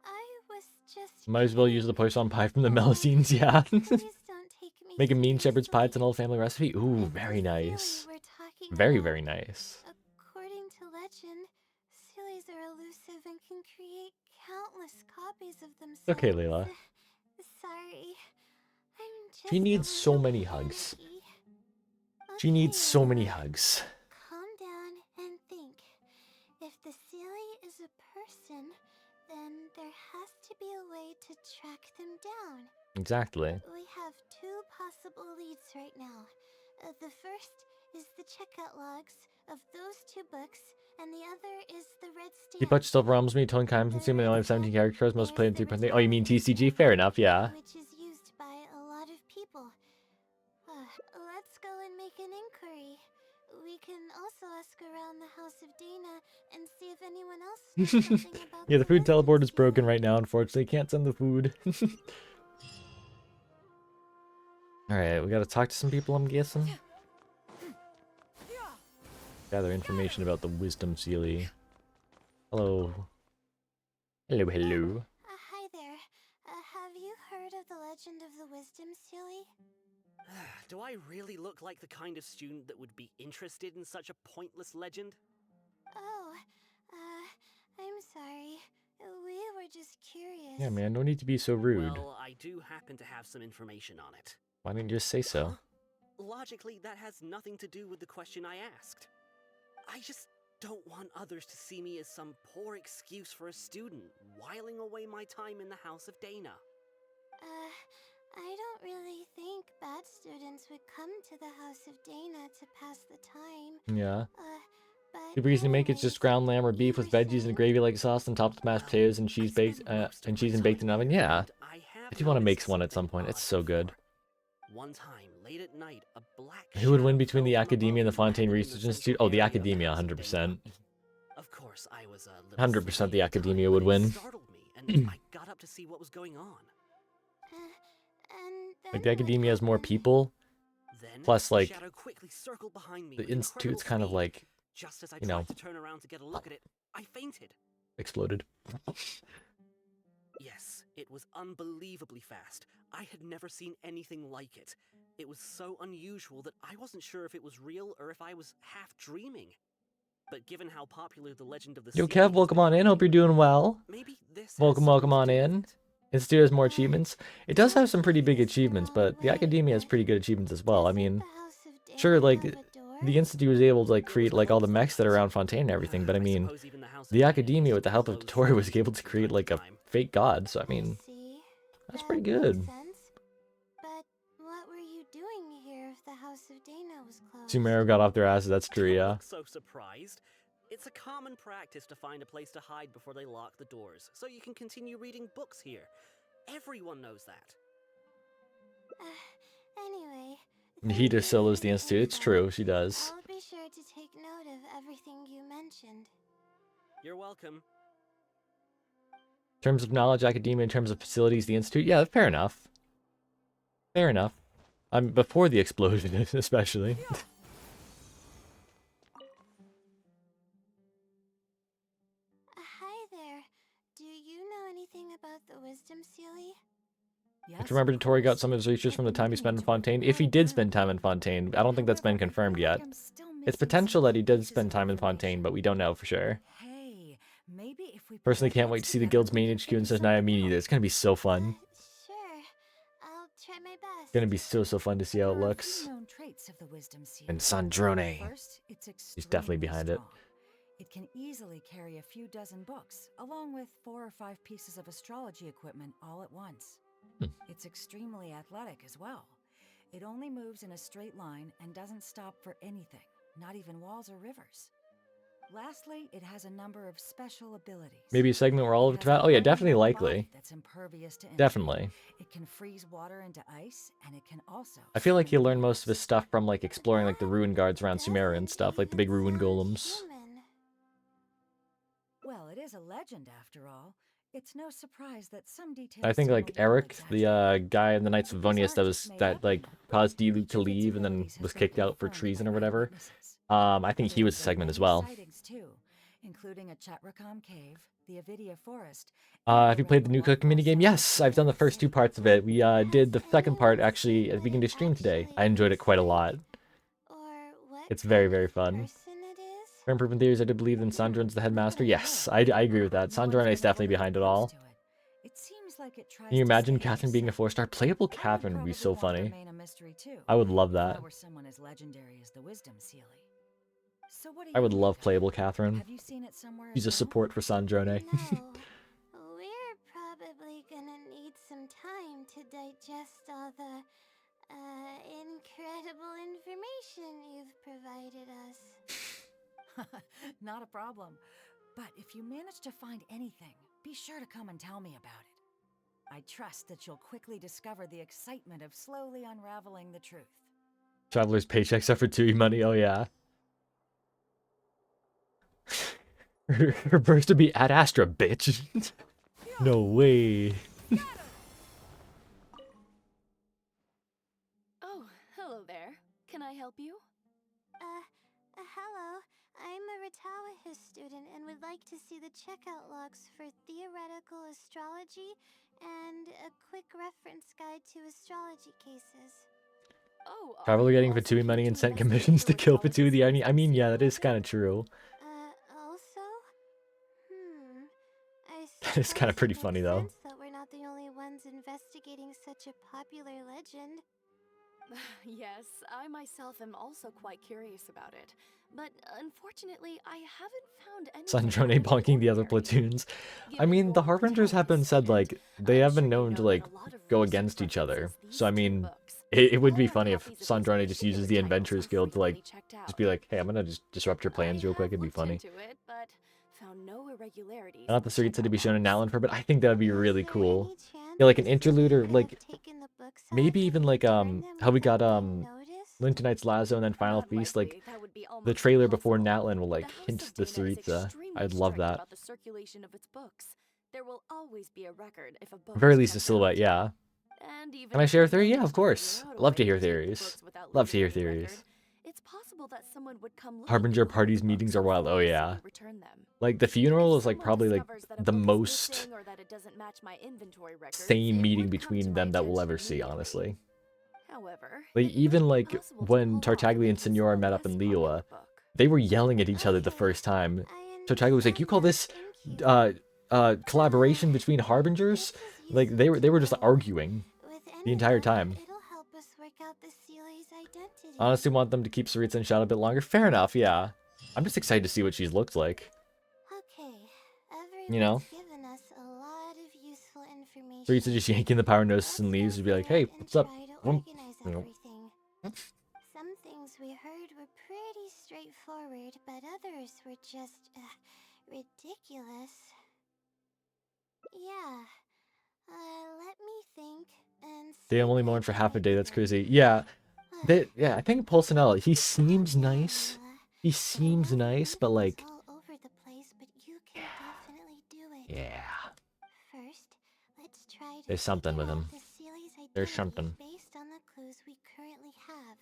I was just Might as well use the poisson pie from the Melusines, yeah. Please don't take me Make a mean shepherd's pie. seriously. It's an old family recipe. Ooh, It's very a nice. Seelie we're talking Very, about. very nice. According to legend, Sealies are elusive and can create countless copies of themselves. Okay, Layla. Sorry. I'm just She needs so so many hugs. panicky. She needs so many Layla. hugs. Calm down and think. If the Sealy is a person, then there has to be a way to track them down. Exactly. We have 2 possible leads right now. The first is the checkout logs of those 2 books, and the other is the red stamp. Teapot still overwhelms me. Totally time consuming. I only have 17 characters. Most played in 3.8. Oh, you mean TCG? Fair enough, yeah. Which is used by a lot of people. Let's go and make an inquiry. We can also ask around the House of Dana and see if anyone else knows something about Yeah, the food wisdom teleport is broken Sealy. right now, unfortunately. Can't send the food. Alright, we gotta talk to some people, I'm guessing. Gather information about the Wisdom Sealy. Hello. Hello, hello. Hi there. Have you heard of the legend of the Wisdom Sealy? Do I really look like the kind of student that would be interested in such a pointless legend? Oh, I'm sorry. We were just curious. Yeah, man, no need to be so rude. Well, I do happen to have some information on it. Why didn't you just say so? Logically, that has nothing to do with the question I asked. I just don't want others to see me as some poor excuse for a student whiling away my time in the House of Dana. I don't really think bad students would come to the House of Dana to pass the time. Yeah. But The reason to make it's anyways, just ground lamb or you beef were with veggies saying? and gravy like sauce and topped with mashed potatoes and I cheese spend baked most of and my cheese and baked in time an oven. here, Yeah. and I have If you want to make noticed one at some something point, it's odd so good. before. One time, late at night, a black Who would win shadow between fell the from above Academia and the Fontaine landed in the Research central Institute? Oh, the area of the Academia, House of Dana. 100%. Of course, I was a little 100% sleepy the at the time, Academia but would it win. startled me, and I got up to see what was going on. And then Like, the what Academia has more happened? people, Then plus, the like, shadow quickly circled behind me the with incredible Institute's kind of, speed. like, Just as I you know, tried to turn around to get a look at it, I fainted. exploded. Yes, it was unbelievably fast. I had never seen anything like it. It was so unusual that I wasn't sure if it was real or if I was half dreaming. But given how popular the legend of the Yo, ceiling Kev, has welcome on in. Hope you're doing well. maybe this has Welcome something to on do with in. it. Institute has more achievements. It does have some pretty big Maybe this is the achievements, wrong but the way, Academia has but pretty good achievements as well. I doesn't mean, the House of Dana sure, like, have a door? the Institute was able to, like, It was create, like, all the closed mechs that are that around night. Fontaine and everything, but I mean, suppose even the House of the Dana Academia, is with the help of closed Dotori, for was able reasons to from create, time like, to a time. fake god, so I I mean, see. that's That pretty makes good. sense. But what were you doing here if the House of Dana was closed? Sumeru got off their asses, that's true, Don't yeah. look so surprised. It's a common practice to find a place to hide before they lock the doors, so you can continue reading books here. Everyone knows that. Anyway, Nihita thank you still for is the the Institute, it's info. true, she does. I'll be sure to take note of everything you mentioned. You're welcome. In terms of knowledge, Academia, in terms of facilities, the Institute, yeah, fair enough. Fair enough. Before the explosion, especially. Hi there. Do you know anything about the Wisdom Sealy? I have to remember Dotori got some of his research from the time he spent in Fontaine. If he did spend time in Fontaine, I don't think that's been confirmed yet. It's potential that he did spend time in Fontaine, but we don't know for sure. Hey, maybe if we Personally, can't wait to see the guild's main HQ in Sesnaya me either. It's gonna be so fun. Sure. I'll try my best. It's gonna be so fun to see how it There are a few looks. known traits of the wisdom seal. And Sandrone. First, it's He's definitely extremely behind it. strong. It can easily carry a few dozen books, along with 4 or 5 pieces of astrology equipment all at once. It's extremely athletic as well. It only moves in a straight line and doesn't stop for anything, not even walls or rivers. Lastly, it has a number of special abilities. Maybe a segment where all of It it has a Oh yeah, hardened definitely metal likely. body that's impervious to energy. Definitely. It can freeze water into ice, and it can also. I feel like spin he'll learn most of his wheels. stuff from like exploring like the ruin guards around Sumeru and stuff, like the big ruin golems. Well, it is a legend after all. It's no surprise that some details. I think seem a like little Eric, exaggerated. the guy in the Knights of But these Vonius aren't just made up, that you know. caused Diluc to Each of its leave and then abilities has was been kicked out for confirmed treason by or whatever. eyewitnesses. I think he There was a have been segment as many well. sightings too, including a Chatracom cave, the Avidia forest. Have you played the new cooking minigame? Yes, I've done the first 2 parts of it. We did the second part actually at the beginning of stream today. I enjoyed it quite a lot. It's very fun. For improvement theories, I do believe in Sandron's the headmaster. Yes, I agree with that. Sandron is definitely behind it all. It seems like it tries Can you to imagine stay Catherine being a innocent. 4-star? Playable I would Catherine would be probably so want to funny. remain a mystery too, I would love if I that. were someone as legendary as the Wisdom Sealy. So what do I you would think love of it? playable Catherine. Have you seen it somewhere She's as a well? support for Sandrone. No, we're probably gonna need some time to digest all the incredible information you've provided us. Not a problem. But if you manage to find anything, be sure to come and tell me about it. I trust that you'll quickly discover the excitement of slowly unraveling the truth. Traveler's paychecks are for TUI money. Oh yeah. Her burst to be Ad Astra, bitch. No way. Oh, hello there. Can I help you? Hello. I'm a Ratawahis student and would like to see the checkout logs for theoretical astrology and a quick reference guide to astrology cases. Oh, are Traveler you getting also Fatui here money to and sent investigate commissions the to kill Ratawahis Fatui the army. I mean, Wisdom yeah, Seal that is legend? kind of true. Also? I That is kind of suppose pretty it funny makes though. sense that we're not the only ones investigating such a popular legend. Yes, I myself am also quite curious about it. But unfortunately, I haven't found anything Sandrone out of the bonking the other ordinary. platoons. I Given mean, the your Harbingers have been talent, said, student, like, they I'm have been sure you known to, know that like, a lot of go research against each other. references So, I these two mean, books. it would All be are funny if copies of Sandrone just particular uses the titles Adventurers Guild to, like, frequently checked just out. be like, hey, I'm gonna just disrupt your I plans real quick. have It'd be looked funny. into it, but found no irregularities I want in the the Saritsa to checkout be shown in logs. Alan for, but I think that would be Is really there cool. any chance Yeah, like an the interlude Silly or, could like, have taken the books maybe out even, and like, returned them how we got, without being noticed? Lintonite's Lazo and then Final Not Feast, like, likely. That would be the almost trailer before impossible. Natlan will, The like, House hint of the Dana is Saritsa. extremely I'd love strict that. about the circulation of its books. There will always be a record if a book At very is least a checked silhouette, out. yeah. And even Can I if share a you theory? Yeah, manage of to figure course. out a Love way to to hear take the theories. books without Love to leaving hear any theories. record, it's possible that someone would come looking Harbinger behind the parties books meetings are wild. Oh before yeah. you return them. Like the If funeral is like someone probably like discovers that a the book is most missing or that it doesn't match my inventory records, sane it meeting would come to between my them that we'll attention ever see, immediately. honestly. However, Like it even might be like possible to when pull off a Tartaglia and useful Signora met up less in popular Liyue, book. they were yelling at each other the Okay, first time. I Tartaglia was like, "You call understand this that. Thank you. collaboration between Harbingers?" This is Like they useful were to just know. arguing With the any entire luck, time. it'll help us work out the Sealy's identity. Honestly, want them to keep Saritsa in shot a bit longer. Fair enough, yeah. I'm just excited to see what she's looked like. Okay, You know, everyone's given us a lot of useful information. Saritsa just yanking the power notice and leaves would be like, "Hey, what's up?" Try to Vroom. organize You know. everything. Some things we heard were pretty straightforward, but others were just ridiculous. Yeah. Let me think and see They only what mourn for I half a day. That's can. crazy. Yeah, yeah. I think Pulsinella. He seems nice. He I seems know nice, but it's like, all over the place, but you can definitely do it. yeah, First, let's try to there's something figure with out him. the Sealy's There's identity something. based on the clues we currently have.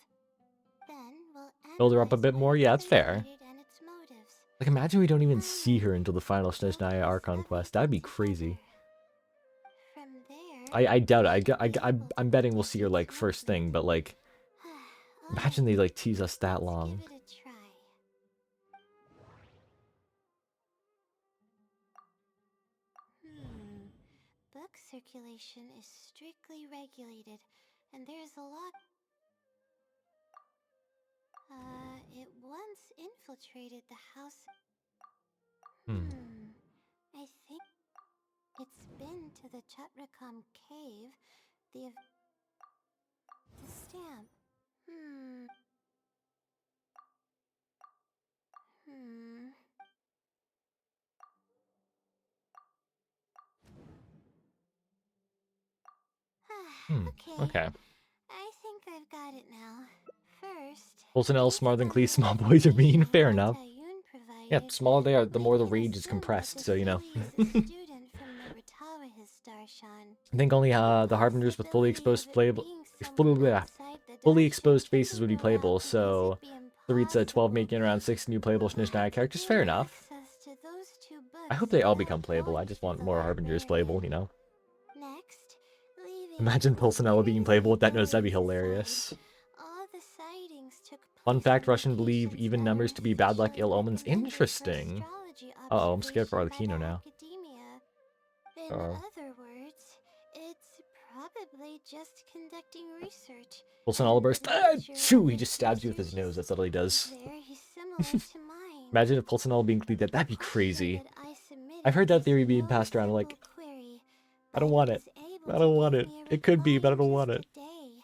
Then we'll Build her up a analyze bit what more. it's Yeah, that's been fair. guided and its motives. Like, imagine we don't even see her Alright, until the final we'll Snezhnaya piece Archon quest. That'd be crazy. everything together. From there, I doubt it. we should be I'm able to betting we'll predict see her its like first thing, but movement. like, imagine they like tease us that Let's long. give it a try. Book circulation is strictly regulated, and there's a lot. It once infiltrated the house. I think it's been to the Chatrakom cave. The stamp. Okay. I think I've got it now. First, Pulsinella's smarter than Clee. Small boys are mean. Fair enough. Yeah, the smaller they are, the more the rage is compressed. So you know. I think only the Harbingers with fully exposed fully exposed faces would be playable. So Saritsa 12 making around 6 new playable Snezhnaya characters. Fair enough. I hope they all become playable. I just want more Harbingers playable. You know. Next, Imagine Pulsinella being playable with that nose. That'd be hilarious. all the sightings took Fun place fact: on Russian believe locations even that numbers were to be bad luck, ill officially omens. recommended for Interesting. astrology Uh-oh, I'm scared for observation by Arlecchino the now. academia. In Uh-oh. other words, it's probably just conducting research. Pulsinella and burst. the Ah, nature shoo! of He its just stabs you with his research nose. That's all he does. very similar to mine. Imagine if Pulsinella being cleated. That'd be The crazy. question that I submitted I've heard that is theory being no passed around. I'm like, simple query, I don't but want it's it. able I to don't want give it. me a It could be, reply but I in don't just want a it. day.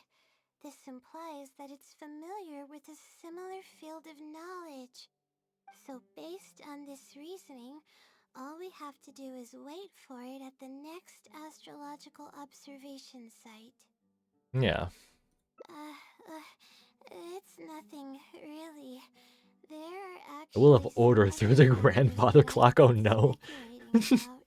This implies that it's familiar with a similar field of knowledge. So based on this reasoning, all we have to do is wait for it at the next astrological observation site. Yeah. It's nothing, really. There are I will actually have order some through the other factors grandfather that clock. I've Oh been no. speculating about.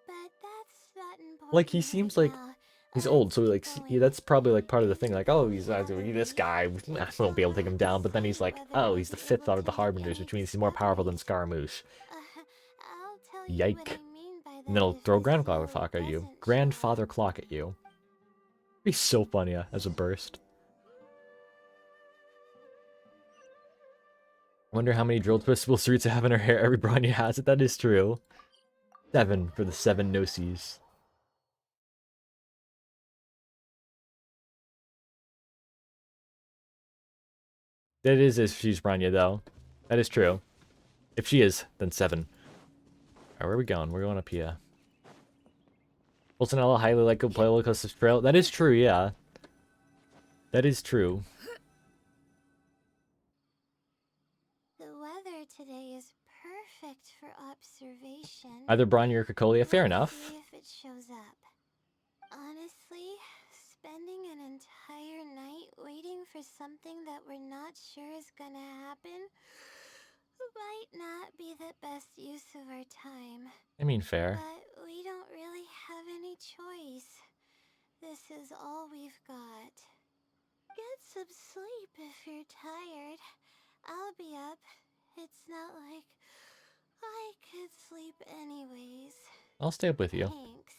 But that's not important Like he right seems like now. he's Let's old, so keep like going. that's probably like part of the thing. Didn't Like, oh, we he's have a this guy. research I won't be able to take him down. But then he's decide like, whether oh, I'll he's the be fifth able out of to the make Harbingers, any which means he's more powerful than discoveries? Scaramouche. I'll tell you what Yike. I mean by And that then he'll if throw the grandfather Sealy clock at you. doesn't show Grandfather up. clock at you. Be so funny as a burst. Wonder how many drill twists will Saritsa have in her hair. Every Bronya has it. That is true. 7 for the 7 Gnosis. That is if she's Branya, though. That is true. If she is, then 7. Alright, where are we going? We're going up here. Pulcinella highly likely to play roller coaster trail. That is true, yeah. That is true. The weather today is perfect for observation. Either Branya or Cocolia, fair Let's enough. see if it shows up. Honestly, spending an entire night waiting for something that we're not sure is gonna happen might not be the best use of our time. I mean, fair. But we don't really have any choice. This is all we've got. Get some sleep if you're tired. I'll be up. It's not like I could sleep anyways. I'll stay up with you. Thanks.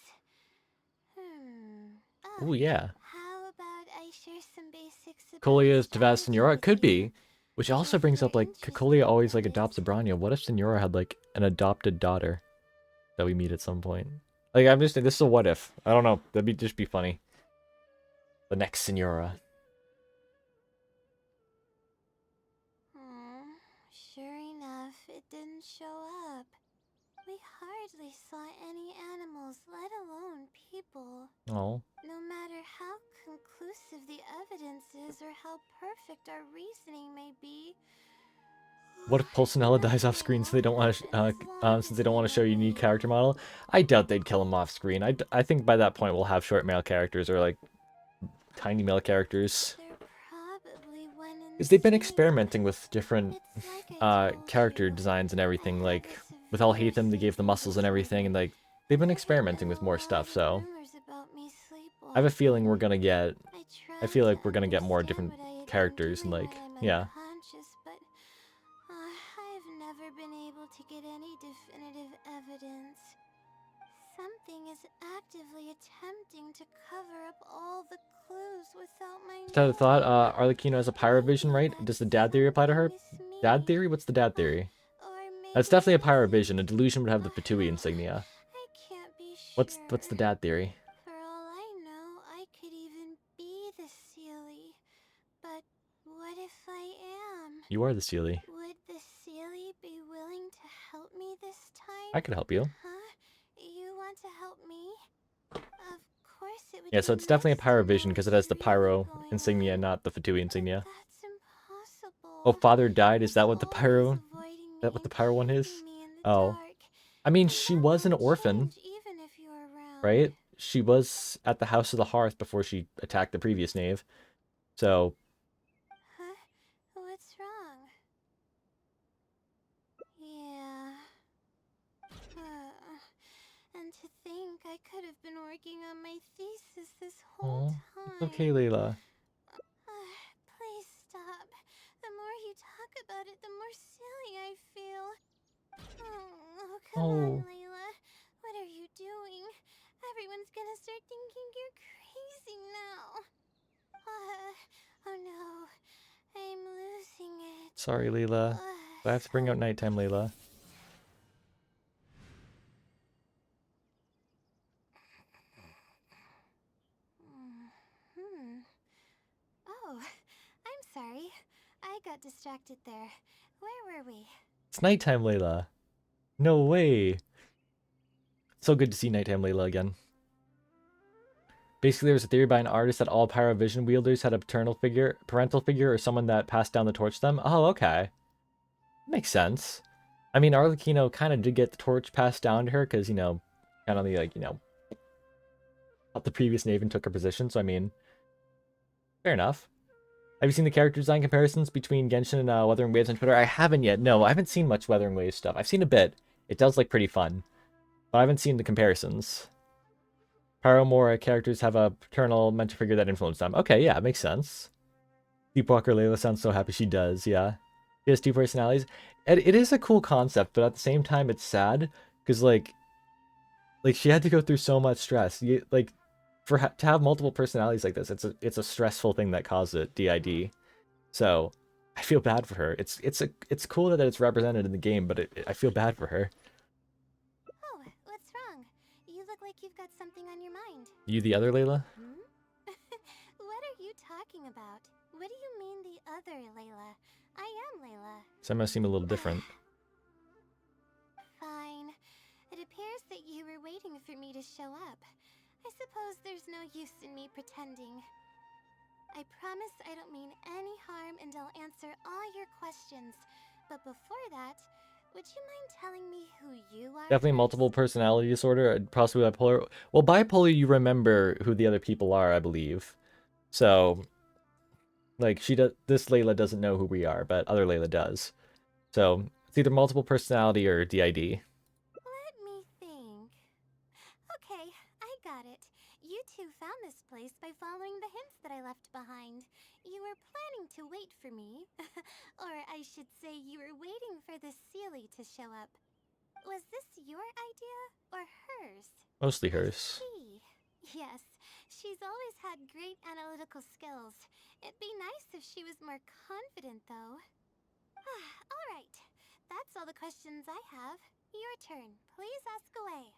Ooh, yeah. How about I share some basics about Colia's Tavaz astrology Senora? with Could you? be. Which also brings up, like, Cocolia always, like, adopts a Branya. What if Senora had, like, an adopted daughter that we meet at some point? Like, I'm just, this is a what if. I don't know. That'd just be funny. The next Senora. Sure enough, it didn't show up. We hardly saw any animals, let alone people. Oh. No matter how conclusive the evidence is or how perfect our reasoning may be. What if Pulcinella dies off screen so they don't want to, since they don't want to show you a unique character model? I doubt they'd kill him off screen. I think by that point we'll have short male characters or, like, tiny male characters. Because they've been experimenting with different character designs and everything. Like, with Alhaitham, they gave the muscles and everything, and, like, they've been experimenting with more stuff, so... I have a feeling we're gonna get... I feel like we're gonna get more different characters, and, like, yeah. I've never been able to get any definitive evidence. Something is actively attempting to cover up all the clues without my Just had a thought, Arlecchino has a pyrovision, right? Does the dad theory apply to her? Dad theory? What's the dad theory? That's definitely a pyrovision. A delusion would have the Fatui insignia. I can't be sure. What's the dad theory? For all I know, I could even be the Seelie. But what if I am? You are the Seelie. Would the Seelie be willing to help me this time? I could help you. Huh? You want to help me? Of course it would. Yeah, so it's definitely a pyrovision because it has the pyro insignia, not the Fatui insignia. That's impossible. Oh, father died? Is that what the pyro... Is that what the pyro one is? Oh. I mean, she was an orphan, right? She was at the House of the Hearth before she attacked the previous knave. So... Huh? What's wrong? Yeah. And to think I could have been working on my thesis this whole time. It's okay, Layla. Please stop. The more you talk about it, the more silly I feel. Oh, come on, Layla. What are you doing? Everyone's gonna start thinking you're crazy now. Oh no. I'm losing it. Sorry, Layla. I have to bring out nighttime, Layla. Oh, I'm sorry. I got distracted there. Where were we? It's nighttime, Layla. No way. So good to see nighttime Layla again. Basically, there was a theory by an artist that all pyrovision wielders had a parental figure, or someone that passed down the torch to them. Oh, okay. Makes sense. I mean, Arlecchino kind of did get the torch passed down to her, because, you know, kind of, like, you know, the previous knave and took her position, so I mean, fair enough. Have you seen the character design comparisons between Genshin and Wuthering Waves on Twitter? I haven't yet. No, I haven't seen much Wuthering Waves stuff. I've seen a bit. It does look pretty fun. But I haven't seen the comparisons. Pyromora characters have a paternal mentor figure that influenced them. Okay, yeah, it makes sense. Sleepwalker Layla sounds so happy she does, yeah. She has 2 personalities. It is a cool concept, but at the same time, it's sad. Because, like she had to go through so much stress. To have multiple personalities like this, it's a stressful thing that caused it, DID. So, I feel bad for her. It's cool that it's represented in the game, but I feel bad for her. Oh, what's wrong? You look like you've got something on your mind. You the other Layla? What are you talking about? What do you mean the other Layla? I am Layla. So I must seem a little different. Fine. It appears that you were waiting for me to show up. I suppose there's no use in me pretending. I promise I don't mean any harm and I'll answer all your questions. But before that, would you mind telling me who you are? Definitely multiple personality disorder, possibly bipolar. Well, bipolar, you remember who the other people are, I believe. So, like, this Layla doesn't know who we are, but other Layla does. So, it's either multiple personality or DID. Let me think. Okay, I got it. You two found this place by following the hints that I left behind. You were planning to wait for me. Or I should say you were waiting for the Sealy to show up. Was this your idea or hers? Mostly hers. Yes, she's always had great analytical skills. It'd be nice if she was more confident, though. All right, that's all the questions I have. Your turn. Please ask away.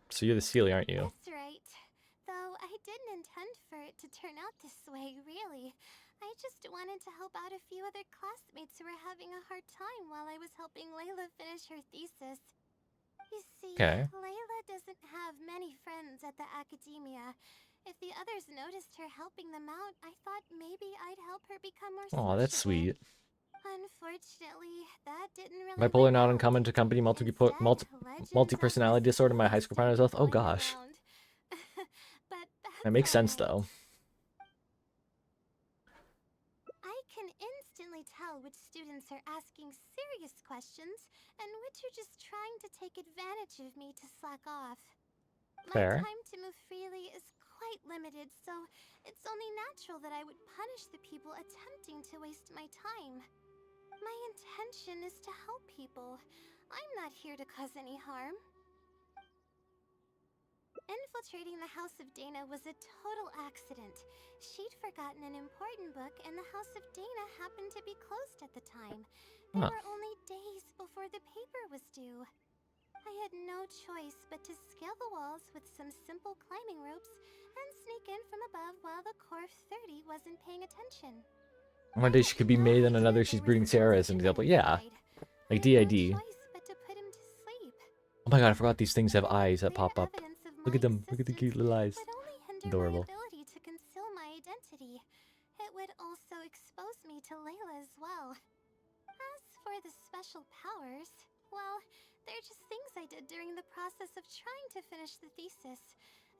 So you're the Sealy, aren't you? That's right. Though I didn't intend for it to turn out this way, really. I just wanted to help out a few other classmates who were having a hard time while I was helping Layla finish her thesis. You see, Okay. Layla doesn't have many friends at the academia. If the others noticed her helping them out, I thought maybe I'd help her become more sociable. Oh, that's sweet. Unfortunately, that didn't really Bipolar work not out. uncommon to accompany multi-personality disorder. My high school partner health. Oh gosh. But That makes sense alright. though. I can instantly tell which students are asking serious questions and which are just trying to take advantage of me to slack off. Fair. My time to move freely is quite limited, so it's only natural that I would punish the people attempting to waste my time. My intention is to help people. I'm not here to cause any harm. Infiltrating the House of Dana was a total accident. She'd forgotten an important book, and the House of Dana happened to be closed at the time. There were only days before the paper was due. I had no choice but to scale the walls with some simple climbing ropes and sneak in from above while the Core 30 wasn't paying attention. One day she could be made, and another she's breeding Sarah as an example. Yeah. Like DID. Oh my god, I forgot these things have eyes that pop up. Look at them. Look at the cute little eyes. Adorable. My ability to conceal my identity. It would also expose me to Layla as well. As for the special powers, well, they're just things I did during the process of trying to finish the thesis.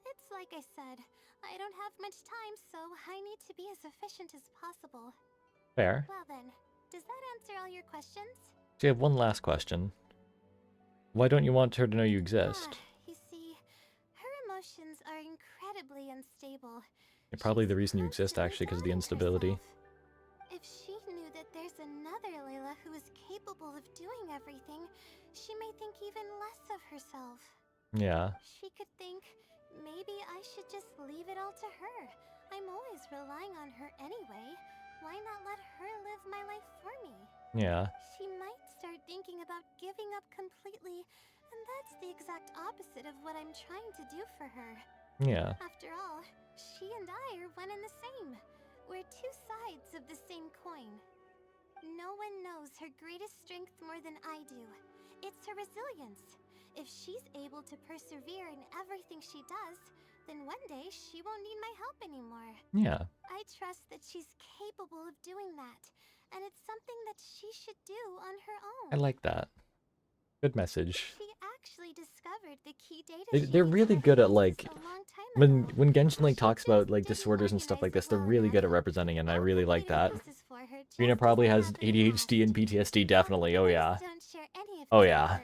It's like I said, I don't have much time, so I need to be as efficient as possible. Fair. Well then, does that answer all your questions? So you have one last question. Why don't you want her to know you exist? You see, her emotions are incredibly unstable. You're probably the reason you exist, actually, because of the instability. If she knew that there's another Layla who is capable of doing everything, she may think even less of herself. Yeah. She could think, maybe I should just leave it all to her. I'm always relying on her anyway. Why not let her live my life for me? Yeah. She might start thinking about giving up completely, and that's the exact opposite of what I'm trying to do for her. Yeah. After all, she and I are one and the same. We're two sides of the same coin. No one knows her greatest strength more than I do. It's her resilience. If she's able to persevere in everything she does, then one day she won't need my help anymore. Yeah. I trust that she's capable of doing that, and it's something that she should do on her own. I like that. Good message. She actually discovered the key data. They're really good at, like, when Genshin like talks about like disorders and stuff like this, they're really good at representing it, and I really like that. Rena probably has ADHD and PTSD, definitely. Oh yeah. Oh yeah.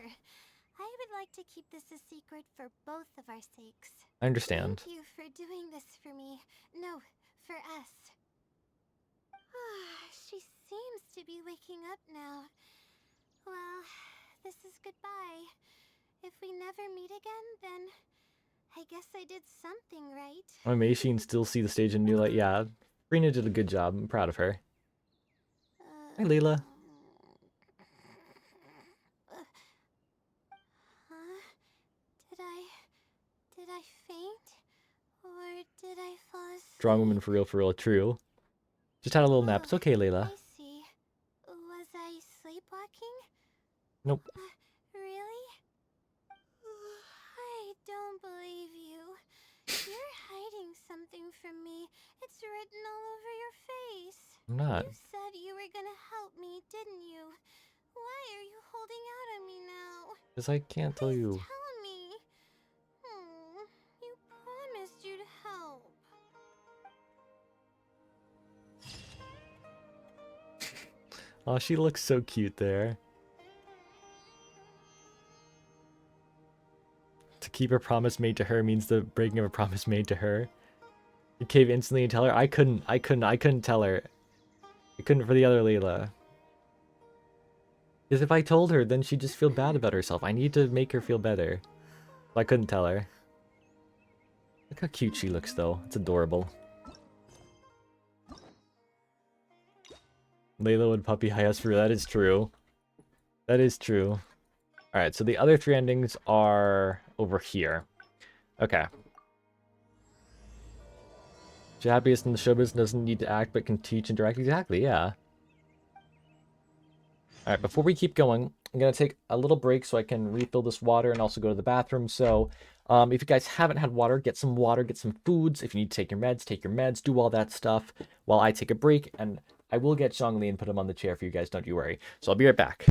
I would like to keep this a secret for both of our sakes. I understand. Thank you for doing this for me. No, for us. She seems to be waking up now. Well, this is goodbye. If we never meet again, then I guess I did something right. I mean, she can still see the stage in new light. Yeah, Rena did a good job. I'm proud of her. Hi, Layla. Did I faint? Or did I fall Strong woman for real, true. Just had a little nap. It's okay, Layla. I see. Was I sleepwalking? Nope. Really? I don't believe you. You're hiding something from me. It's written all over your face. I'm not. You said you were gonna help me, didn't you? Why are you holding out on me now? Because I can't tell Please you. tell me. You promised you'd help. Oh, she looks so cute there. To keep a promise made to her means the breaking of a promise made to her. You cave instantly and tell her? I couldn't tell her. I couldn't for the other Layla. Because if I told her, then she'd just feel bad about herself. I need to make her feel better. So I couldn't tell her. Look how cute she looks, though. It's adorable. Layla would puppy high us for that is true. That is true. Alright, so the other 3 endings are over here. Okay. The happiest in the showbiz doesn't need to act but can teach and direct. Exactly, yeah. Alright, before we keep going, I'm going to take a little break so I can refill this water and also go to the bathroom. So, if you guys haven't had water, get some foods. If you need to take your meds, do all that stuff while I take a break. And I will get Zhongli and put him on the chair for you guys, don't you worry. So I'll be right back.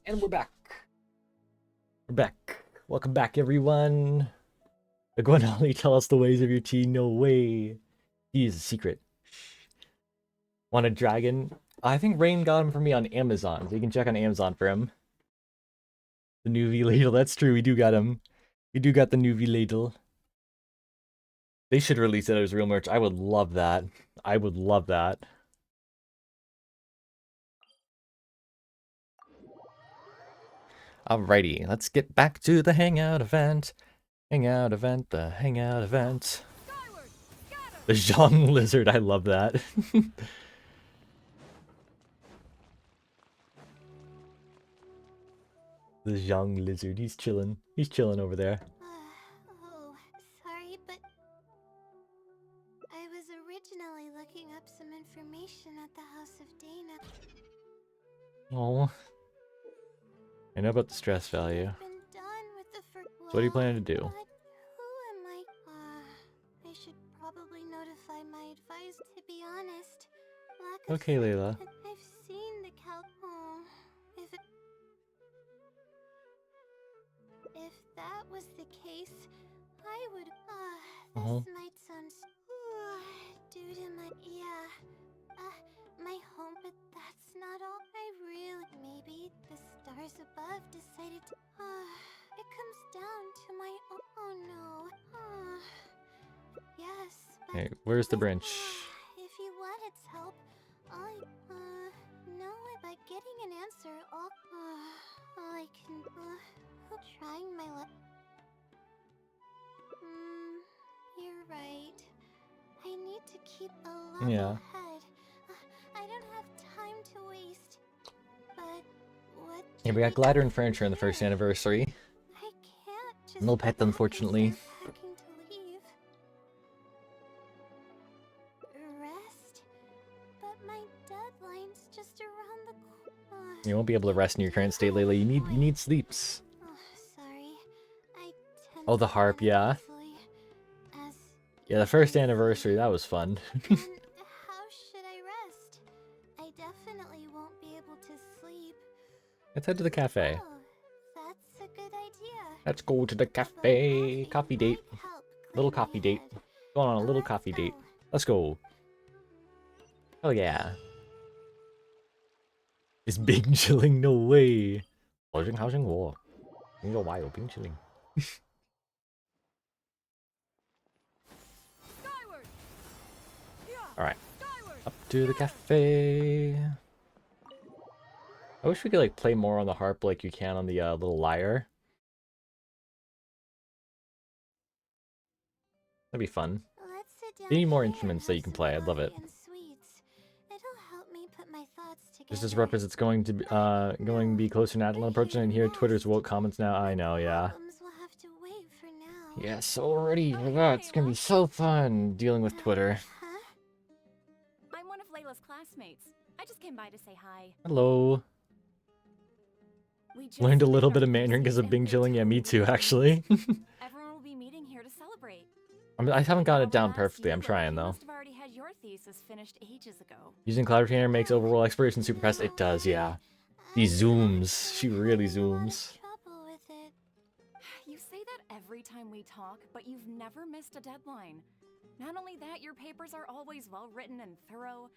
And we're back. We're back. Welcome back, everyone. Gwenolly, tell us the ways of your tea. No way. Tea is a secret. Want a dragon? I think Rain got him for me on Amazon, so you can check on Amazon for him. The new V-Ladle, that's true, we do got him. We do got the new V-Ladle. They should release it as real merch. I would love that. I would love that. Alrighty, let's get back to the Hangout event. Hangout event, the Hangout event. The Zhong Lizard, I love that. The Zhong Lizard, he's chilling. He's chilling over there. Oh, I was originally looking up some information at the House of Dana. Oh. I know about the stress value. Been done with the So what are you planning to do? But who am I? I should probably notify my advisor. To be honest, lack of Okay, sleep, Layla. I've seen the cal. Oh, if that was the case, I would. This might sound due to my my home, but that's not all. I really maybe the stars above decided to. It comes down to my. Oh no. Yes. Hey, where's the branch? If you want its help, I know it by getting an answer. All I can trying my luck. You're right. I need to keep a level head. I don't have time to waste. But what? Yeah, we got glider and furniture on the first anniversary. I can't just No pet, unfortunately. packing to leave. Rest? But my deadline's just around the corner. You won't be able to rest in your current state, Layla. You need sleeps. Sorry. I tend Oh, the harp, yeah. Yeah, the first anniversary, that was fun. How should I rest? I definitely won't be able to sleep. Let's head to the cafe. Oh, that's a good idea. Let's go to the cafe. Coffee date. Little coffee date. Going on a little coffee date. Let's go. Oh yeah. It's big chilling, no way. 好像好像我，你说我有冰淇淋。Alright. Up to the cafe. I wish we could like play more on the harp like you can on the little lyre. That'd be fun. They need more instruments that you can play. I'd love it. Just as rough as it's going to be closer now to approaching and hear Twitter's woke comments now. I know, yeah. Yeah, so ready for that. It's gonna be so fun dealing with Twitter. I'm one of Layla's classmates. I just came by to say hi. Hello. Learned a little bit of Mandarin because of Bing chilling. Yeah, me too, actually. Everyone will be meeting here to celebrate. I haven't got it down perfectly. I'm trying though. Must have already had your thesis finished ages ago. Using Cloud Retainer makes overall exploration super fast. It does, yeah. These zooms. She really zooms. You say that every time we talk, but you've never missed a deadline. Not only that, your papers are always well written and thorough.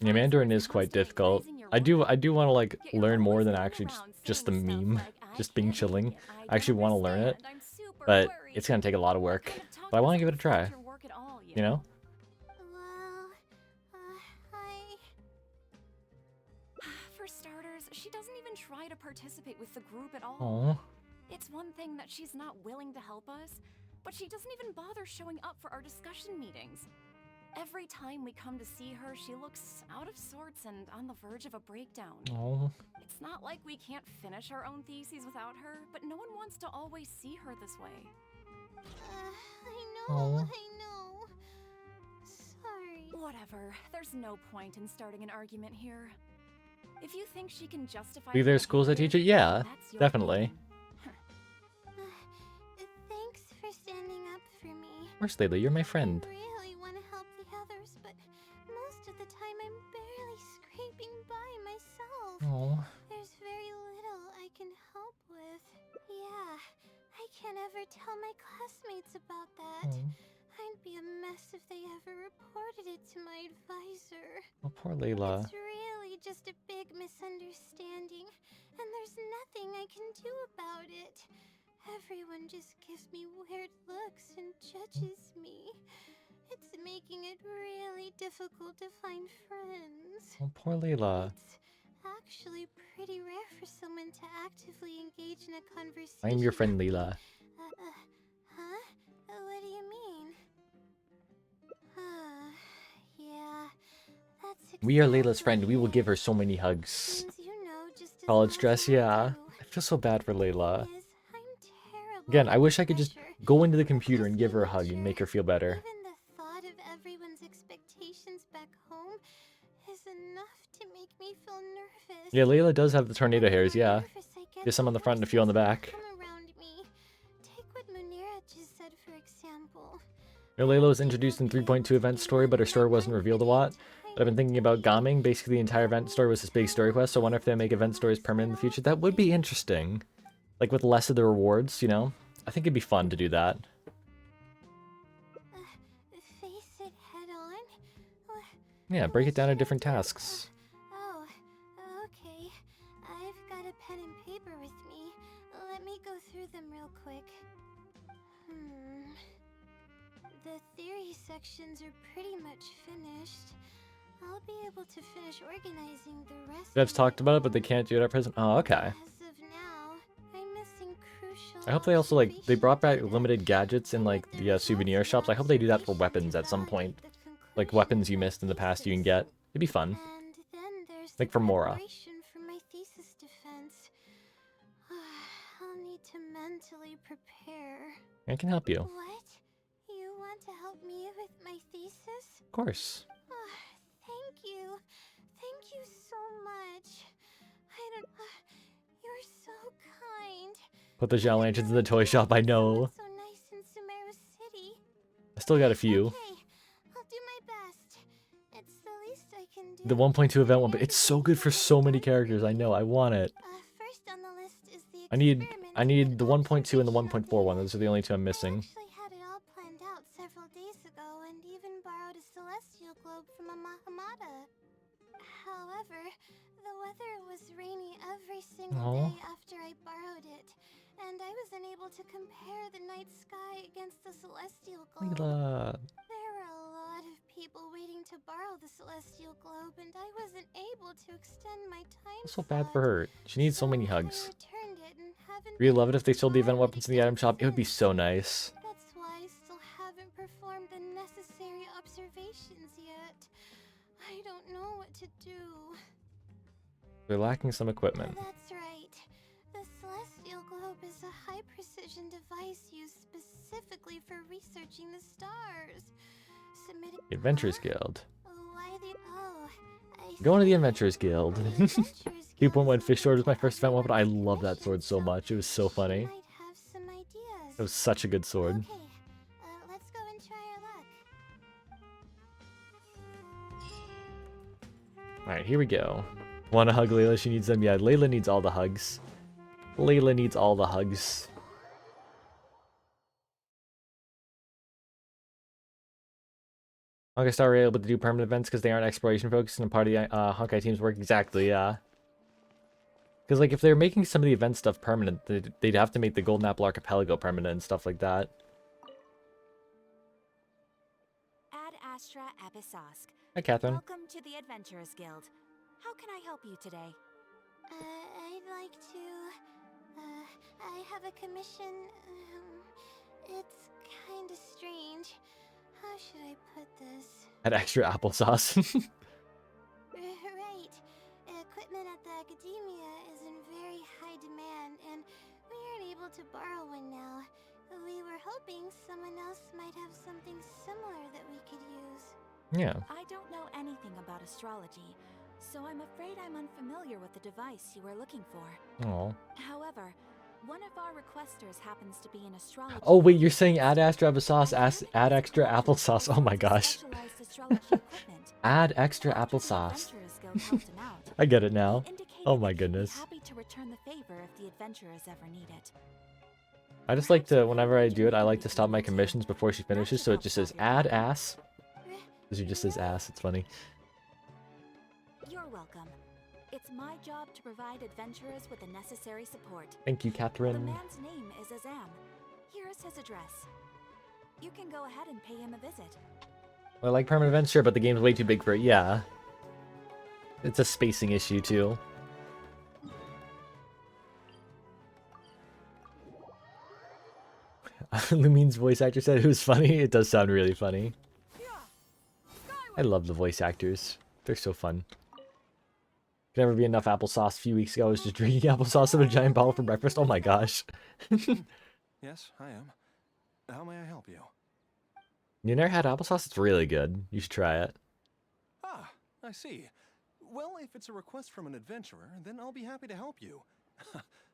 Yeah, Mandarin is quite difficult. I do want to like learn more than actually just the meme, just Bing chilling. I actually want to learn it, but it's gonna take a lot of work. But I want to give it a try. You know? For starters, she doesn't even try to participate with the group at all. Aww. It's one thing that she's not willing to help us, but she doesn't even bother showing up for our discussion meetings. Every time we come to see her, she looks out of sorts and on the verge of a breakdown. Aww. It's not like we can't finish our own theses without her, but no one wants to always see her this way. I know. Sorry. Whatever. There's no point in starting an argument here. If you think she can justify Be there schools that teach it? Yeah, definitely. Thanks for standing up for me. Of course, Layla, you're my friend. I really want to help the others, but most of the time I'm barely scraping by myself. Aww. There's very little I can help with. Yeah, I can't ever tell my classmates about that. I'd be a mess if they ever reported it to my advisor. Oh, poor Layla. It's really just a big misunderstanding, and there's nothing I can do about it. Everyone just gives me weird looks and judges me. It's making it really difficult to find friends. Oh, poor Layla. It's actually pretty rare for someone to actively engage in a conversation. I'm your friend, Layla. Huh? What do you mean? Yeah, that's We are Layla's friend. We will give her so many hugs. College dress, yeah. I feel so bad for Layla. Again, I wish I could just go into the computer and give her a hug and make her feel better. Even the thought of everyone's me feel nervous. Yeah, Layla does have the tornado hairs, yeah. Nervous I get, There's some on the front and a few forces on the back. come around me. Take what Munira just said, for example. You know, Layla was introduced in 3.2 event story, but her story wasn't revealed a lot. But I've been thinking about Gaming. Basically, the entire event story was this big story quest, so I wonder if they make event stories permanent in the future. That would be interesting. Like, with less of the rewards, you know? I think it'd be fun to do that. Face it head on? Yeah, break it down to different tasks. Oh, okay. I've got a pen and paper with me. Let me go through them real quick. The theory sections are pretty much finished. I'll be able to finish organizing the rest. Devs talked about it, but they can't do it at present. Oh, okay. As of now, I'm missing crucial. I hope they also, like, they brought back limited gadgets in, like, the souvenir shops. I hope they do that for weapons at some point. Like, weapons you missed in the past you can get. It'd be fun. And then there's Like for Mora. preparation for my thesis defense. I'll need to mentally prepare. I can help you. What? You want to help me with my thesis? Of course. Thank you. Thank you so much. You're so kind. Put the Jolly Lanterns in the toy shop, I know. So nice in Sumeru City. I still got a few. Okay, I'll do my best. It's the least I can do. The 1.2 event one, but it's so good for so many characters. I know, I want it. First on the list is the I need experiment the 1.2 and the 1.4 one. Those are the only two I'm missing. I actually had it all planned out several days ago and even borrowed a celestial globe from a Mahamada. However, the weather was rainy every single day after I borrowed it, and I was unable to compare the night sky against the celestial globe. Layla. There were a lot of people waiting to borrow the celestial globe, and I wasn't able to extend my time. That's so bad for her. She needs so many I hugs. returned it and haven't Really been love it if they sold the event borrowed weapons in the item shop. It would be so nice. That's why I still haven't performed the necessary observations yet. I don't know what to do. They're lacking some equipment. That's right. The celestial globe is a high-precision device used specifically for researching the stars. Submitting. The Adventurers Guild. Why the? Oh, I Going to the see. Adventurers Guild. The Adventurers Guild 2.1 is Fish Sword was my first event weapon. I a love that sword so much. It was so funny. Might have some ideas. It was such a good sword. Okay, let's go and try our luck. Alright, here we go. Want to hug Layla? She needs them. Yeah, Layla needs all the hugs. Layla needs all the hugs. Honkai Star were able to do permanent events because they aren't exploration focused and part of the Honkai team's work. Exactly, yeah. Because, like, if they're making some of the event stuff permanent, they'd have to make the Golden Apple Archipelago permanent and stuff like that. Ad Astra Abyssosque. Hi, Catherine. Welcome to the Adventurers Guild. How can I help you today? I'd like to. I have a commission. It's kind of strange. How should I put this? Had extra applesauce. Right. Equipment at the academia is in very high demand, and we aren't able to borrow one now. We were hoping someone else might have something similar that we could use. Yeah. I don't know anything about astrology, so I'm afraid I'm unfamiliar with the device you were looking for. Oh. However, one of our requesters happens to be an astrology. Oh wait, you're saying add extra applesauce, add extra applesauce. Oh my gosh. Specialized astrology equipment. Add extra After the applesauce. Adventurers Guild helped him out, I get it now. he indicated Oh my that he'd be goodness. happy to return the favor if the adventurers ever need it. I just like to, whenever I do it, I like to stop my commissions before she finishes, so it just says add ass. Because it just says ass, it's funny. You're welcome. It's my job to provide adventurers with the necessary support. Thank you, The Catherine. man's name is Azam. Here's his address. You can go ahead and pay him a visit. Well, I like permanent events, sure, but the game's way too big for it. Yeah. It's a spacing issue, too. Lumine's voice actor said it was funny. It does sound really funny. I love the voice actors. They're so fun. Could never be enough applesauce. A few weeks ago, I was just drinking applesauce in a giant bottle for breakfast. Oh my gosh. Yes, I am. How may I help you? You never had applesauce? It's really good. You should try it. Ah, I see. Well, if it's a request from an adventurer, then I'll be happy to help you.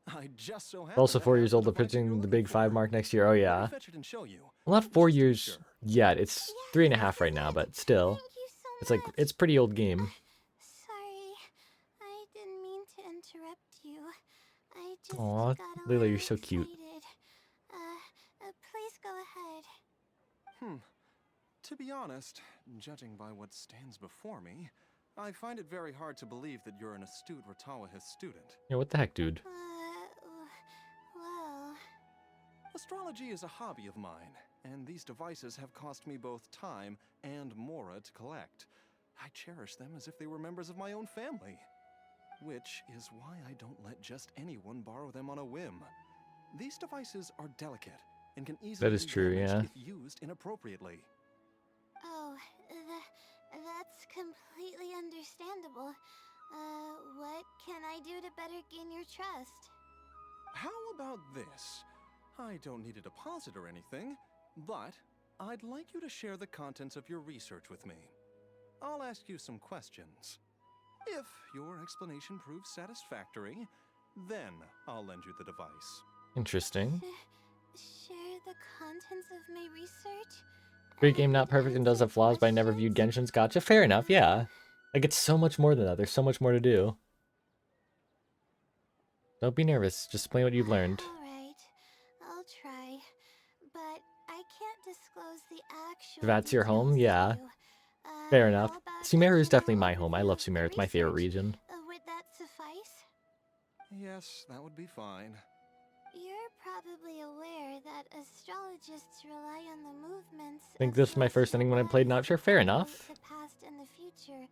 I just so happen Also to 4 have years the old, device you're approaching the looking big 5 for. mark next year. Oh, Let me yeah. fetch it and show you. Well, not 4 Just to be years sure. yet. It's 3.5 right now, but still. Thank you so It's like, much. it's a pretty old game. Sorry, I didn't mean to interrupt you. I just Aw, got a Layla, little you're so cute. excited. Please go ahead. To be honest, judging by what stands before me, I find it very hard to believe that you're an astute Ratawahis student. Yeah, what the heck, dude? Well... Astrology is a hobby of mine, and these devices have cost me both time and mora to collect. I cherish them as if they were members of my own family. Which is why I don't let just anyone borrow them on a whim. These devices are delicate and can easily That is be true, damaged yeah. if used inappropriately. Oh, that's completely understandable. What can I do to better gain your trust? How about this? I don't need a deposit or anything, but I'd like you to share the contents of your research with me. I'll ask you some questions. If your explanation proves satisfactory, then I'll lend you the device. Interesting. Share the contents of my research? Great game, not perfect and does have flaws, but I never viewed Genshin's gotcha. Fair enough, yeah. Like, it's so much more than that. There's so much more to do. Don't be nervous. Just explain what you've learned. Alright, I'll try. But I can't disclose the actual That's your home? details to Yeah. you. Fair enough. How about Sumeru a is definitely general my home. I overview love of the Sumeru. It's my favorite research? region. Would that suffice? Yes, that would be fine. You're probably aware that astrologists rely on the movements I think of this is my first celestial inning when I played Not Sure. bodies Fair to enough. predict the past and the future,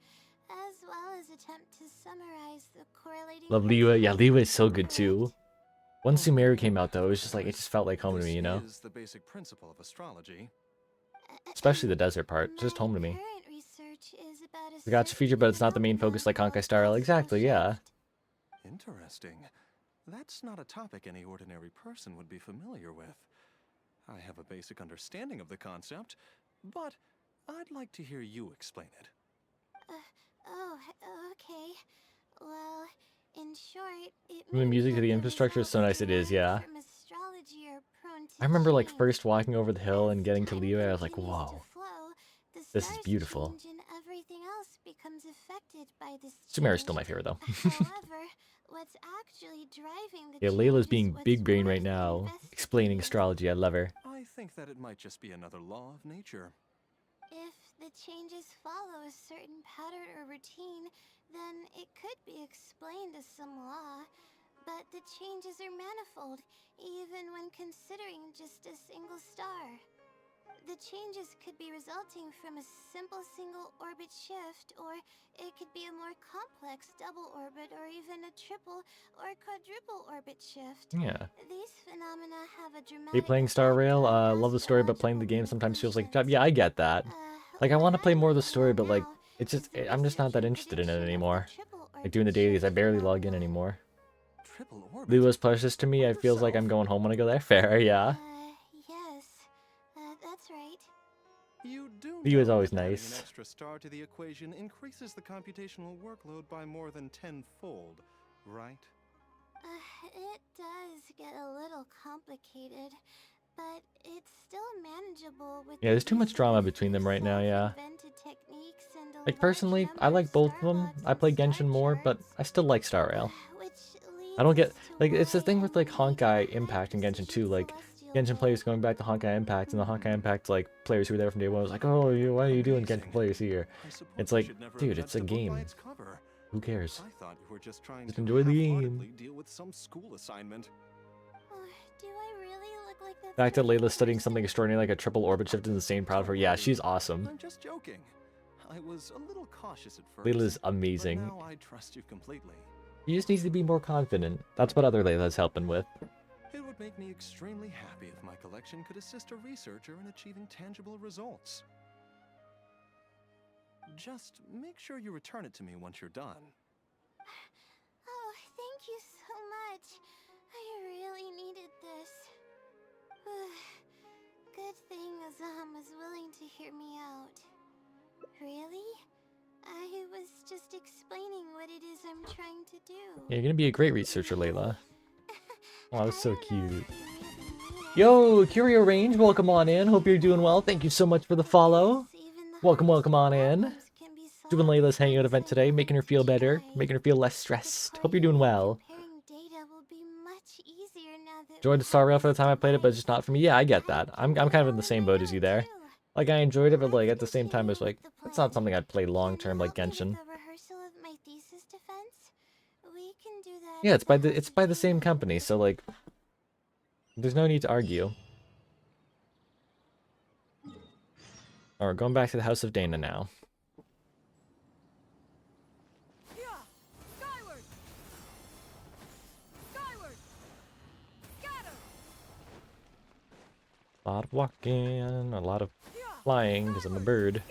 as well as attempt to summarize the correlating Love Liwa. Yeah, principles Liwa of is so the good correct. too. Once Sumeru came out though, it was just like, it just felt like home to me, you know? This is the basic principle of astrology. Especially the desert part. It's just home to me. My current research is about a The gotcha certain feature, but it's not the main focus like phenomenon Honkai called Star Rail. astral Exactly, yeah. shift. Interesting. That's not a topic any ordinary person would be familiar with. I have a basic understanding of the concept, but I'd like to hear you explain it. Okay. Well, in short, it From the means music to that the the infrastructure is so results nice, it is, yeah. derived from astrology are prone to I remember like change. first walking over the hill and As getting to time Liwa, I was like, continues to whoa, flow, the this is stars beautiful. change and everything else becomes affected by this Sumeru's change. still my favorite though. However, what's actually driving the Yeah, change Layla's is being what's big brain worth right now, explaining investigating. astrology. I love her. I think that it might just be another law of nature. If the changes follow a certain pattern or routine, then it could be explained as some law. But the changes are manifold, even when considering just a single star. The changes could be resulting from a simple single orbit shift, or it could be a more complex double orbit, or even a triple or quadruple orbit shift. Yeah. These phenomena have a dramatic Hate playing Star effect Rail. on Love the story, but playing the game sometimes feels like a job. Yeah, I get that. Like, I want to play more of the story, but like, it's just, I'm just not that interested in it anymore. Like doing the dailies, I barely log in anymore. Triple orbit. Liwa's precious to me. I feels like I'm going home when I go there. Fair, yeah. Yes, that's right. You do Liwa's know always that adding nice. an extra star to the equation increases the computational workload by more than tenfold, right? It does get a little complicated, but it's still manageable with Yeah, the there's too much use of drama a between few them right now, yeah. self-invented techniques and a Like, large personally, I number like of both of star them. logs I and play star Genshin more, but charts, I still like Star Rail. which I don't leads get, us to like, it's the why thing with, like, I made Honkai the Impact and Genshin too, hyper-precision like, celestial Genshin day. players going back to Honkai Impact, and the Honkai Impact, like, players who were there from day one was like, oh, why are you doing Genshin Amazing. players here? I suppose It's I like, should never have dude, it's judged a book by game. its cover. Who cares? I thought you were just trying Just to enjoy the half-heartedly game. deal with some school assignment. Do I really look like that The fact that sort of Layla's studying something person? extraordinary like a triple orbit shift is insane proud of her. Yeah, she's awesome. I'm just joking. I was a little cautious at first. Layla's But amazing. now I trust you completely. She just needs to be more confident. That's what other Layla's helping with. It would make me extremely happy if my collection could assist a researcher in achieving tangible results. Just make sure you return it to me once you're done. Oh, thank you so much. I really needed this. Good thing Azam was willing to hear me out. Really? I was just explaining I'm trying to do. Yeah, you're gonna be a great researcher, Layla. Oh, that's so cute. Yo, Yo, Curio Range, welcome on in. Hope you're doing well. Thank you so much for the follow. Welcome on in. Doing Layla's Hangout event today, making her feel better, making her feel less stressed. Hope you're doing well. Enjoyed the Star Rail for the time I played it, but it's just not for me. Yeah, I get that. I'm kind of in the same boat as you there. Like, I enjoyed it, but like at the same time, it's like it's not something I'd play long term like Genshin. Yeah, it's by the same company, so like, there's no need to argue. Alright, going back to the House of Dana now. Skyward! Skyward! Scatter! A lot of walking, a lot of flying, because I'm a bird.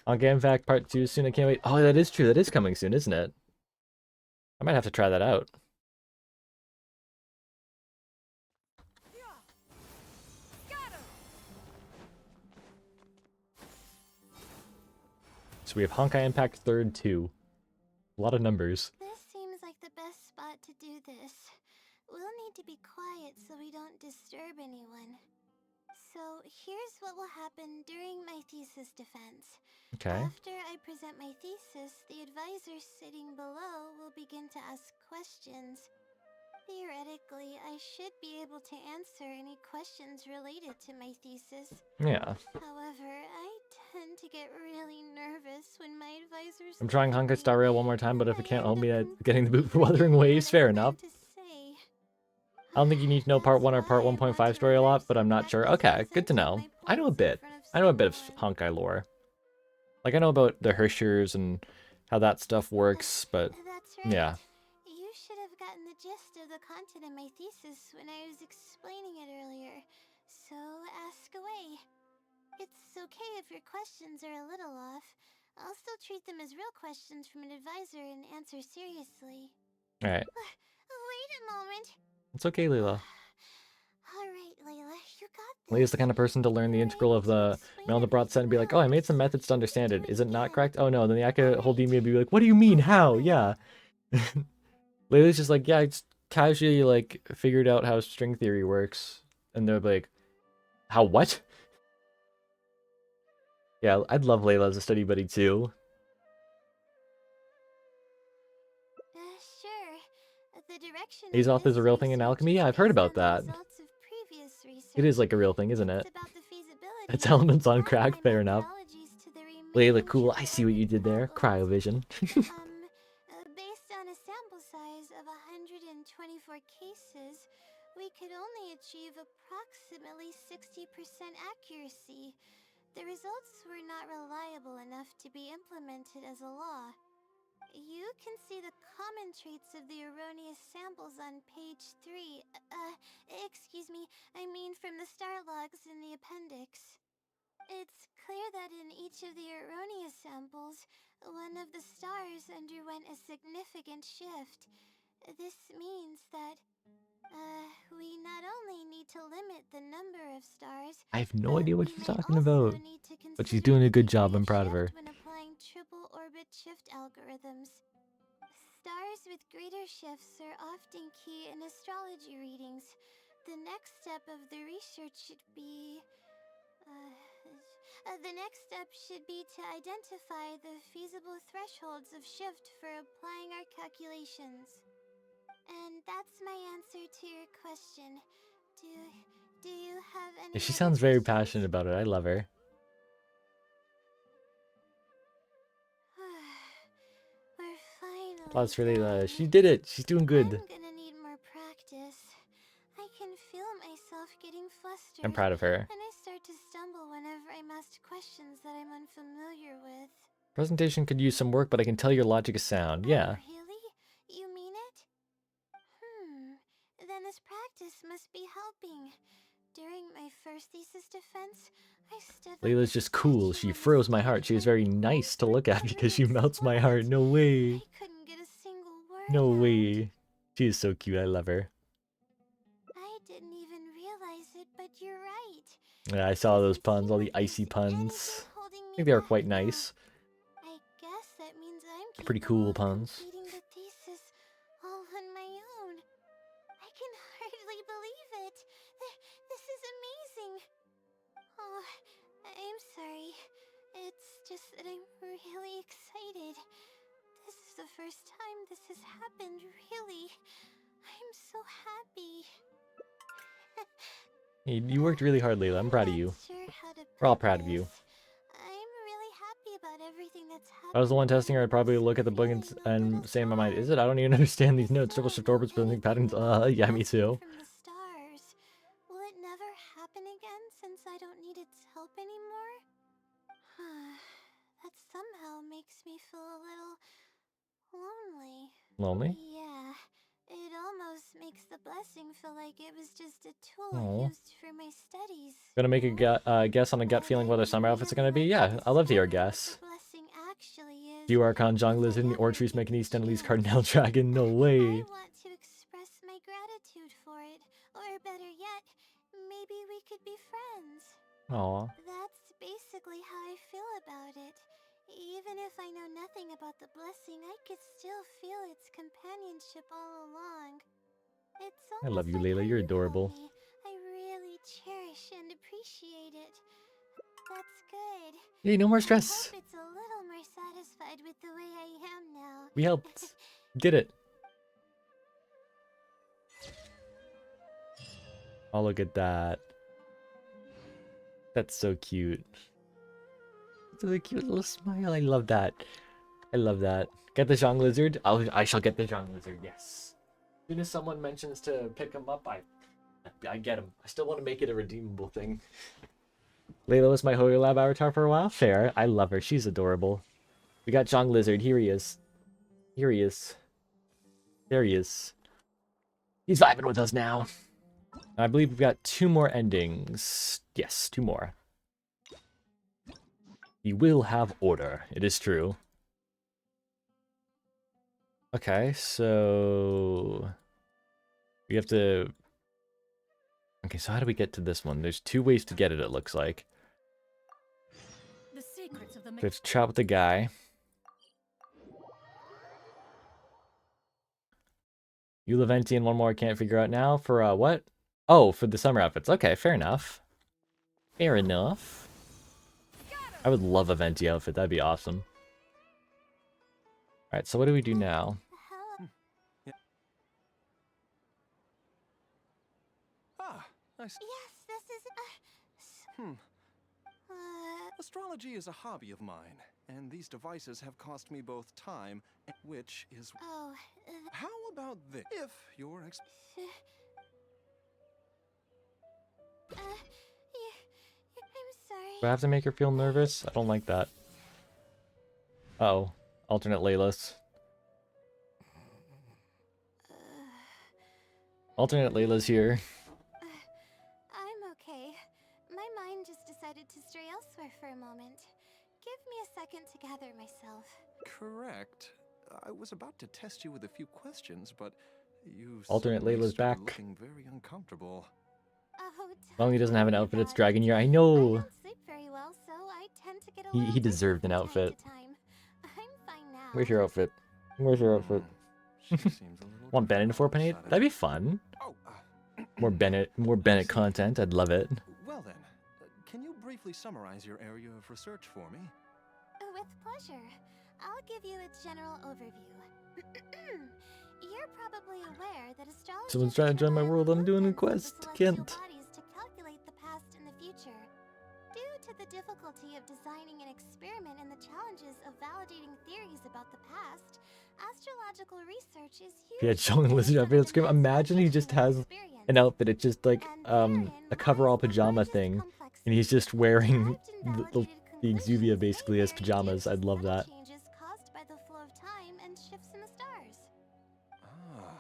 On Game Fact Part 2 soon, I can't wait. Oh, that is true, that is coming soon, isn't it? I might have to try that out. So we have Honkai Impact 3rd 2. A lot of numbers. This seems like the best spot to do this. We'll need to be quiet so we don't disturb anyone. So here's what will happen during my thesis defense. Okay. After I present my thesis, the advisor sitting below will begin to ask questions. Theoretically, I should be able to answer any questions related to my thesis. Yeah. However, I tend to get really nervous when my advisors. I'm trying Honkai Star Rail one more time, but if it can't hold me at getting the boot for Wuthering Waves, fair enough. I don't think you need to know Part 1 or Part 1.5 story a lot, but I'm not sure. Okay, good to know. I know a bit. I know a bit of Honkai lore. Like, I know about the Hershers and how that stuff works, but yeah. You should have gotten the gist of the content of my thesis when I was explaining it earlier. So ask away. It's okay if your questions are a little off. I'll still treat them as real questions from an advisor and answer seriously. Alright. Wait a moment. It's okay, Layla. Alright, Layla, you got this. Layla's the kind of person to learn the integral of the Melnibrat set and be like, oh, I made some methods to understand it. Is it not correct? Oh no, then the Aka Holdemia would be like, what do you mean? How? Yeah. Layla's just like, yeah, I just casually like figured out how string theory works. And they're like, how what? Yeah, I'd love Layla as a study buddy too. Sure. The direction Azoth is a real thing in alchemy? Yeah, I've heard about that. It is like a real thing, isn't it? It's elements on crack, fair enough. Layla, cool, I see what you did there. Cryovision. Based on a sample size of 124 cases, we could only achieve approximately 60% accuracy. The results were not reliable enough to be implemented as a law. You can see the common traits of the erroneous samples on page 3. Excuse me, I mean from the star logs in the appendix. It's clear that in each of the erroneous samples, one of the stars underwent a significant shift. This means that, we not only need to limit the number of stars, I have no idea what she's talking about. But she's doing a good job, I'm proud of her. when applying triple orbit shift algorithms. Stars with greater shifts are often key in astrology readings. The next step of the research should be... the next step should be to identify the feasible thresholds of shift for applying our calculations. And that's my answer to your question. Do you have any... Yeah, she other sounds very questions? passionate about it. I love her. We're finally Applause for Layla. done. She did it. She's doing good. I'm gonna need more practice. I can feel myself getting flustered. I'm proud of her. And I start to stumble whenever I'm asked questions that I'm unfamiliar with. Presentation could use some work, but I can tell your logic is sound. Yeah. Oh, really? You mean it? Then this practice must be helping. During my first thesis defense, I stood like Layla's a just cool. statue She on the froze my stage heart. She is for very nice to look at because she melts my heart. No way. I couldn't get a single word No out. way. She is so cute. I love her. I didn't even realize it, but you're right. Yeah, I saw those Doesn't puns, seem all like the icy there's puns. anything holding I me think they were back quite now. nice. I guess that means I'm Pretty cool puns. completing the thesis all on my own. I can hardly believe it. This is amazing. Oh, I'm sorry. It's just that I'm really excited. This is the first time this has happened, really. I'm so happy. You worked really hard, Layla. I'm proud of you. We're all proud of you. I'm really happy about everything that's happened. If I was the one testing her, I'd probably look at the book and say in my mind, is it? I don't even understand these notes. Triple shift orbits, building patterns. Yeah, me too. From the stars. Will it never happen again since I don't need its help anymore? That somehow makes me feel a little lonely. Lonely? Yeah, it almost makes the blessing feel like it was just a tool Aw. used for my studies. Gonna make a guess on a gut feeling whether summer outfits are gonna be? Yeah, I'd love to hear a guess. The blessing actually is. You Archon, Jong Lizard, and the Ortrees make an East Emily's Cardinal Dragon. No way. I want to express my gratitude for it, or better yet, maybe we could be friends. Aw. That's basically how I feel about it. Even if I know nothing about the blessing, I could still feel its companionship all along. It's I love you, almost like Layla. how You're you adorable. help me. I really cherish and appreciate it. That's good. Hey, no more I stress. hope it's a little more satisfied with the way I am now. We helped. Get it. Oh, look at that. That's so cute. It's a cute little smile. I love that. I love that. Get the Zhang Lizard? I shall get the Zhang Lizard, yes. As soon as someone mentions to pick him up, I get him. I still want to make it a redeemable thing. Layla was my Hoyo Lab avatar for a while. Fair. I love her. She's adorable. We got Zhang Lizard. Here he is. Here he is. There he is. He's vibing with us now. I believe we've got 2 more endings. Yes, 2 more. He will have order. It is true. Okay, so we have to... Okay, so how do we get to this one? There's 2 ways to get it, it looks like. The secrets of the We have to chat with the guy. You Leventi and one more I can't figure out now. For what? Oh, for the summer outfits. Okay, fair enough. Fair enough. I would love a Venti outfit. That'd be awesome. Alright, so what do we do now? Ah, Yes, this is. Astrology is a hobby of mine, and these devices have cost me both time, which is... Oh, How about this? If your I'm sorry. Do I have to make her feel nervous? I don't like that. Uh-oh. Alternate Laylas. Alternate Layla's here. I'm okay. My mind just decided to stray elsewhere for a moment. Give me a second to gather myself. correct. I was about to test you with a few questions, but you Alternate suddenly Layla's started back. looking very uncomfortable. Oh, As long as he doesn't have an don't outfit, worry it's about Dragon it. Year. I I know! don't sleep very well, so I tend to get a He little deserved an dizzy from outfit. time to time. I'm fine now. Where's your outfit? Where's your outfit? She seems a little Want Bennett different all of a 4.8? sudden. That'd be fun. Oh, More Bennett content. I'd love it. well then, can you briefly summarize your area of research for me? With pleasure. I'll give you a general overview. You're probably aware that astrology Someone's trying to join my world. I'm doing a quest. Can't. bodies to calculate the past and the future. Due to the difficulty of designing an experiment and the challenges of validating theories about the past, astrological research is Yeah, huge. showing Lizard outfit. Scream. Imagine he just has an outfit. It's just like a coverall pajama thing, and he's just wearing the Exuvia basically as pajamas. I'd love that. Changes caused by the flow of time and shifts in the stars. Ah,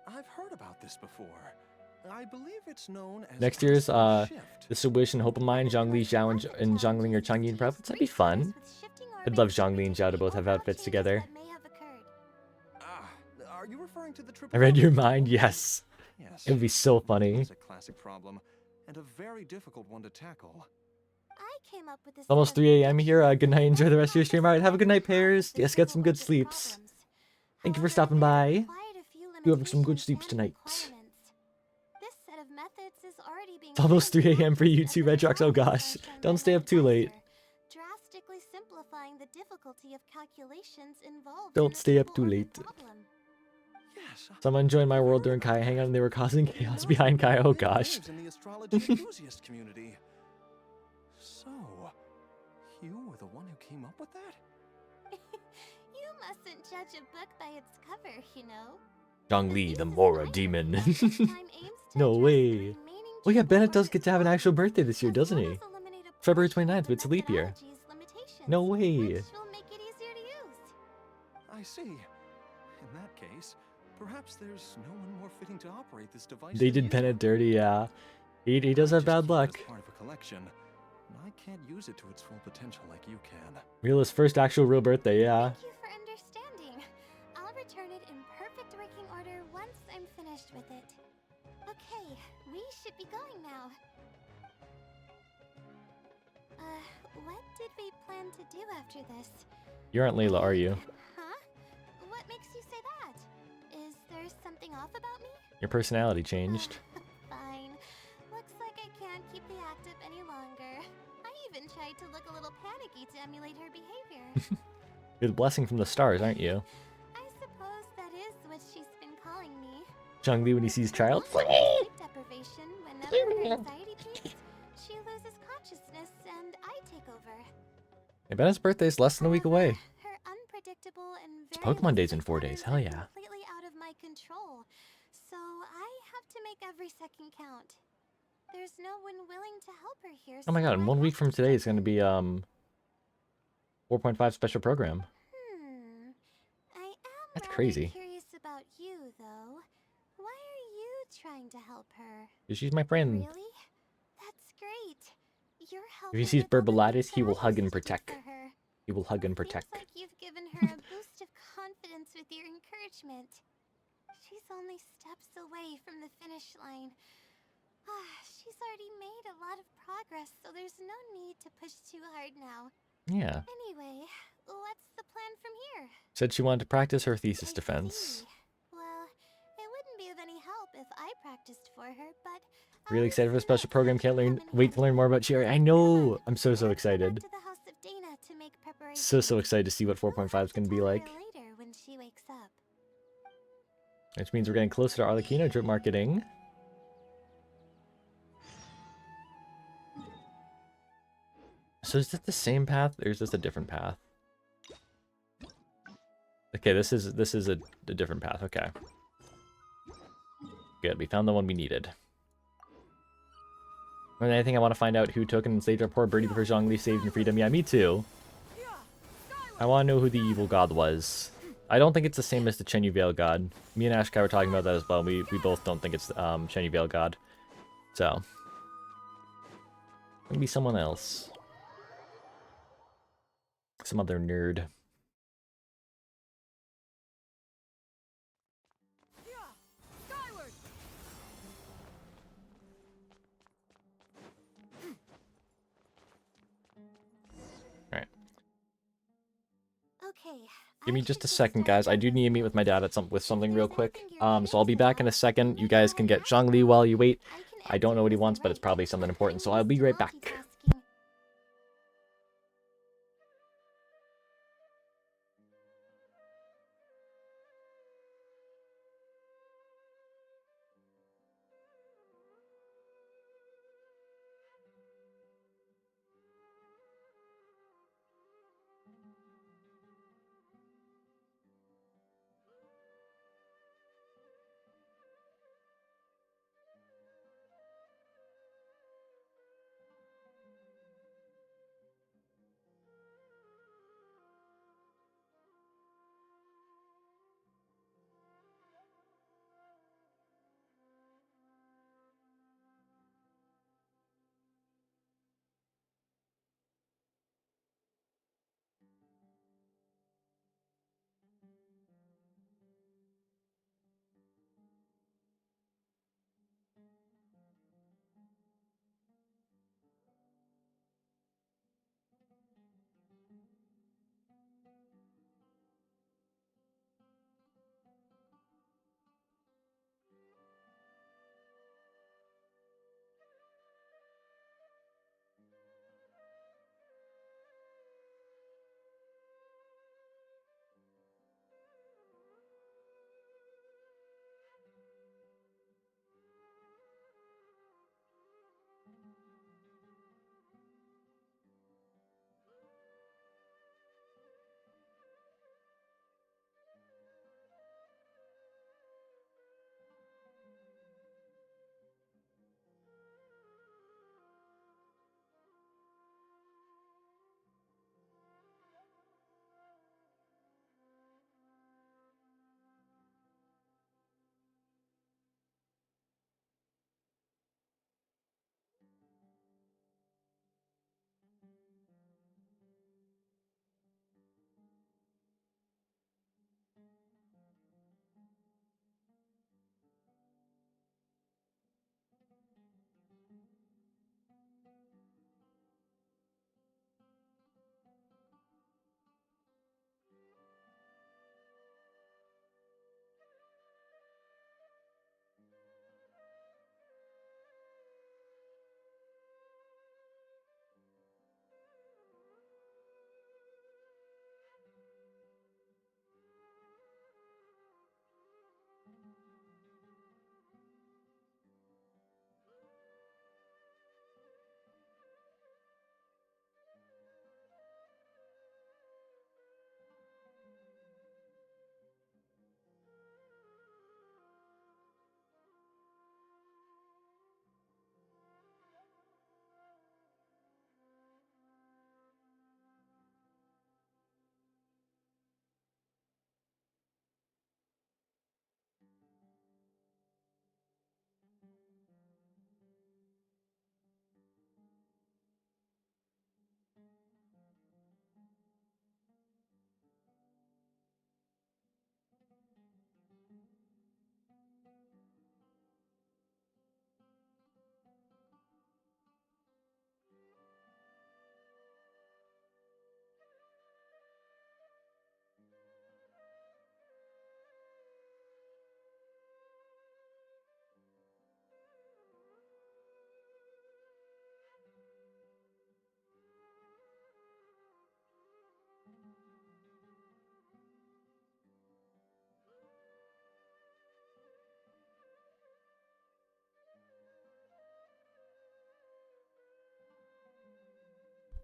I've heard about this before. I believe it's known as Next year's aspect shift. This is a wish and hope of mine. Zhongli, Zhao, and Zhongling or Changyin outfits. That'd be fun. I'd love Zhongli and Zhao to both have outfits together. Ah, are you referring to the triple? I read your mind. Yes, Yes. it would be so funny. It's a classic problem, and a very difficult one to tackle. I came come up with this. It's almost 3 a.m. here. Good night. Enjoy the rest of your stream. All right, have a good night, Pears. Yes, get some good sleeps. Thank you for stopping by. You have some good sleeps tonight. This set of methods is already being It's almost 3 a.m. for you too, Redrox. Oh gosh, don't stay up too late. Drastically simplifying the difficulty of calculations involved. Don't stay up too late. Yes. Someone joined my world during Kai Hangout and they were causing chaos behind Kai. Oh gosh. In the astrology enthusiast community. So, you were the one who came up with that? You mustn't judge a book by its cover, you know. Zhongli, the Mora demon. No way. Oh yeah, Bennett does get to have an actual birthday this year, doesn't he? February 29th, but it's a leap year. No way. I see. In that case, perhaps there's no one more fitting to operate this device. They than did you. Bennett dirty, yeah. He does have bad luck. Part of a collection. I can't use it to its full potential like you can. Reela's first actual real birthday, yeah. Thank you for understanding. I'll return it in perfect working order once I'm finished with it. Okay, we should be going now. What did we plan to do after this? You aren't Layla, are you? Huh? What makes you say that? Is there something off about me? Your personality changed. Fine. Looks like I can't keep the act up any longer. I even tried to look a little panicky to emulate her behavior. You're the blessing from the stars, aren't you? I suppose that is what she's been calling me. Zhongli, when he sees child. Sleep deprivation, whenever her anxiety peaks, she loses consciousness and I take over. Hey, Bennett's birthday's less than a week away. Her unpredictable and It's very Pokemon Days in lucid 4 days, patterns hell are yeah. completely out of my control, so I have to make every second count. There's no one willing to help her here. Oh my so god, and I 1 week have from to today step is going to in. be 4.5 special program. I am That's rather crazy. curious about you, though. Why are you trying to help her? 'Cause she's my friend. Really? That's great. You're If helping he sees with all the Burbolatus, things he will that I hug and used to do protect. for her. He will hug and protect. Seems like you've given her a boost of confidence with your encouragement. She's only steps away from the finish line. She's already made a lot of progress, so there's no need to push too hard now. Yeah. Anyway, what's the plan from here? Said she wanted to practice her thesis I defense. see. Well, it wouldn't be of any help if I practiced for her, but Really I excited for the special suspect program. she'll Can't come in wait to learn handy. more about Cherry. I Come know. on, I'm so let's go back excited. to the house of Dana to make preparations. So excited to see what We'll 4.5 have is going to be tell her like. later when she wakes up. Which means we're getting closer to Arlecchino drip marketing. So is it the same path or is this a different path? Okay, this is a different path. Okay. Good, we found the one we needed. More than anything, I want to find out who took and saved our poor birdie before Zhongli saved in freedom. Yeah, me too. I want to know who the evil god was. I don't think it's the same as the Chen Veil god. Me and Ashkai were talking about that as well. We both don't think it's Chen Veil god. So. Maybe someone else. Some other nerd. Alright. Okay. Give me just a second, guys. I do need to meet with my dad with something real quick. So I'll be back in a second. You guys can get Zhongli while you wait. I don't know what he wants, but it's probably something important, so I'll be right back.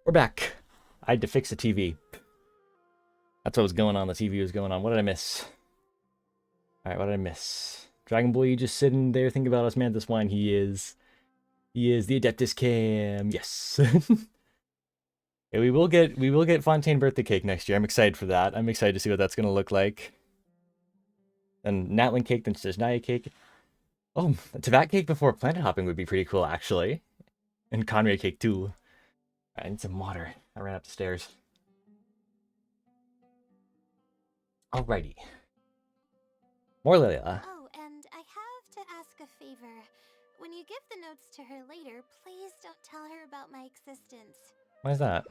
We're back. I had to fix the TV. That's what was going on. The TV was going on. What did I miss? Alright, what did I miss? Dragon Boy, you just sitting there thinking about Osmanthus Wine. He is the Adeptus Cam. Yes. Yeah, we will get Fontaine birthday cake next year. I'm excited for that. I'm excited to see what that's gonna look like. And Natling cake, then Naya cake. Oh, a Tavat cake before planet hopping would be pretty cool, actually. And Conray cake too. I need some water. I ran up the stairs. Alrighty. More Layla. Oh, and I have to ask a favor. When you give the notes to her later, please don't tell her about my existence. Why is that?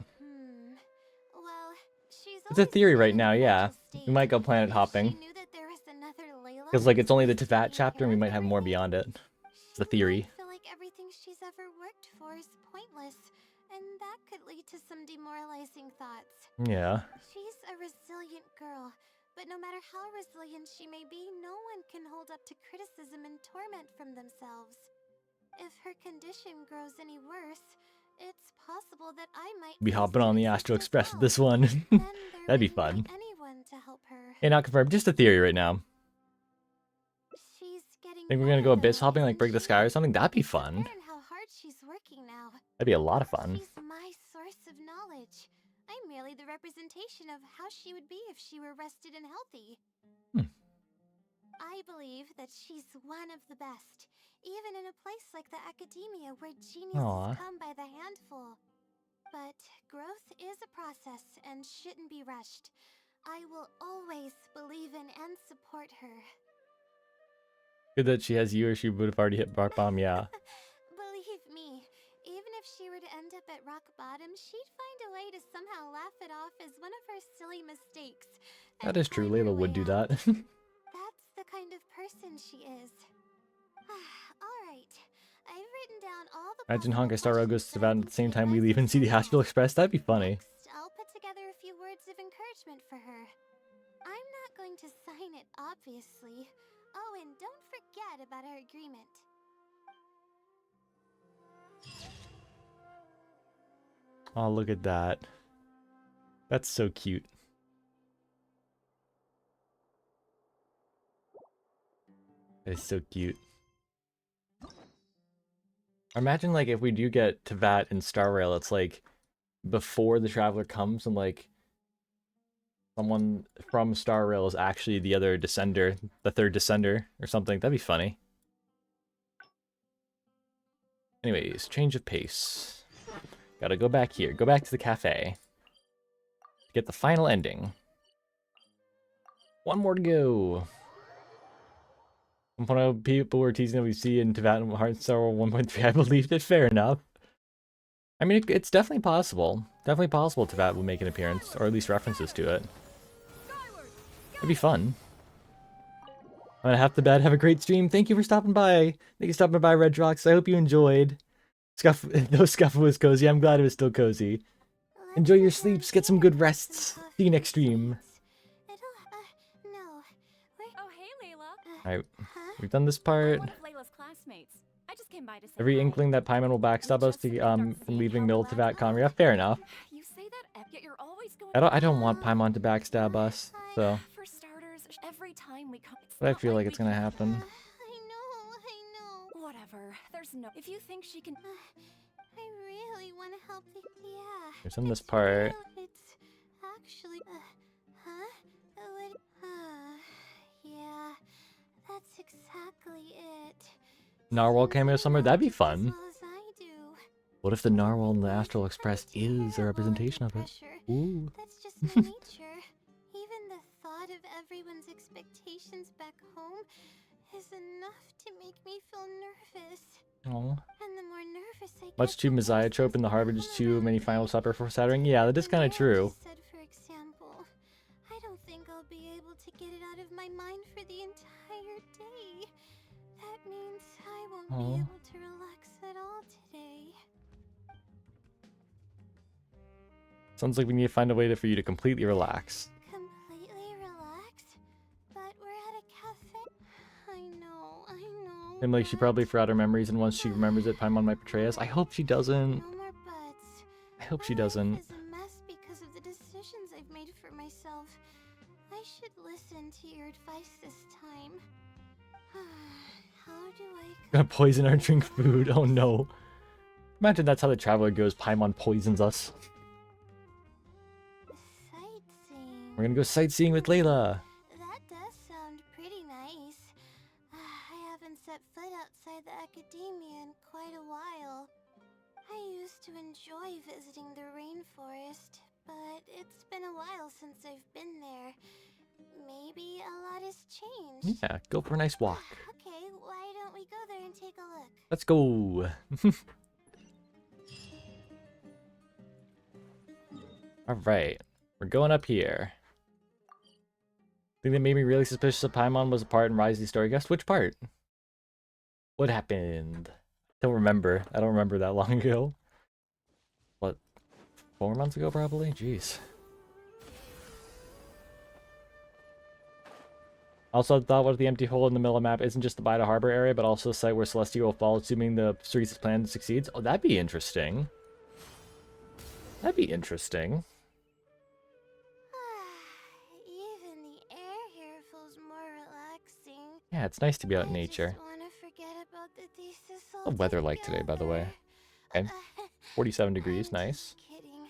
Well, she's It's a theory right now, yeah. We might go planet hopping. She knew that there was another Layla. Because, like, it's only the Tavat chapter and we might have more beyond it. It's the theory. I feel like everything she's ever worked for is pointless, and that could lead to some demoralizing thoughts. Yeah. She's a resilient girl, but no matter how resilient she may be, no one can hold up to criticism and torment from themselves. If her condition grows any worse, it's possible that I might Be hopping on the Astral Express with this one. That'd be fun. Anyone to help her. Hey, not confirmed. Just a theory right now. She's getting Think we're gonna go better, abyss hopping, like break the sky or something? That'd be She's fun. aware how hard she's working now. That'd be a lot of fun. She's my source of knowledge. I'm merely the representation of how she would be if she were rested and healthy. I believe that she's one of the best, even in a place like the academia where geniuses Aw. come by the handful. But growth is a process and shouldn't be rushed. I will always believe in and support her. Good that she has you or she would have already hit rock bottom, yeah. Believe me, even if she were to end up at rock bottom, she'd find a way to somehow laugh it off as one of her silly mistakes. That is true. Layla would do that. That's the kind of person she is. Alright, I've written down all the Imagine possible Honkai Star Rail goes to Tavat at the same time we leave and see the questions Astral Express. That'd be funny. Next, I'll put together a few words of encouragement for her. I'm not going to sign it, obviously. Oh, and don't forget about our agreement. Oh, look at that. That's so cute. It's so cute. Imagine, like, if we do get Tavat and Star Rail, it's like before the Traveler comes and, like, someone from Star Rail is actually the other Descender, the third Descender or something. That'd be funny. Anyways, change of pace. Gotta go back here. Go back to the cafe. Get the final ending. One more to go. One of people were teasing that we see in Tavat and Heart and Star Rail 1.3. I believed it. Fair enough. I mean, it's definitely possible. Definitely possible Tavat will make an appearance, or at least references to it. It'd be fun. I'm gonna have to bed. Have a great stream. Thank you for stopping by. Thank you for stopping by, Red Rocks. I hope you enjoyed. No scuffle was cozy. I'm glad it was still cozy. Enjoy your sleeps. Get some good rests. See you next stream. Oh, hey, Layla. Alright, we've done this part. One of Layla's classmates. I just came by to say Every hi. inkling that Paimon will backstab us to from leaving Mill to Vat Conria. Fair enough. You say that, yet you're always going. I don't want Paimon to backstab us, so For starters, every time we come, but I feel like it's gonna happen. I know. Whatever. There's no. If you think she can. I really want to help the. Yeah. There's in this part. It's actually. Yeah. That's exactly it. Narwhal cameo somewhere? That'd be fun. As well as I do. What if the Narwhal in the Astral Express is a representation of it? Ooh. That's just my nature. Even the thought of everyone's expectations back home is enough to make me feel nervous. Aww. And the more nervous I get, Much too Messiah trope in the Harbinger too many Final Supper for Saturn. Yeah, that is kind of true. Said, for example, I don't think I'll be able to get it out of my mind for the entire day. That means I won't be able to relax at all today. Sounds like we need to find a way for you to completely relax. Completely relaxed? But we're at a cafe. I know. And like she probably forgot her memories, and once she remembers it, Paimon might betray us. I hope she doesn't. No more buts. I hope she My life doesn't. is a mess because of the decisions I've made for myself. I should listen to your advice this time. How do I Gonna poison our drink food. Oh no. Imagine that's how the traveler goes. Paimon poisons us. sightseeing? We're gonna go sightseeing with Layla. That does sound pretty nice. I haven't set foot outside the academia in quite a while. I used to enjoy visiting the rainforest, but it's been a while since I've been there. Maybe a lot has changed. Yeah, go for a nice walk. Okay, why don't we go there and take a look? Let's go. Alright, we're going up here. Thing that made me really suspicious of Paimon was a part in Rise of the Story. Guess which part? What happened? Don't remember. I don't remember that long ago. What? 4 months ago, probably? Jeez. Also, I thought what the empty hole in the middle of the map isn't just the Bida Harbor area, but also a site where Celestia will fall, assuming the Cerise's plan succeeds. Oh, that'd be interesting. That'd be interesting. Even the air here feels more relaxing. Yeah, it's nice to be out in I nature. just want to forget about the thesis What's the weather like today, by the way? Okay. 47 degrees, I'm nice. just kidding.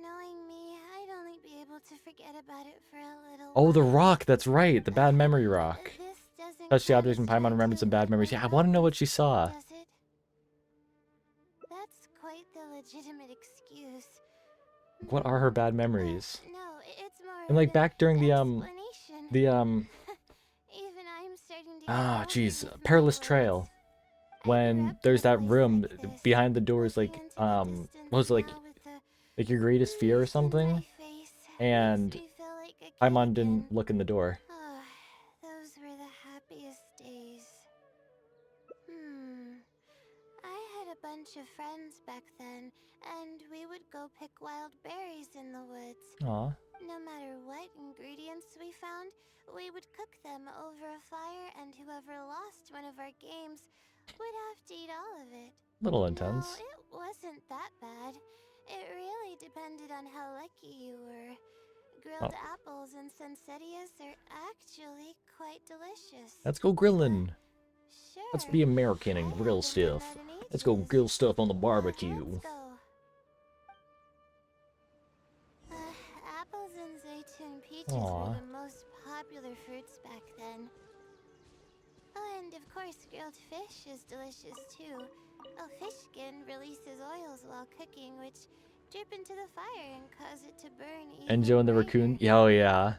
Knowing me, I'd only be able to forget about it for a little Oh, the while. rock, that's right. The bad memory rock. This doesn't Touch the count object and as Paimon trying remembered to some bad remember memories. the Yeah, I want to know what she past, saw. does it? That's quite the legitimate excuse. What are her bad memories? No, it's more And like of back during the explanation. Even I'm starting to ah, get jeez, lost with my Perilous words. Trail. I When grew up there's in a that place room like this, behind the doors, looking like into the distance what was it, now with the like your greatest fear or mist in my something? face, And makes me feel like a kid Paimon again. didn't look in the door. Oh, those were the happiest days. I had a bunch of friends back then, and we would go pick wild berries in the woods. Aw. No matter what ingredients we found, we would cook them over a fire, and whoever lost one of our games would have to eat all of it. Little No, intense. it wasn't that bad. It really depended on how lucky you were. Grilled apples and sunsettias are actually quite delicious. Let's go grilling. Sure. Let's be American and I grill haven't done stuff. that in Let's go ages. grill stuff on the barbecue. Let's go. Apples and zaytun peaches Aw. were the most popular fruits back then. Oh, and of course, grilled fish is delicious too. Oh, fish skin releases oils while cooking, which drip into the fire and cause it to burn even And Joe and the raccoon. brighter. Yeah, oh yeah.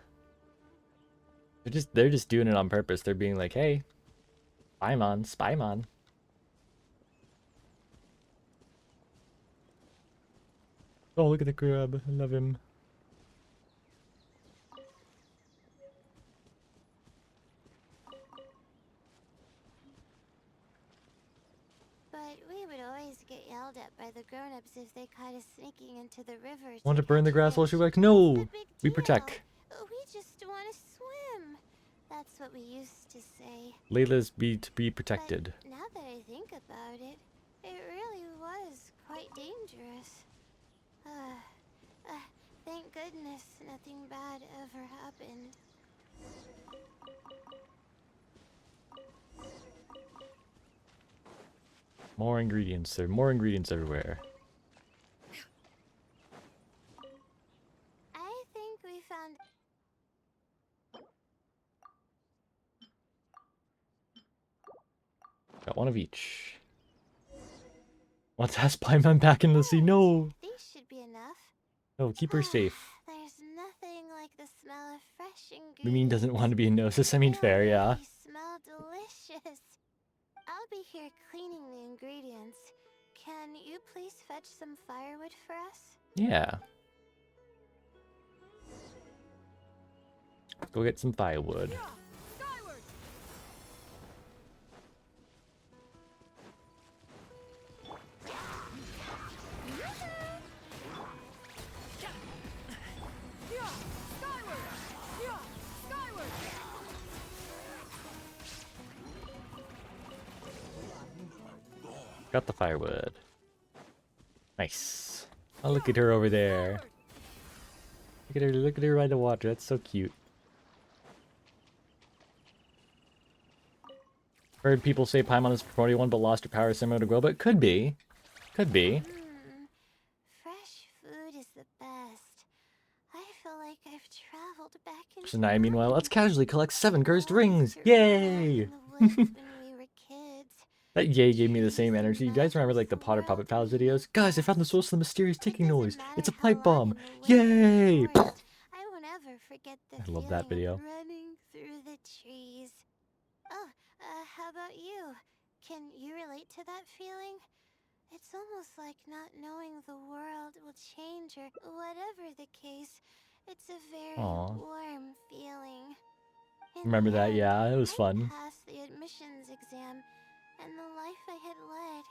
They're just doing it on purpose. They're being like, hey, Spymon, Spymon. Oh, look at the crab. I love him. But we would always get yelled at by the grown-ups if they caught us sneaking into the river. Want to burn the catch grass while fish. she works? What's No! the big We deal? protect. We just want to swim. That's what we used to say. Layla's to be protected. But now that I think about it, it really was quite dangerous. Thank goodness nothing bad ever happened. More ingredients. There are more ingredients everywhere. I think we found... Got one of each. Want to have Spyman back in the sea? No! These should be enough. No, keep her safe. There's nothing like the smell of fresh ingredients. Mimine doesn't want to be a Gnosis. I mean, They fair, yeah. already smell delicious. I'll be here cleaning the ingredients. Can you please fetch some firewood for us? Yeah. Go get some firewood. Got the firewood. Nice. Oh, look at her over there. Look at her ride the water. That's so cute. Heard people say Paimon is 41 but lost her power similar to Grow, but could be. Could be. Fresh food is the best. I feel like I've traveled back in Shania, meanwhile, let's casually collect 7 cursed rings. In Yay! the woods when we were kids. That yay gave me the same energy. You guys remember like the Potter Puppet Pals videos? Guys, I found the source of the mysterious ticking noise. It's a pipe bomb. Yay! I won't ever forget the I love that video. feeling of running through the trees. Oh, how about you? Can you relate to that feeling? It's almost like not knowing the world will change or whatever the case. It's a very Aw. warm feeling. In Remember the that? end, Yeah, it was I fun. passed the admissions exam, and the life I had led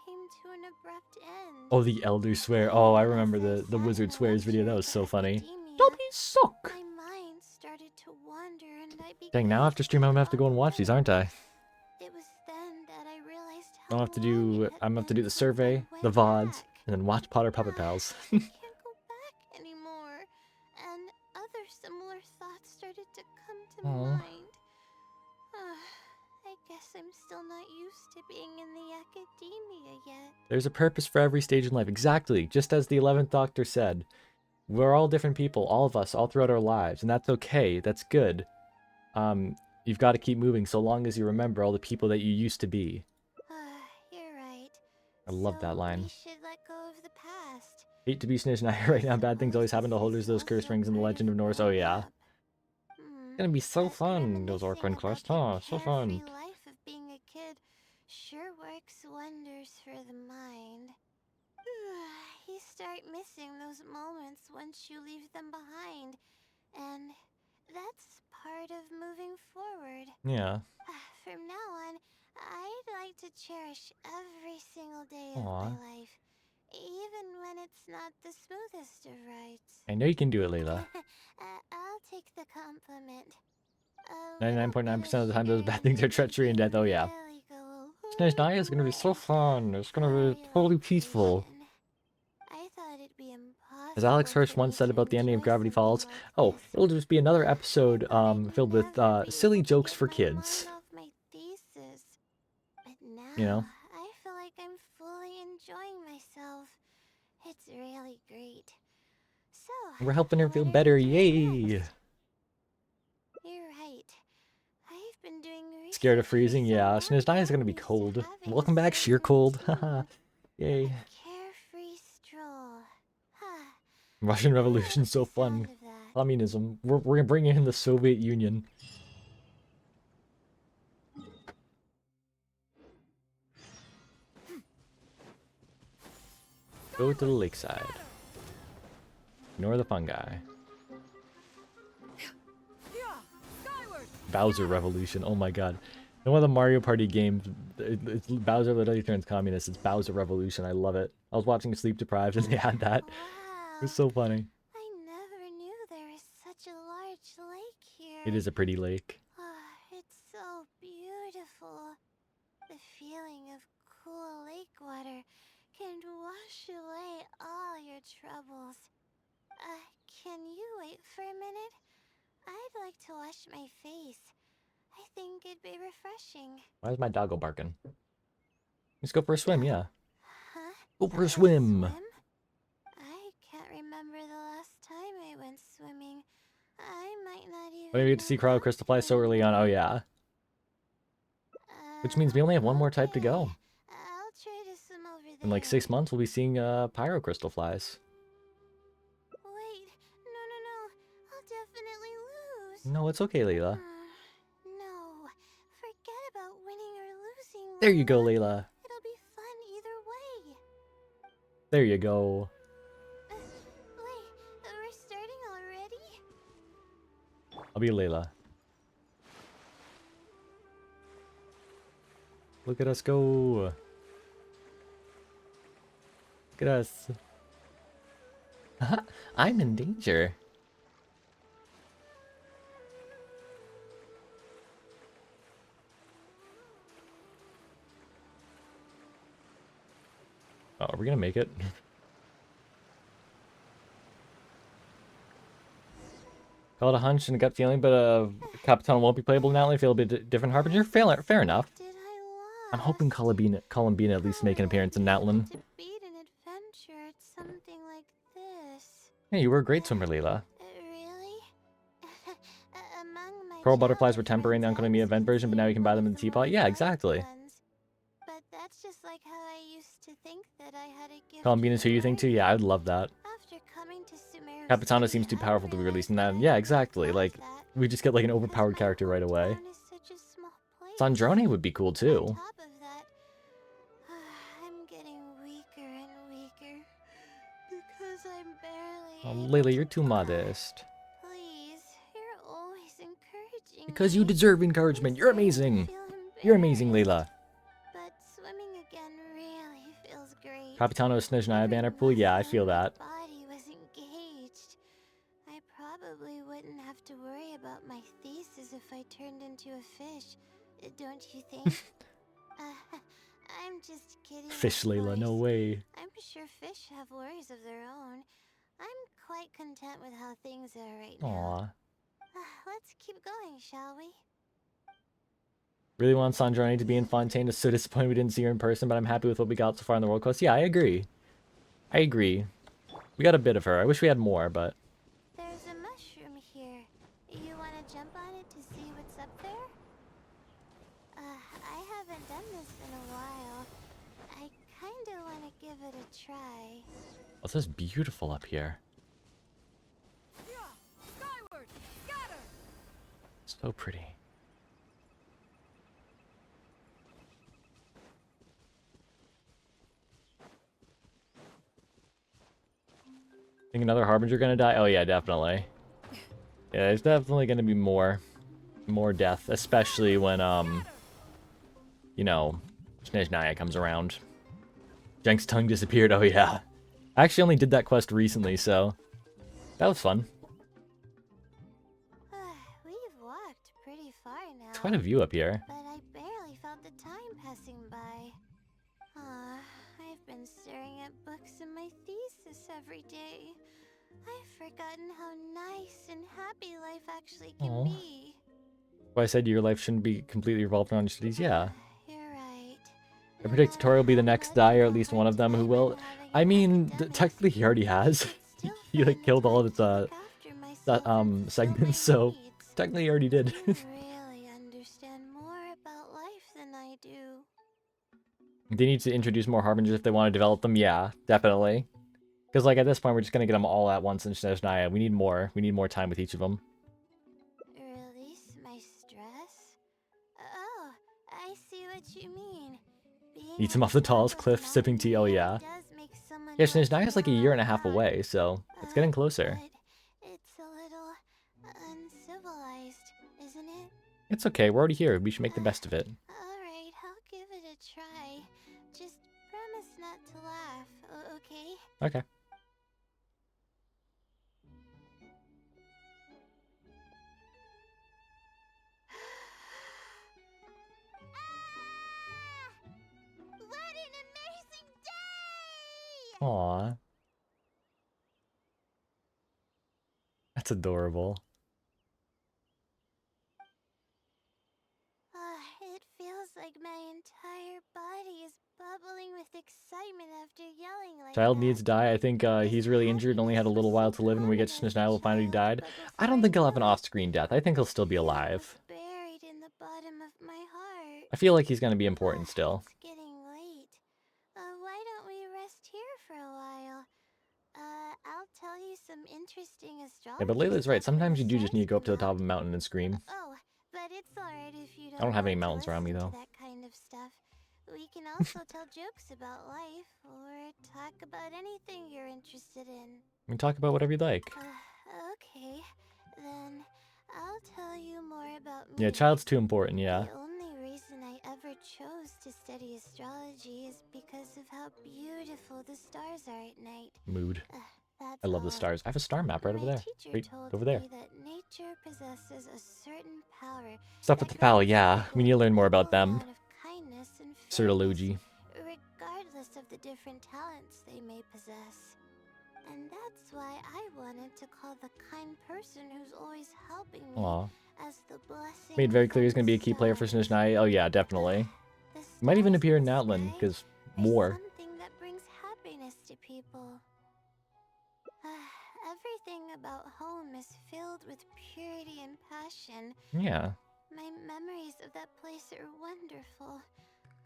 came to an abrupt end. Oh, the Elder Swear. Oh, I remember the Wizard Swears video. That was so funny. Don't be suck! My mind started to wander, and I began Dang, now after stream I'm gonna have to go and watch these, aren't I? It was then that I realized I'll how have to long do. it had I'm gonna have to do been the since survey, I the went VODs, back. and then watch Potter Puppet Pals. I can't go back anymore. And other similar thoughts started to come to Aw. mind. I guess I'm still not used to being in the academia yet. There's a purpose for every stage in life. Exactly. Just as the 11th Doctor said. We're all different people, all of us, all throughout our lives, and that's okay. That's good. You've got to keep moving so long as you remember all the people that you used to be. You're right. I love that line. We should let go of the past. Hate to be Snitch right now. Bad things always happen to holders of those cursed rings in the Legend of Norse. Oh yeah. It's gonna be so fun, those Orquin quests, huh? So fun. Life of being a kid sure works wonders for the mind. You start missing those moments once you leave them behind, and that's part of moving forward. Yeah. From now on, I'd like to cherish every single day of Aw. my life, even when it's not the smoothest of rides. I know you can do it, Layla. I'll take the compliment. 99.9% of the time, those bad things are treachery and death. Oh yeah. Snitch Night is gonna be so fun. It's gonna be totally peaceful. I thought it'd be impossible. As Alex Hirsch once said about the ending of Gravity Falls, oh, it'll just be another episode filled with silly jokes for kids. But now, You know? I feel like I'm fully enjoying myself. It's really great. So, We're helping her feel what are better, you doing yay! next? You're right. I've been doing Scared of research for freezing? so Yeah, long Snitch Night is that gonna I'm be used to cold. having Welcome back, sheer some cold. routine. Haha. A Yay. carefree stroll. Russian Revolution, so fun. Communism. We're gonna bring in the Soviet Union. Go to the lakeside. Ignore the fungi. Bowser Revolution. Oh my god. In one of the Mario Party games, it's Bowser literally turns communist. It's Bowser Revolution. I love it. I was watching Sleep Deprived and they had that. It was so funny. I never knew there was such a large lake here. It is a pretty lake. It's so beautiful. The feeling of cool lake water can wash away all your troubles. Can you wait for a minute? I'd like to wash my face. I think it'd be refreshing. Why is my doggo barking? Let's go for a swim, yeah. Huh? Go for a swim. I can't remember the last time I went swimming. I might not even. But we get to see Cryo Crystal fly so early on. Oh yeah. Which means we only have one more type to go. I'll try to swim over there. In like 6 months, we'll be seeing Pyro Crystal flies. Wait, no. I'll definitely lose. No, it's okay, Layla. No, forget about winning or losing. There you go, Layla. It'll be fun either way. There you go. Wait, we're starting already? I'll be Layla. Look at us go. Look at us. I'm in danger. Oh, are we gonna make it? Call it a hunch and a gut feeling, but Capitan won't be playable now. I feel a bit different. Harbinger, fair enough. Did I I'm hoping Columbine at least make an appearance in Natlan. To beat an adventure at something like this. Yeah, you were a great swimmer, Layla. Really? Among my Pearl butterflies were childhood temporary in the friends, I Uncle Me was event version, but now you can buy them in the considered teapot. one of Yeah, the exactly. lucky ones. But that's just like how I used to think that I had a gift. Columbine is who you think too? Yeah, I'd love that. After coming to Sumeru Capitana City, seems too I powerful to be realized released in that. I Yeah, hadn't exactly. thought Like, of that. we just get like an Because overpowered my character right away. hometown is such a small place. Sandrone would be cool On too. top of that, I'm getting weaker and weaker because I'm barely Oh, able Layla, you're to too fly. modest. Please, you're always encouraging Because me. you deserve I'm encouragement. You're starting to amazing. feel You're amazing, embarrassed. Layla. But swimming again really feels great. Capitano Snezhnaya banner pool. Yeah, I feel that. My body was engaged. I probably wouldn't have to worry about my thesis if I turned into a fish. Don't you think? I'm just kidding. Fish, of Layla, no course. way. I'm sure fish have worries of their own. I'm quite content with how things are right now. Aw. Let's keep going, shall we? Really want Sandrone to be in Fontaine. It's so disappointed we didn't see her in person, but I'm happy with what we got so far in the World Quest. Yeah, I agree. I agree. We got a bit of her. I wish we had more, but... There's a mushroom here. You want to jump on it to see what's up there? I haven't done this in a while. I kinda want to give it a try. Oh, this is beautiful up here. Skyward! Scatter! So pretty. Think another Harbinger gonna die? Oh yeah, definitely. Yeah, there's definitely gonna be more death, especially when you know, Snezhnaya comes around. Jenk's tongue disappeared. Oh yeah. I actually only did that quest recently, so that was fun. We've walked pretty far now. It's quite a view up here. But I barely felt the time passing by. I've been staring at books in my thesis every day. I've forgotten how nice and happy life actually can Aw. be. Well, I said your life shouldn't be completely revolved around your studies. Yeah. You're right. I predict Tori will be the next die, or at least one of them who will. I mean, technically he already has. He like killed all of its segments, so technically he already did. Really understand more about life than I do. They need to introduce more Harbingers if they want to develop them. Yeah, definitely. Because like at this point we're just gonna get them all at once in Snezhnaya. We need more. We need more time with each of them. Release my stress? Oh, I see what you mean. Eats him off the tallest cliff, sipping tea. Oh yeah. Yeah, Snezhnaya's like a year and a half away, so it's getting closer. It's a little uncivilized, isn't it? It's okay. We're already here. We should make the best of it. Alright, I'll give it a try. Just promise not to laugh, okay? Okay. What an amazing day! Aww. That's adorable. It feels like my entire body is bubbling with excitement after yelling like Child that. needs to die. I think he's really injured and only had a little while to live, and we get Snezhnaya will find out he died. I don't think he'll have an off-screen death. I think he'll still be alive. Buried in the bottom of my heart. I feel like he's gonna be important still. It's getting late. Why don't we rest here for a while? I'll tell you some interesting astrology. Yeah, but Layla's right. stuff when Sometimes you do stars just need to go up to the come top of a mountain and scream. Oh, but it's alright if you don't. I don't have any want to mountains around me, listen to though. That kind of stuff. We can also tell jokes about life or talk about anything you're interested in. We can talk about whatever you'd like. Okay, then I'll tell you more about me. Yeah, child's too important, yeah. The only reason I ever chose to study astrology is because of how beautiful the stars are at night. Mood. That's I love the all. stars. I have a star map right over My there. teacher Right told over there. me that nature possesses a certain power. Stuff with the fowl, yeah. We need to learn more about them. Of kindness and Certology. regardless of the different talents they may possess. And that's why I wanted want to call the kind person who's always helping me Aw. as the blessing. Made very clear he's from going to be a the key player for stars. Snitch. Oh yeah, definitely. The Might even stars appear in in the Outland, sky because are more. something that brings happiness to people. Everything about home is filled with purity and passion. Yeah. My memories of that place are wonderful.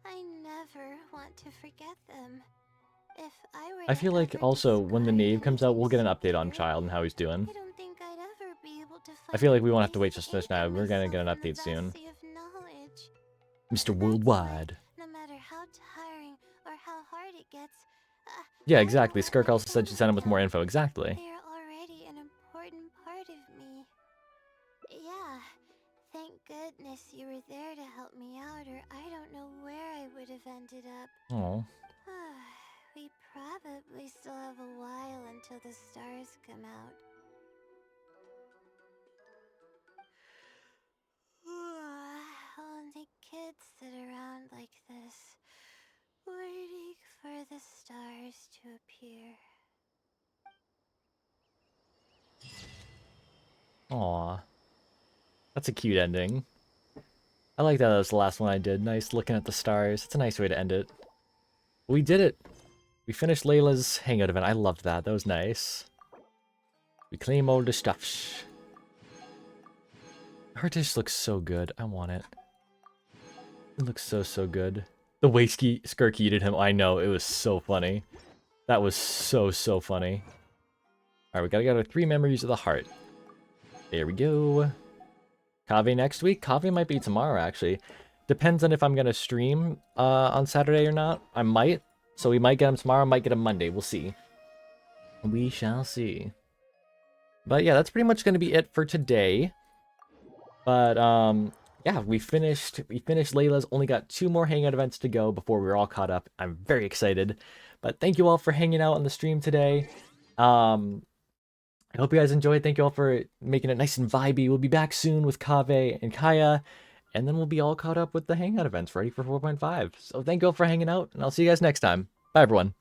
I never want to forget them. If I were I to feel like ever also when the discard Knave comes out, anything we'll get an update on sacred, Child and how he's doing. I don't think I'd ever be able to I find feel a like we won't have to wait place till to Snitch now. anchor We're gonna myself get an in the update soon. vast sea of knowledge. Mr. That's Worldwide. why, no matter how tiring or how hard it gets, Yeah, I exactly. won't let Skirk my also said she'd send him with more family info. Exactly. down. They're already an important part of me. Yeah, thank goodness you were there to help me out, or I don't know where I would have ended up. Oh. We probably still have a while until the stars come out. Only kids sit around like this, waiting for the stars to appear. Aw. That's a cute ending. I like that was the last one I did. Nice looking at the stars. It's a nice way to end it. We did it! We finished Layla's Hangout event. I loved that. That was nice. We claim all the stuffs. Her dish looks so good. I want it. It looks so, so good. The way Skirk yeeted him. I know. It was so funny. That was so, so funny. Alright, we gotta get our 3 memories of the heart. There we go. Kave next week? Kave might be tomorrow, actually. Depends on if I'm gonna stream on Saturday or not. I might. So we might get him tomorrow, might get him Monday. We'll see. We shall see. But yeah, that's pretty much gonna be it for today. But yeah, we finished Layla's. Only got 2 more Hangout events to go before we're all caught up. I'm very excited. But thank you all for hanging out on the stream today. I hope you guys enjoyed. Thank you all for making it nice and vibey. We'll be back soon with Kave and Kaya. And then we'll be all caught up with the Hangout events ready for 4.5. So thank you all for hanging out, and I'll see you guys next time. Bye, everyone.